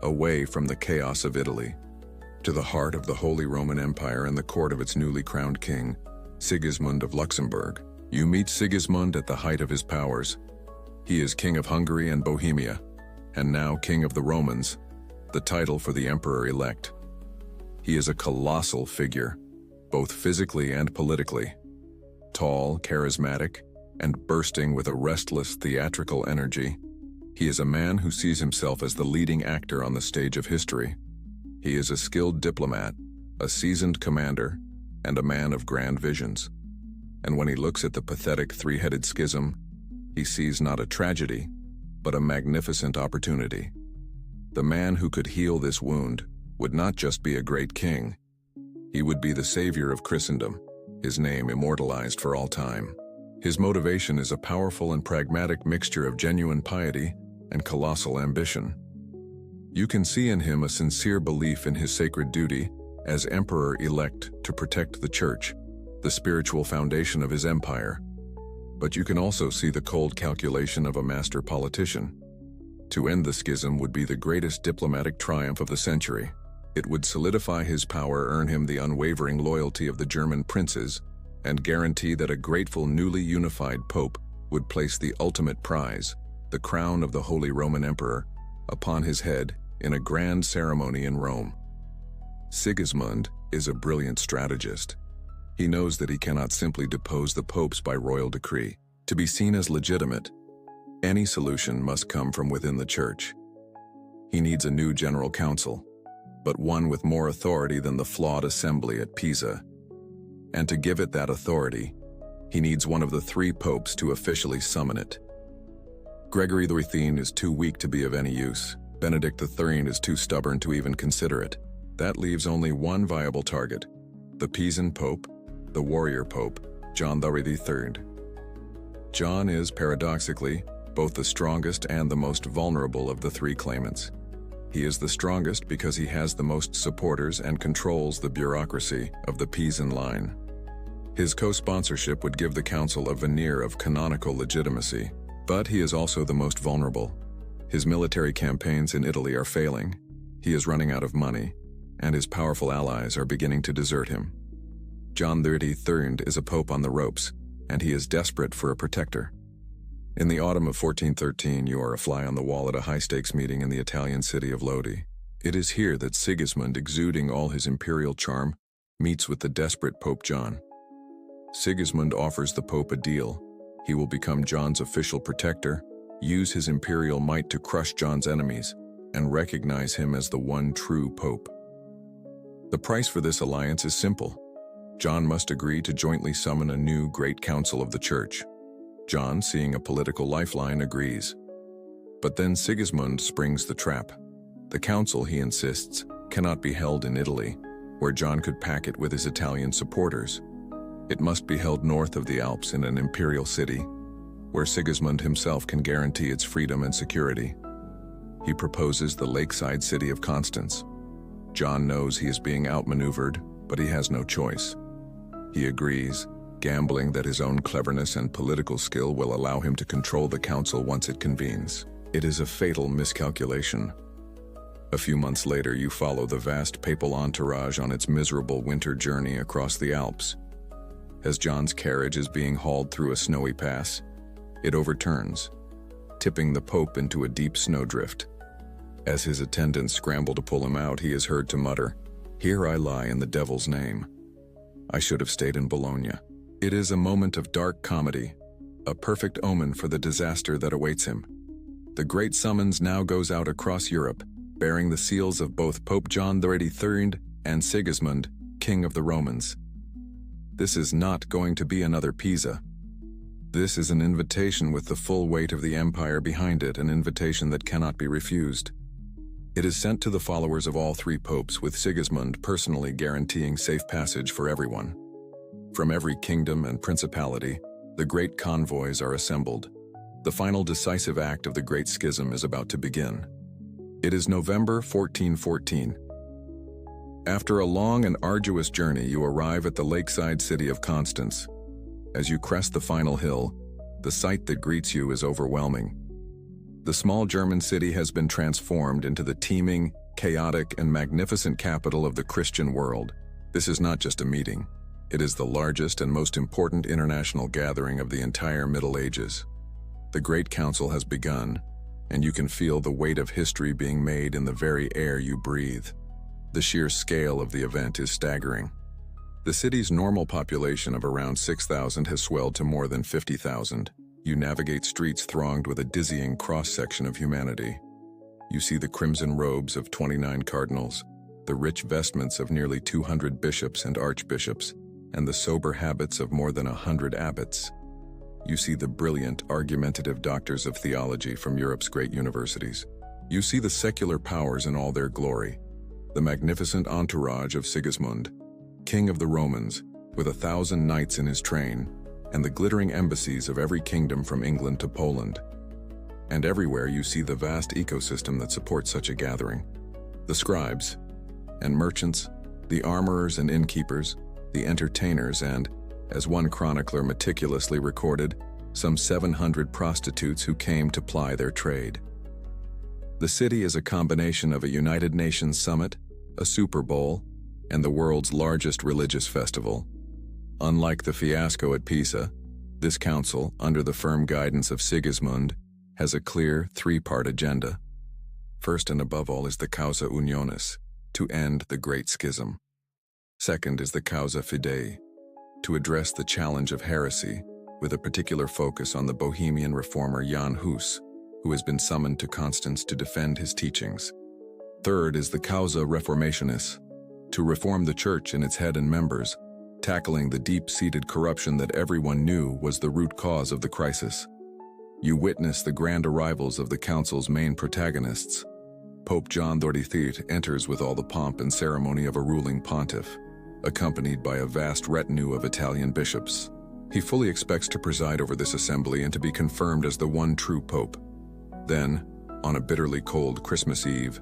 away from the chaos of Italy, to the heart of the Holy Roman Empire and the court of its newly crowned king, Sigismund of Luxembourg. You meet Sigismund at the height of his powers. He is king of Hungary and Bohemia, and now king of the Romans, the title for the emperor-elect. He is a colossal figure, both physically and politically. Tall, charismatic, and bursting with a restless, theatrical energy, he is a man who sees himself as the leading actor on the stage of history. He is a skilled diplomat, a seasoned commander, and a man of grand visions. And when he looks at the pathetic three-headed schism, he sees not a tragedy, but a magnificent opportunity. The man who could heal this wound would not just be a great king. He would be the savior of Christendom, his name immortalized for all time. His motivation is a powerful and pragmatic mixture of genuine piety and colossal ambition. You can see in him a sincere belief in his sacred duty as emperor-elect to protect the Church, the spiritual foundation of his empire. But you can also see the cold calculation of a master politician. To end the schism would be the greatest diplomatic triumph of the century. It would solidify his power, earn him the unwavering loyalty of the German princes, and guarantee that a grateful, newly unified pope would place the ultimate prize, the crown of the Holy Roman Emperor, upon his head in a grand ceremony in Rome. Sigismund is a brilliant strategist. He knows that he cannot simply depose the popes by royal decree. To be seen as legitimate, any solution must come from within the church. He needs a new general council, but one with more authority than the flawed assembly at Pisa. And to give it that authority, he needs one of the three popes to officially summon it. Gregory XIII is too weak to be of any use. Benedict XIII is too stubborn to even consider it. That leaves only one viable target: the Pisan Pope, the warrior Pope, John XXIII. John is, paradoxically, both the strongest and the most vulnerable of the three claimants. He is the strongest because he has the most supporters and controls the bureaucracy of the Pisan line. His co-sponsorship would give the council a veneer of canonical legitimacy, but he is also the most vulnerable. His military campaigns in Italy are failing, he is running out of money, and his powerful allies are beginning to desert him. John XXIII is a pope on the ropes, and he is desperate for a protector. In the autumn of 1413, you are a fly on the wall at a high-stakes meeting in the Italian city of Lodi. It is here that Sigismund, exuding all his imperial charm, meets with the desperate Pope John. Sigismund offers the Pope a deal. He will become John's official protector, use his imperial might to crush John's enemies, and recognize him as the one true Pope. The price for this alliance is simple. John must agree to jointly summon a new great council of the church. John, seeing a political lifeline, agrees. But then Sigismund springs the trap. The council, he insists, cannot be held in Italy, where John could pack it with his Italian supporters. It must be held north of the Alps in an imperial city, where Sigismund himself can guarantee its freedom and security. He proposes the lakeside city of Constance. John knows he is being outmaneuvered, but he has no choice. He agrees, gambling that his own cleverness and political skill will allow him to control the council once it convenes. It is a fatal miscalculation. A few months later, you follow the vast papal entourage on its miserable winter journey across the Alps. As John's carriage is being hauled through a snowy pass, it overturns, tipping the Pope into a deep snowdrift. As his attendants scramble to pull him out, he is heard to mutter, "Here I lie in the devil's name. I should have stayed in Bologna." It is a moment of dark comedy, a perfect omen for the disaster that awaits him. The great summons now goes out across Europe, bearing the seals of both Pope John XXIII and Sigismund, King of the Romans. This is not going to be another Pisa. This is an invitation with the full weight of the empire behind it, an invitation that cannot be refused. It is sent to the followers of all three popes, with Sigismund personally guaranteeing safe passage for everyone. From every kingdom and principality, the great convoys are assembled. The final decisive act of the Great Schism is about to begin. It is November 1414. After a long and arduous journey, you arrive at the lakeside city of Constance. As you crest the final hill, the sight that greets you is overwhelming. The small German city has been transformed into the teeming, chaotic, and magnificent capital of the Christian world. This is not just a meeting. It is the largest and most important international gathering of the entire Middle Ages. The Great Council has begun, and you can feel the weight of history being made in the very air you breathe. The sheer scale of the event is staggering. The city's normal population of around 6,000 has swelled to more than 50,000. You navigate streets thronged with a dizzying cross-section of humanity. You see the crimson robes of 29 cardinals, the rich vestments of nearly 200 bishops and archbishops, and the sober habits of more than 100 abbots. You see the brilliant, argumentative doctors of theology from Europe's great universities. You see the secular powers in all their glory, the magnificent entourage of Sigismund, King of the Romans, with 1,000 knights in his train, and the glittering embassies of every kingdom from England to Poland. And everywhere you see the vast ecosystem that supports such a gathering. The scribes and merchants, the armorers and innkeepers, the entertainers, and, as one chronicler meticulously recorded, some 700 prostitutes who came to ply their trade. The city is a combination of a United Nations summit, a Super Bowl, and the world's largest religious festival. Unlike the fiasco at Pisa, This council, under the firm guidance of Sigismund, has a clear three-part agenda. First and above all is the causa unionis, to end the Great Schism. Second is the causa fidei, to address the challenge of heresy, with a particular focus on the Bohemian reformer Jan Hus, who has been summoned to Constance to defend his teachings. Third is the causa reformationis, to reform the Church in its head and members, tackling the deep-seated corruption that everyone knew was the root cause of the crisis. You witness the grand arrivals of the Council's main protagonists. Pope John XXIII enters with all the pomp and ceremony of a ruling pontiff, accompanied by a vast retinue of Italian bishops. He fully expects to preside over this assembly and to be confirmed as the one true pope. Then, on a bitterly cold Christmas Eve,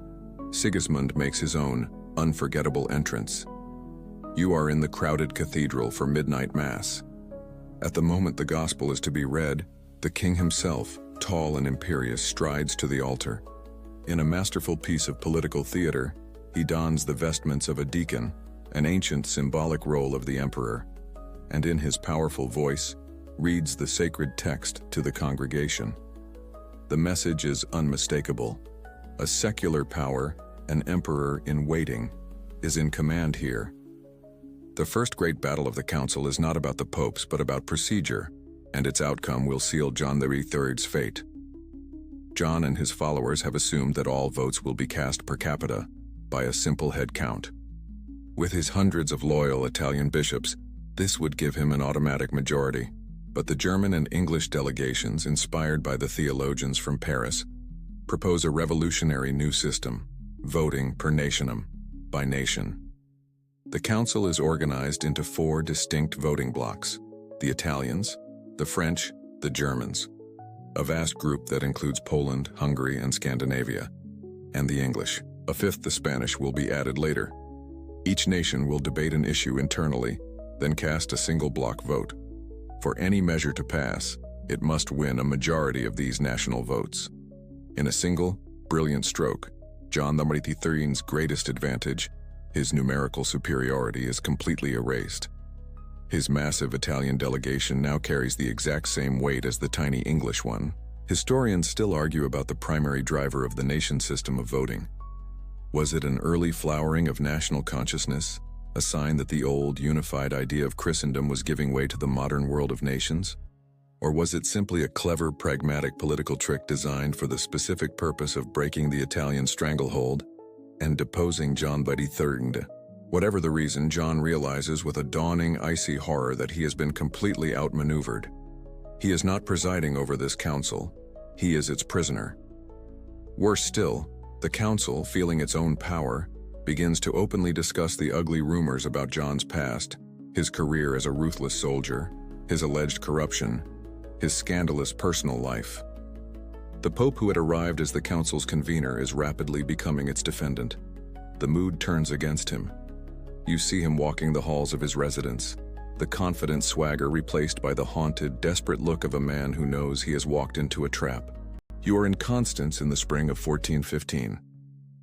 Sigismund makes his own unforgettable entrance. You are in the crowded cathedral for midnight mass. At the moment the gospel is to be read, the king himself, tall and imperious, strides to the altar. In a masterful piece of political theater, he dons the vestments of a deacon, an ancient symbolic role of the emperor, and in his powerful voice, reads the sacred text to the congregation. The message is unmistakable. A secular power, an emperor in waiting, is in command here. The first great battle of the council is not about the popes but about procedure, and its outcome will seal John XXIII's fate. John and his followers have assumed that all votes will be cast per capita, by a simple head count. With his hundreds of loyal Italian bishops, this would give him an automatic majority. But the German and English delegations, inspired by the theologians from Paris, propose a revolutionary new system, voting per nationum, by nation. The council is organized into 4 distinct voting blocks: the Italians, the French, the Germans, a vast group that includes Poland, Hungary, and Scandinavia, and the English. A fifth, the Spanish, will be added later. Each nation will debate an issue internally, then cast a single block vote. For any measure to pass, it must win a majority of these national votes. In a single, brilliant stroke, John XXIII's greatest advantage, his numerical superiority, is completely erased. His massive Italian delegation now carries the exact same weight as the tiny English one. Historians still argue about the primary driver of the nation system of voting. Was it an early flowering of national consciousness, a sign that the old, unified idea of Christendom was giving way to the modern world of nations? Or was it simply a clever, pragmatic political trick designed for the specific purpose of breaking the Italian stranglehold and deposing John XXIII? Whatever the reason, John realizes with a dawning, icy horror that he has been completely outmaneuvered. He is not presiding over this council, he is its prisoner. Worse still, the council, feeling its own power, begins to openly discuss the ugly rumors about John's past, his career as a ruthless soldier, his alleged corruption, his scandalous personal life. The Pope who had arrived as the council's convener is rapidly becoming its defendant. The mood turns against him. You see him walking the halls of his residence, the confident swagger replaced by the haunted, desperate look of a man who knows he has walked into a trap. You are in Constance in the spring of 1415.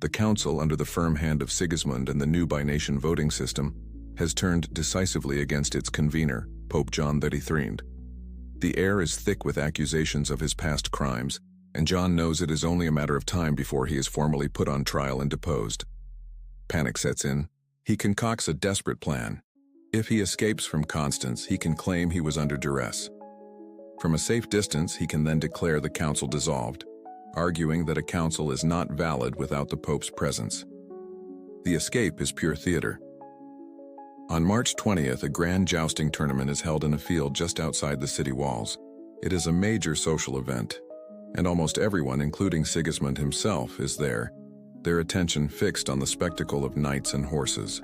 The council, under the firm hand of Sigismund and the new by-nation voting system, has turned decisively against its convener, Pope John XXIII. The air is thick with accusations of his past crimes, and John knows it is only a matter of time before he is formally put on trial and deposed. Panic sets in. He concocts a desperate plan. If he escapes from Constance, he can claim he was under duress. From a safe distance, he can then declare the council dissolved, arguing that a council is not valid without the Pope's presence. The escape is pure theater. On March 20th, a grand jousting tournament is held in a field just outside the city walls. It is a major social event, and almost everyone, including Sigismund himself, is there, their attention fixed on the spectacle of knights and horses.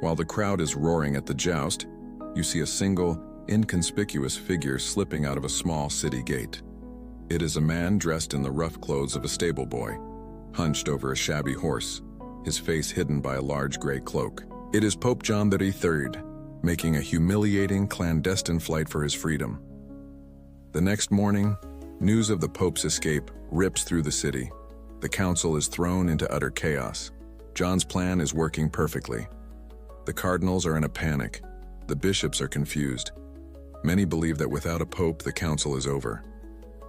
While the crowd is roaring at the joust, you see a single, inconspicuous figure slipping out of a small city gate. It is a man dressed in the rough clothes of a stable boy, hunched over a shabby horse, his face hidden by a large gray cloak. It is Pope John XXIII, making a humiliating, clandestine flight for his freedom. The next morning, news of the Pope's escape rips through the city. The council is thrown into utter chaos. John's plan is working perfectly. The cardinals are in a panic. The bishops are confused. Many believe that without a pope, the council is over.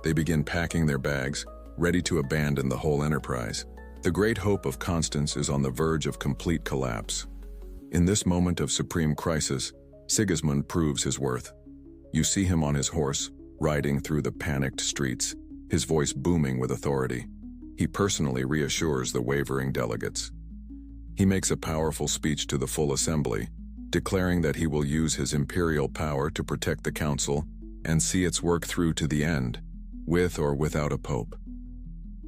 They begin packing their bags, ready to abandon the whole enterprise. The great hope of Constance is on the verge of complete collapse. In this moment of supreme crisis, Sigismund proves his worth. You see him on his horse, riding through the panicked streets, his voice booming with authority. He personally reassures the wavering delegates. He makes a powerful speech to the full assembly, declaring that he will use his imperial power to protect the council and see its work through to the end, with or without a pope.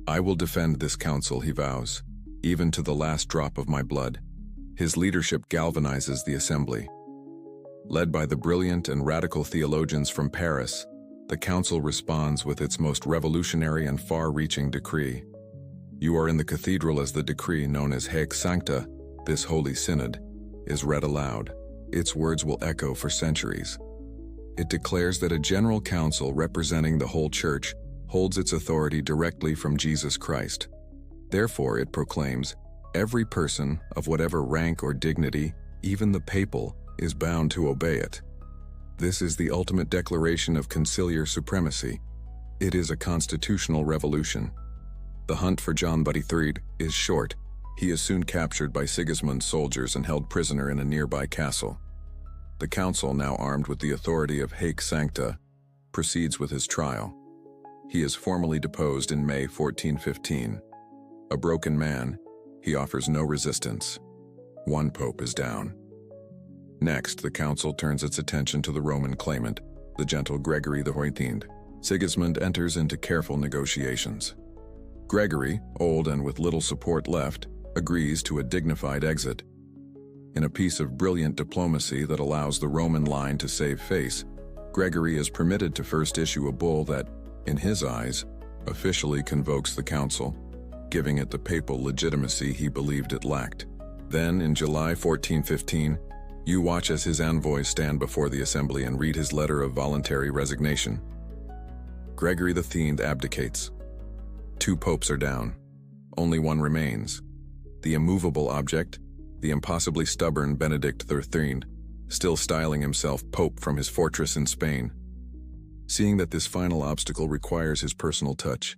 I will defend this council, he vows, even to the last drop of my blood. His leadership galvanizes the assembly. Led by the brilliant and radical theologians from Paris, the council responds with its most revolutionary and far-reaching decree. You are in the cathedral as the decree known as Haec Sancta, this holy synod, is read aloud. Its words will echo for centuries. It declares that a general council representing the whole church holds its authority directly from Jesus Christ. Therefore, it proclaims, every person of whatever rank or dignity, even the papal, is bound to obey it. This is the ultimate declaration of conciliar supremacy. It is a constitutional revolution. The hunt for John XXIII is short. He is soon captured by Sigismund's soldiers and held prisoner in a nearby castle. The council, now armed with the authority of Haec Sancta, proceeds with his trial. He is formally deposed in May 1415. A broken man, he offers no resistance. One pope is down. Next, the council turns its attention to the Roman claimant, the gentle Gregory XIII. Sigismund enters into careful negotiations. Gregory, old and with little support left, agrees to a dignified exit. In a piece of brilliant diplomacy that allows the Roman line to save face, Gregory is permitted to first issue a bull that, in his eyes, officially convokes the council, giving it the papal legitimacy he believed it lacked. Then, in July 1415, you watch as his envoys stand before the assembly and read his letter of voluntary resignation. Gregory XIII abdicates. 2 popes are down. Only one remains. The immovable object, the impossibly stubborn Benedict XIII, still styling himself pope from his fortress in Spain. Seeing that this final obstacle requires his personal touch,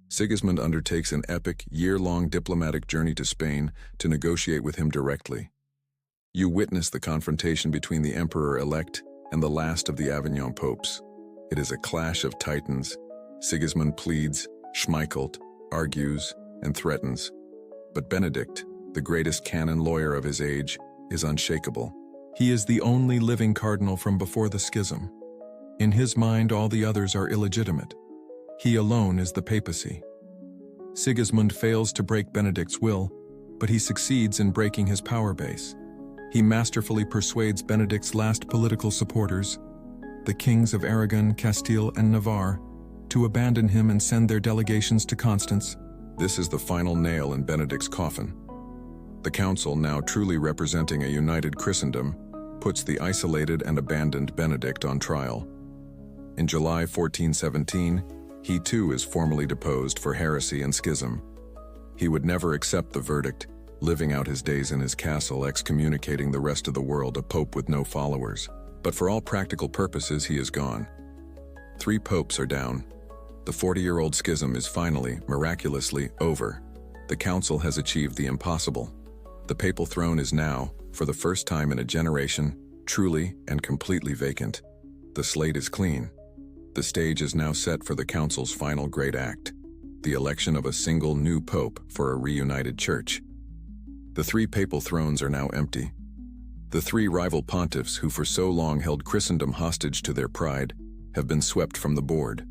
Sigismund undertakes an epic, year-long diplomatic journey to Spain to negotiate with him directly. You witness the confrontation between the emperor-elect and the last of the Avignon popes. It is a clash of titans. Sigismund pleads, Schmeichelt, argues, and threatens. But Benedict, the greatest canon lawyer of his age, is unshakable. He is the only living cardinal from before the schism. In his mind, all the others are illegitimate. He alone is the papacy. Sigismund fails to break Benedict's will, but he succeeds in breaking his power base. He masterfully persuades Benedict's last political supporters, the kings of Aragon, Castile, and Navarre, to abandon him and send their delegations to Constance. This is the final nail in Benedict's coffin. The council, now truly representing a united Christendom, puts the isolated and abandoned Benedict on trial. In July 1417, he too is formally deposed for heresy and schism. He would never accept the verdict, living out his days in his castle, excommunicating the rest of the world, a pope with no followers. But for all practical purposes, he is gone. 3 popes are down. The 40-year-old schism is finally, miraculously, over. The council has achieved the impossible. The papal throne is now, for the first time in a generation, truly and completely vacant. The slate is clean. The stage is now set for the council's final great act, the election of a single new pope for a reunited church. The 3 papal thrones are now empty. The 3 rival pontiffs who for so long held Christendom hostage to their pride have been swept from the board.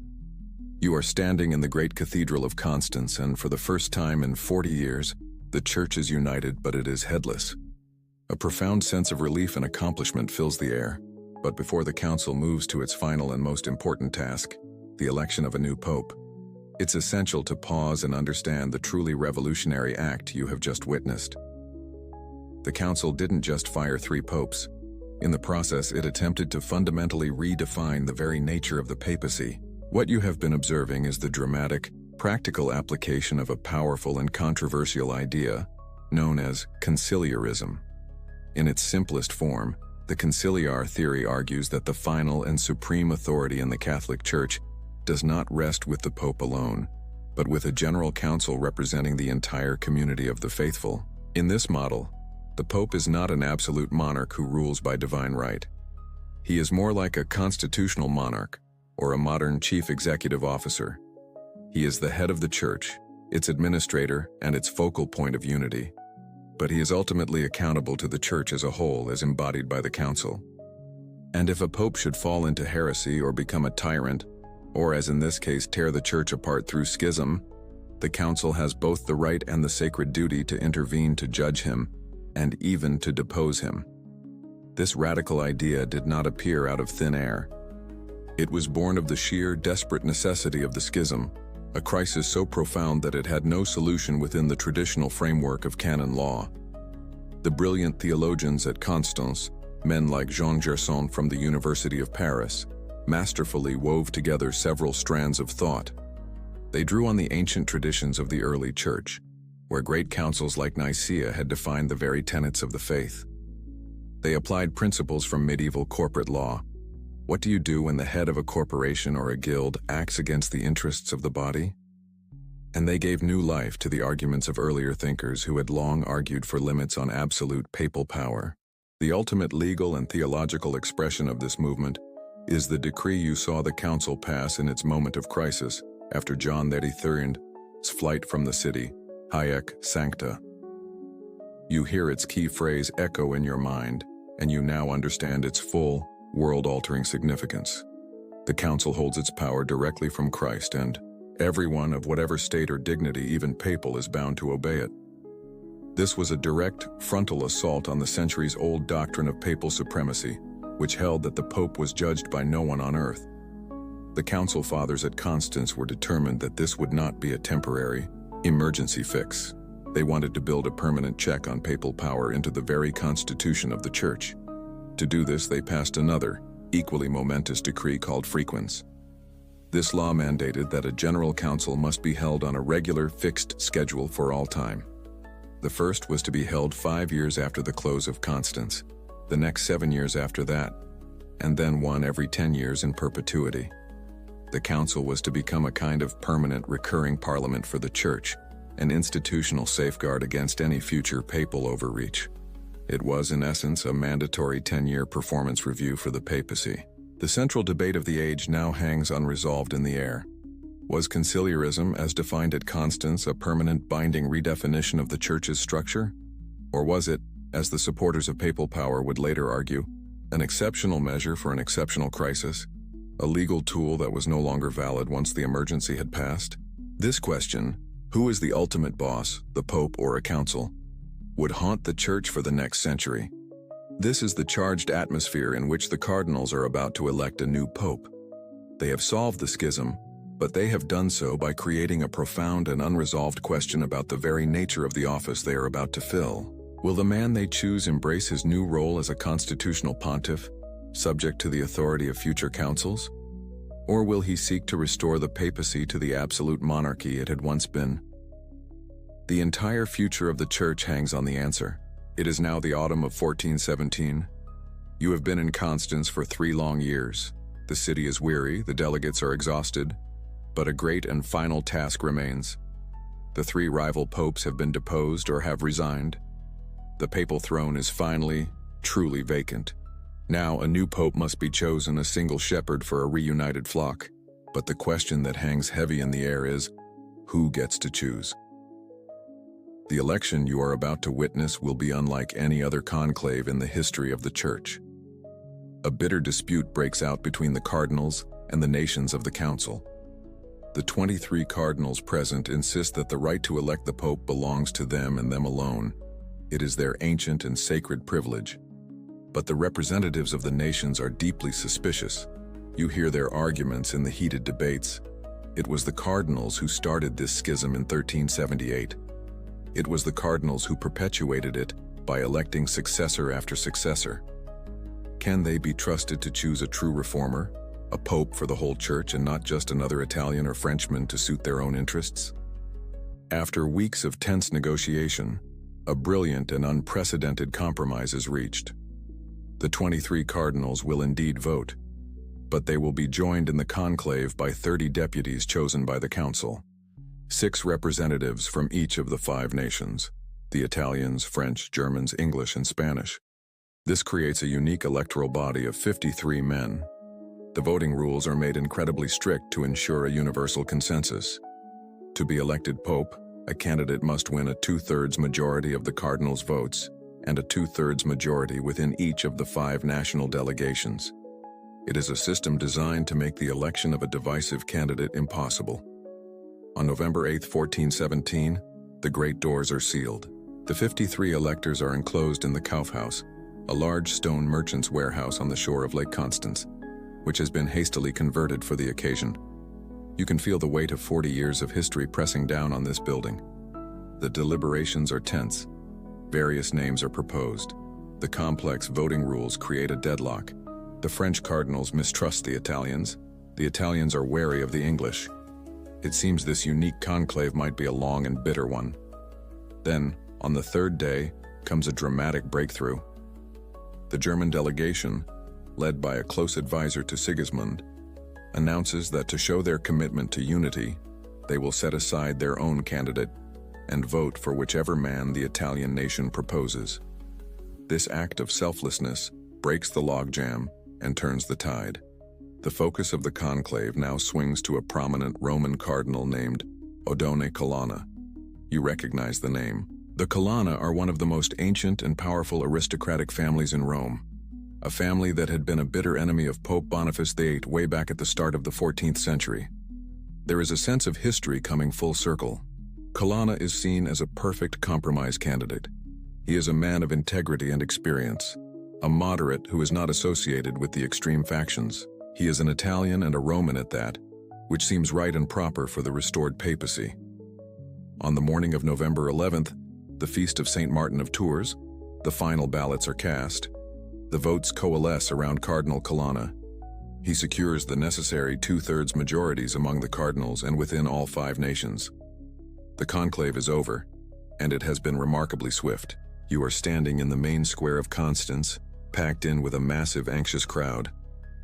You are standing in the great cathedral of Constance, and for the first time in 40 years, the church is united, but it is headless. A profound sense of relief and accomplishment fills the air. But before the council moves to its final and most important task, the election of a new pope, it's essential to pause and understand the truly revolutionary act you have just witnessed. The council didn't just fire 3 popes. In the process, it attempted to fundamentally redefine the very nature of the papacy. What you have been observing is the dramatic, practical application of a powerful and controversial idea known as conciliarism. In its simplest form, The conciliar theory argues that the final and supreme authority in the Catholic Church does not rest with the Pope alone, but with a general council representing the entire community of the faithful. In this model, the Pope is not an absolute monarch who rules by divine right. He is more like a constitutional monarch, or a modern chief executive officer. He is the head of the Church, its administrator, and its focal point of unity. But he is ultimately accountable to the Church as a whole, as embodied by the Council. And if a Pope should fall into heresy or become a tyrant, or as in this case tear the Church apart through schism, the Council has both the right and the sacred duty to intervene to judge him, and even to depose him. This radical idea did not appear out of thin air. It was born of the sheer, desperate necessity of the schism, a crisis so profound that it had no solution within the traditional framework of canon law. The brilliant theologians at Constance, men like Jean Gerson from the University of Paris, masterfully wove together several strands of thought. They drew on the ancient traditions of the early Church, where great councils like Nicaea had defined the very tenets of the faith. They applied principles from medieval corporate law. What do you do when the head of a corporation or a guild acts against the interests of the body? And they gave new life to the arguments of earlier thinkers who had long argued for limits on absolute papal power. The ultimate legal and theological expression of this movement is the decree you saw the council pass in its moment of crisis after John XXIII's flight from the city, Haec Sancta. You hear its key phrase echo in your mind, and you now understand its full, world-altering significance. The council holds its power directly from Christ, and everyone of whatever state or dignity, even papal, is bound to obey it. This was a direct, frontal assault on the centuries-old doctrine of papal supremacy, which held that the Pope was judged by no one on earth. The Council Fathers at Constance were determined that this would not be a temporary, emergency fix. They wanted to build a permanent check on papal power into the very constitution of the Church. To do this, they passed another, equally momentous decree called Frequens. This law mandated that a general council must be held on a regular, fixed schedule for all time. The first was to be held 5 years after the close of Constance, the next 7 years after that, and then one every 10 years in perpetuity. The council was to become a kind of permanent, recurring parliament for the Church, an institutional safeguard against any future papal overreach. It was, in essence, a mandatory 10-year performance review for the papacy. The central debate of the age now hangs unresolved in the air. Was conciliarism, as defined at Constance, a permanent binding redefinition of the Church's structure? Or was it, as the supporters of papal power would later argue, an exceptional measure for an exceptional crisis, a legal tool that was no longer valid once the emergency had passed? This question, who is the ultimate boss, the Pope or a council, would haunt the Church for the next century. This is the charged atmosphere in which the cardinals are about to elect a new Pope. They have solved the schism, but they have done so by creating a profound and unresolved question about the very nature of the office they are about to fill. Will the man they choose embrace his new role as a constitutional pontiff, subject to the authority of future councils? Or will he seek to restore the papacy to the absolute monarchy it had once been? The entire future of the Church hangs on the answer. It is now the autumn of 1417. You have been in Constance for 3 long years. The city is weary, the delegates are exhausted, but a great and final task remains. The 3 rival popes have been deposed or have resigned. The papal throne is finally, truly vacant. Now a new pope must be chosen, a single shepherd for a reunited flock. But the question that hangs heavy in the air is, who gets to choose? The election you are about to witness will be unlike any other conclave in the history of the Church. A bitter dispute breaks out between the cardinals and the nations of the council. The 23 cardinals present insist that the right to elect the Pope belongs to them and them alone. It is their ancient and sacred privilege. But the representatives of the nations are deeply suspicious. You hear their arguments in the heated debates. It was the cardinals who started this schism in 1378. It was the cardinals who perpetuated it by electing successor after successor. Can they be trusted to choose a true reformer, a pope for the whole Church and not just another Italian or Frenchman to suit their own interests? After weeks of tense negotiation, a brilliant and unprecedented compromise is reached. The 23 cardinals will indeed vote, but they will be joined in the conclave by 30 deputies chosen by the council, 6 representatives from each of the 5 nations, the Italians, French, Germans, English, and Spanish. This creates a unique electoral body of 53 men. The voting rules are made incredibly strict to ensure a universal consensus. To be elected pope, a candidate must win a 2/3 majority of the cardinals' votes and a 2/3 majority within each of the 5 national delegations. It is a system designed to make the election of a divisive candidate impossible. On November 8, 1417, the great doors are sealed. The 53 electors are enclosed in the Kaufhaus, a large stone merchant's warehouse on the shore of Lake Constance, which has been hastily converted for the occasion. You can feel the weight of 40 years of history pressing down on this building. The deliberations are tense. Various names are proposed. The complex voting rules create a deadlock. The French cardinals mistrust the Italians. The Italians are wary of the English. It seems this unique conclave might be a long and bitter one. Then, on the 3rd day, comes a dramatic breakthrough. The German delegation, led by a close advisor to Sigismund, announces that to show their commitment to unity, they will set aside their own candidate and vote for whichever man the Italian nation proposes. This act of selflessness breaks the logjam and turns the tide. The focus of the conclave now swings to a prominent Roman cardinal named Oddone Colonna. You recognize the name. The Colonna are one of the most ancient and powerful aristocratic families in Rome, a family that had been a bitter enemy of Pope Boniface VIII way back at the start of the 14th century. There is a sense of history coming full circle. Colonna is seen as a perfect compromise candidate. He is a man of integrity and experience, a moderate who is not associated with the extreme factions. He is an Italian and a Roman at that, which seems right and proper for the restored papacy. On the morning of November 11th, the feast of St. Martin of Tours, the final ballots are cast. The votes coalesce around Cardinal Colonna. He secures the necessary 2/3 majorities among the cardinals and within all 5 nations. The conclave is over, and it has been remarkably swift. You are standing in the main square of Constance, packed in with a massive, anxious crowd.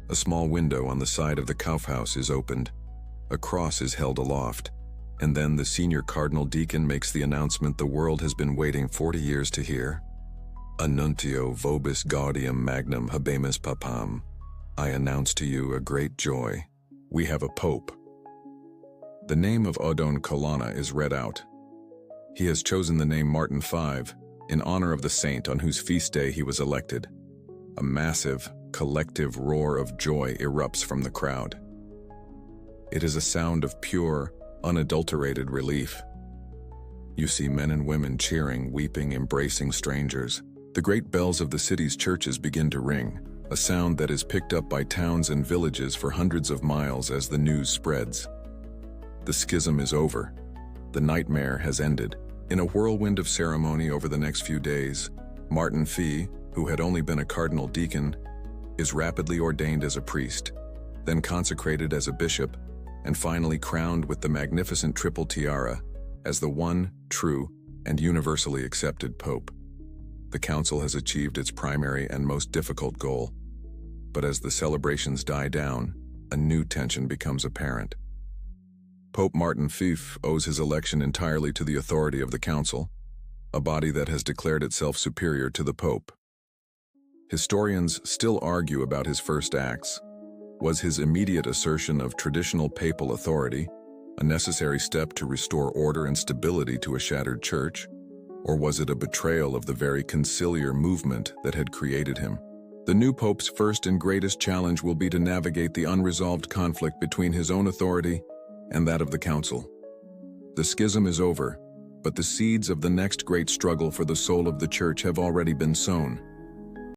A small window on the side of the Kaufhaus is opened. A cross is held aloft, and then the senior cardinal deacon makes the announcement the world has been waiting 40 years to hear. Annuntio vobis gaudium magnum habemus papam. I announce to you a great joy. We have a pope. The name of Oddone Colonna is read out. He has chosen the name Martin V in honor of the saint on whose feast day he was elected. A massive, collective roar of joy erupts from the crowd. It is a sound of pure, unadulterated relief. You see men and women cheering, weeping, embracing strangers. The great bells of the city's churches begin to ring, a sound that is picked up by towns and villages for hundreds of miles as the news spreads. The schism is over. The nightmare has ended. In a whirlwind of ceremony over the next few days, Martin V, who had only been a cardinal deacon, is rapidly ordained as a priest, then consecrated as a bishop, and finally crowned with the magnificent triple tiara as the one, true, and universally accepted pope. The council has achieved its primary and most difficult goal, but as the celebrations die down, a new tension becomes apparent. Pope Martin V owes his election entirely to the authority of the council, a body that has declared itself superior to the pope. Historians still argue about his first acts. Was his immediate assertion of traditional papal authority a necessary step to restore order and stability to a shattered church? Or was it a betrayal of the very conciliar movement that had created him? The new pope's first and greatest challenge will be to navigate the unresolved conflict between his own authority and that of the council. The schism is over, but the seeds of the next great struggle for the soul of the church have already been sown.